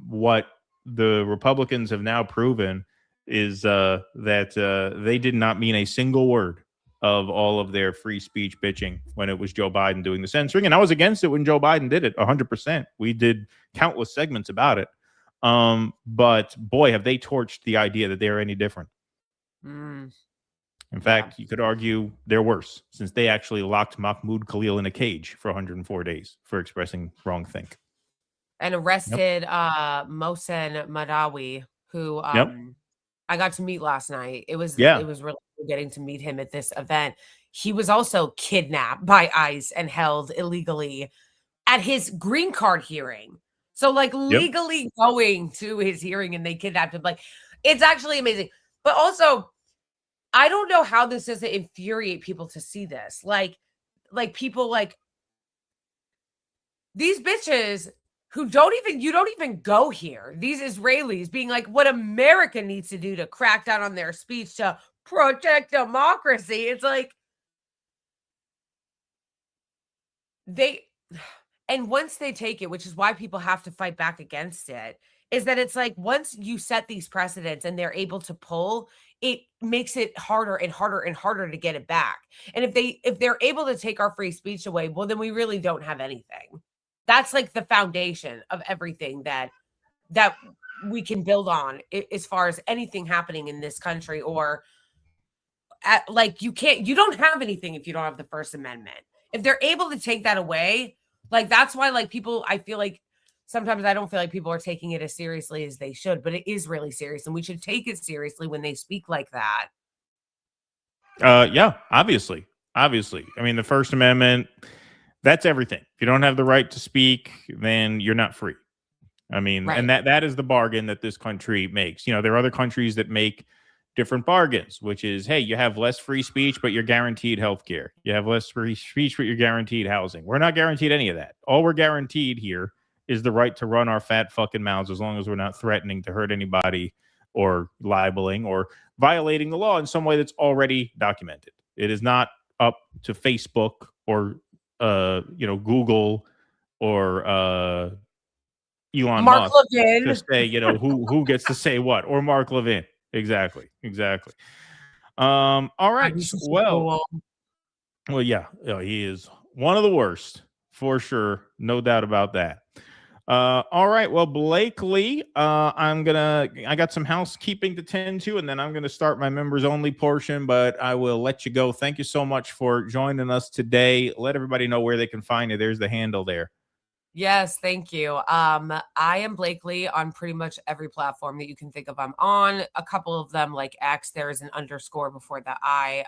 H: what the Republicans have now proven is that they did not mean a single word of all of their free speech bitching when it was Joe Biden doing the censoring. And I was against it when Joe Biden did it, 100%. We did countless segments about it. But boy, have they torched the idea that they're any different. In fact, you could argue they're worse, since they actually locked Mahmoud Khalil in a cage for 104 days for expressing wrongthink.
I: And arrested Mohsen Madawi, who I got to meet last night. It was really cool getting to meet him at this event. He was also kidnapped by ICE and held illegally at his green card hearing. So like legally going to his hearing, and they kidnapped him. Like, it's actually amazing. But also, I don't know how this doesn't infuriate people to see this. Like people like these bitches who you don't even go here. These Israelis being like, what America needs to do to crack down on their speech to protect democracy. It's like and once they take it, which is why people have to fight back against it, is that it's like once you set these precedents and they're able to pull, it makes it harder and harder and harder to get it back. And if they're able to take our free speech away, well, then we really don't have anything. That's like the foundation of everything that we can build on as far as anything happening in this country, or you don't have anything if you don't have the First Amendment. If they're able to take that away, like that's why like people, I feel like sometimes I don't feel like people are taking it as seriously as they should, but it is really serious and we should take it seriously when they speak like that.
H: Yeah, obviously. I mean, the First Amendment, that's everything. If you don't have the right to speak, then you're not free. I mean, right. And that is the bargain that this country makes. You know, there are other countries that make different bargains, which is, hey, you have less free speech, but you're guaranteed health care. You have less free speech, but you're guaranteed housing. We're not guaranteed any of that. All we're guaranteed here is the right to run our fat fucking mouths as long as we're not threatening to hurt anybody or libeling or violating the law in some way that's already documented. It is not up to Facebook or Google or Elon
I: Mark
H: Musk
I: Levin
H: to say, who gets to say what, or Mark Levin. Exactly. All right. Well, yeah, he is one of the worst for sure. No doubt about that. All right. Well, Blakeley, I got some housekeeping to tend to, and then I'm going to start my members only portion, but I will let you go. Thank you so much for joining us today. Let everybody know where they can find you. There's the handle there.
I: Yes, thank you. I am Blakeley on pretty much every platform that you can think of. I'm on a couple of them, like X. There is an underscore before the I.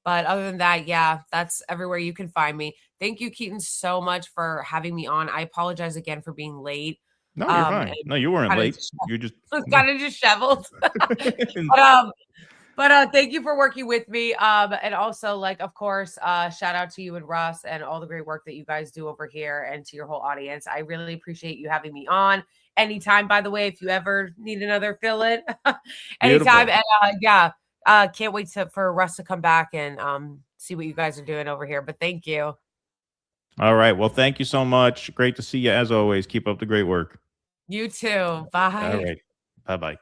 I: But other than that, yeah, that's everywhere you can find me. Thank you, Keaton, so much for having me on. I apologize again for being late.
H: No, you're fine. No, you weren't late. You just
I: kind of disheveled. But thank you for working with me. And also, like, of course, shout out to you and Russ and all the great work that you guys do over here and to your whole audience. I really appreciate you having me on. Anytime, by the way, if you ever need another fill-in, anytime. And can't wait for Russ to come back and see what you guys are doing over here. But thank you.
H: All right. Well, thank you so much. Great to see you as always. Keep up the great work.
I: You too. Bye.
H: All right. Bye-bye.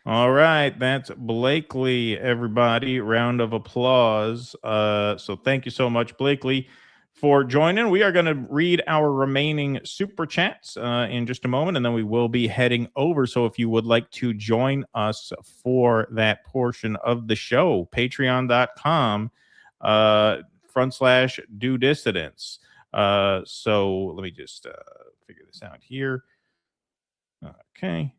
H: All right, that's Blakeley, everybody. Round of applause. So thank you so much, Blakeley, for joining. We are going to read our remaining super chats in just a moment, and then we will be heading over. So if you would like to join us for that portion of the show, patreon.com /do dissidents. So let me just figure this out here. Okay.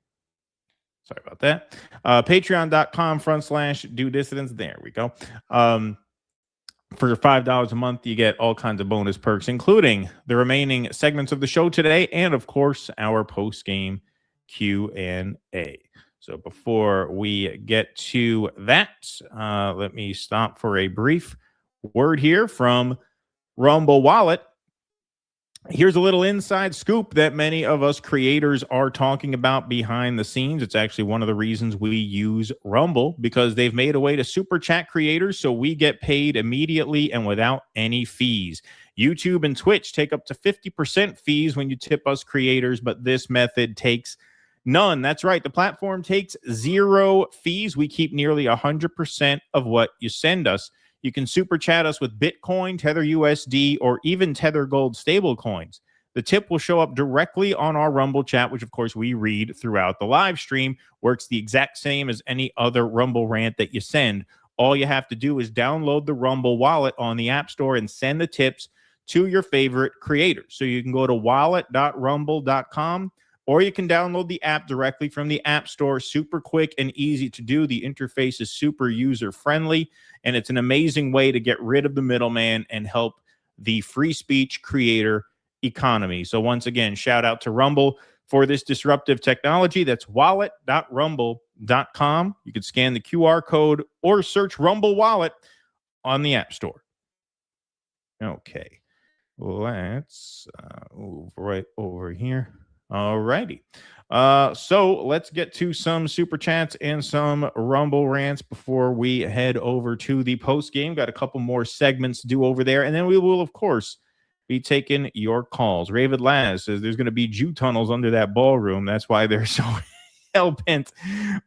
H: Sorry about that. Patreon.com /do dissidents. There we go. For $5 a month, you get all kinds of bonus perks, including the remaining segments of the show today, and of course, our post-game Q&A. So before we get to that, let me stop for a brief word here from Rumble Wallet. Here's a little inside scoop that many of us creators are talking about behind the scenes. It's actually one of the reasons we use Rumble, because they've made a way to super chat creators so we get paid immediately and without any fees. YouTube and Twitch take up to 50% fees when you tip us creators, but this method takes none. That's right. The platform takes 0 fees. We keep nearly 100% of what you send us. You can super chat us with Bitcoin, Tether USD, or even Tether Gold stable coins. The tip will show up directly on our Rumble chat, which, of course, we read throughout the live stream. Works the exact same as any other Rumble rant that you send. All you have to do is download the Rumble wallet on the App Store and send the tips to your favorite creators. So you can go to wallet.rumble.com, or you can download the app directly from the App Store. Super quick and easy to do. The interface is super user-friendly, and it's an amazing way to get rid of the middleman and help the free speech creator economy. So once again, shout out to Rumble for this disruptive technology. That's wallet.rumble.com. You can scan the QR code or search Rumble Wallet on the App Store. Okay. let's move right over here. All righty. So let's get to some super chats and some Rumble rants before we head over to the post game. Got a couple more segments to do over there, and then we will, of course, be taking your calls. Ravid Laz says there's going to be Jew tunnels under that ballroom. That's why they're so hell-bent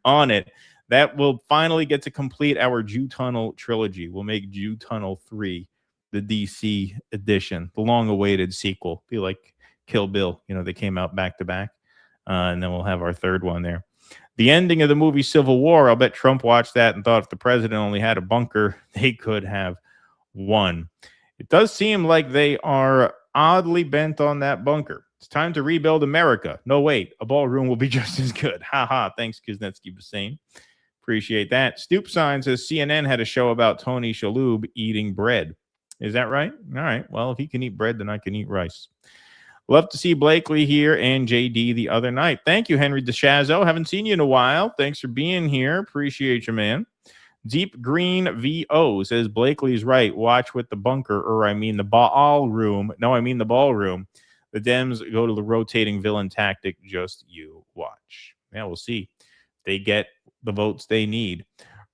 H: on it. That will finally get to complete our Jew Tunnel trilogy. We'll make Jew Tunnel 3 the DC edition, the long-awaited sequel. Be like Kill Bill. You know, they came out back-to-back. And then we'll have our third one there. The ending of the movie Civil War, I'll bet Trump watched that and thought if the president only had a bunker, they could have won. It does seem like they are oddly bent on that bunker. It's time to rebuild America. No, wait, a ballroom will be just as good. Ha ha. Thanks, Kuznetsky Bassane. Appreciate that. Stoop Sign says CNN had a show about Tony Shalhoub eating bread. Is that right? All right. Well, if he can eat bread, then I can eat rice. Love to see Blakeley here and JD the other night. Thank you, Henry DeShazo. Haven't seen you in a while. Thanks for being here. Appreciate you, man. Deep Green VO says Blakeley's right. Watch with the bunker, or I mean the ballroom. No, I mean the ballroom. The Dems go to the rotating villain tactic. Just you watch. Yeah, we'll see. They get the votes they need.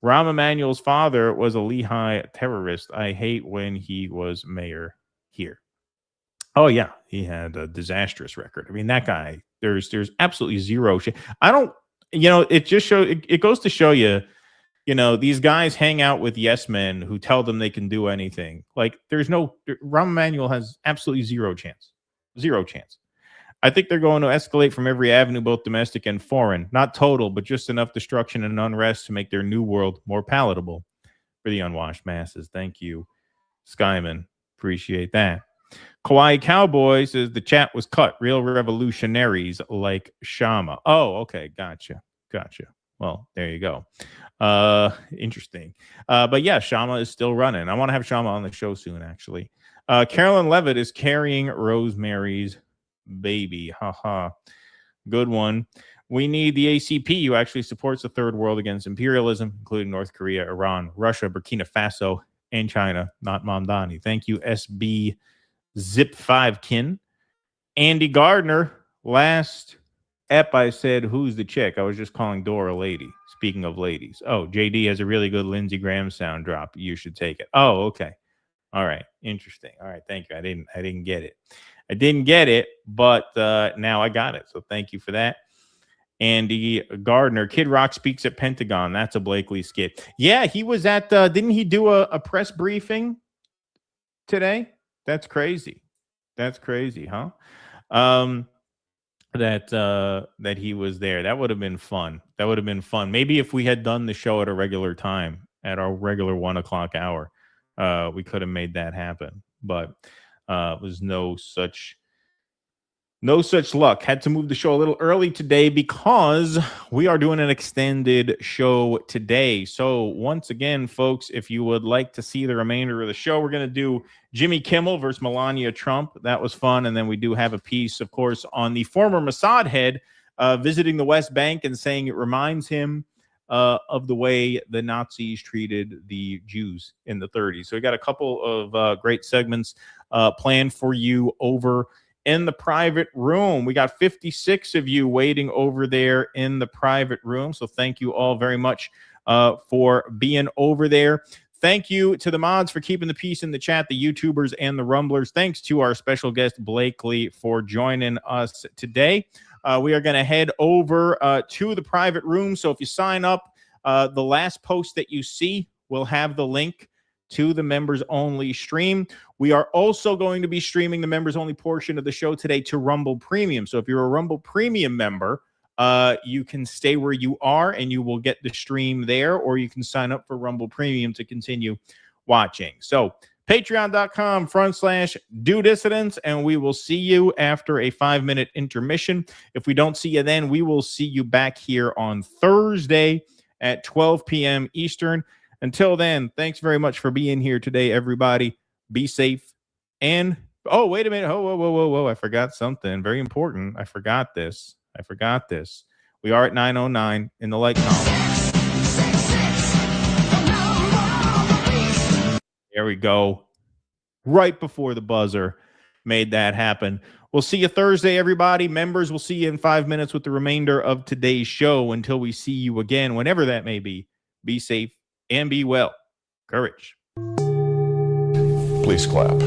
H: Rahm Emanuel's father was a Lehigh terrorist. I hate when he was mayor here. Oh, yeah, he had a disastrous record. I mean, that guy, there's absolutely zero shit. I don't, it just it goes to show you, these guys hang out with yes men who tell them they can do anything. Like, Rahm Emanuel has absolutely zero chance. Zero chance. I think they're going to escalate from every avenue, both domestic and foreign. Not total, but just enough destruction and unrest to make their new world more palatable for the unwashed masses. Thank you, Skyman. Appreciate that. Kawaii Cowboy says the chat was cut. Real revolutionaries like Shama. Oh, okay. Gotcha. Well, there you go. Interesting. But yeah, Shama is still running. I want to have Shama on the show soon, actually. Carolyn Levitt is carrying Rosemary's baby. Haha. Good one. We need the ACP who actually supports the third world against imperialism, including North Korea, Iran, Russia, Burkina Faso, and China. Not Mamdani. Thank you, SB Zip 5kin. Andy Gardner. Last ep I said, who's the chick? I was just calling Dora a lady. Speaking of ladies. Oh, JD has a really good Lindsey Graham sound drop. You should take it. Oh, okay. All right. Interesting. All right. Thank you. I didn't get it. I didn't get it, but now I got it. So thank you for that. Andy Gardner. Kid Rock speaks at Pentagon. That's a Blakeley skit. Yeah, he was at, didn't he do a press briefing today? That's crazy. That's crazy, huh? That he was there. That would have been fun. Maybe if we had done the show at a regular time, at our regular 1 o'clock hour, we could have made that happen. But it was no such luck. Had to move the show a little early today because we are doing an extended show today. So once again, folks, if you would like to see the remainder of the show, we're going to do Jimmy Kimmel versus Melania Trump. That was fun. And then we do have a piece, of course, on the former Mossad head visiting the West Bank and saying it reminds him of the way the Nazis treated the Jews in the 30s. So we got a couple of great segments planned for you over in the private room. We got 56 of you waiting over there in the private room. So thank you all very much for being over there. Thank you to the mods for keeping the peace in the chat, the YouTubers and the Rumblers. Thanks to our special guest, Blakeley, for joining us today. We are going to head over to the private room. So if you sign up, the last post that you see will have the link to the members only stream. We are also going to be streaming the members only portion of the show today to Rumble Premium. So if you're a Rumble Premium member, you can stay where you are and you will get the stream there, or you can sign up for Rumble Premium to continue watching. So patreon.com/do dissidents, and we will see you after a 5-minute intermission. If we don't see you then, we will see you back here on Thursday at 12 p.m. Eastern. Until then, thanks very much for being here today, everybody. Be safe. And, oh, wait a minute. Oh, whoa. I forgot something very important. I forgot this. We are at 9:09 in the like column. There we go. Right before the buzzer. made that happen. We'll see you Thursday, everybody. Members, we'll see you in 5 minutes with the remainder of today's show. Until we see you again, whenever that may be safe and be well. Courage.
F: Please clap.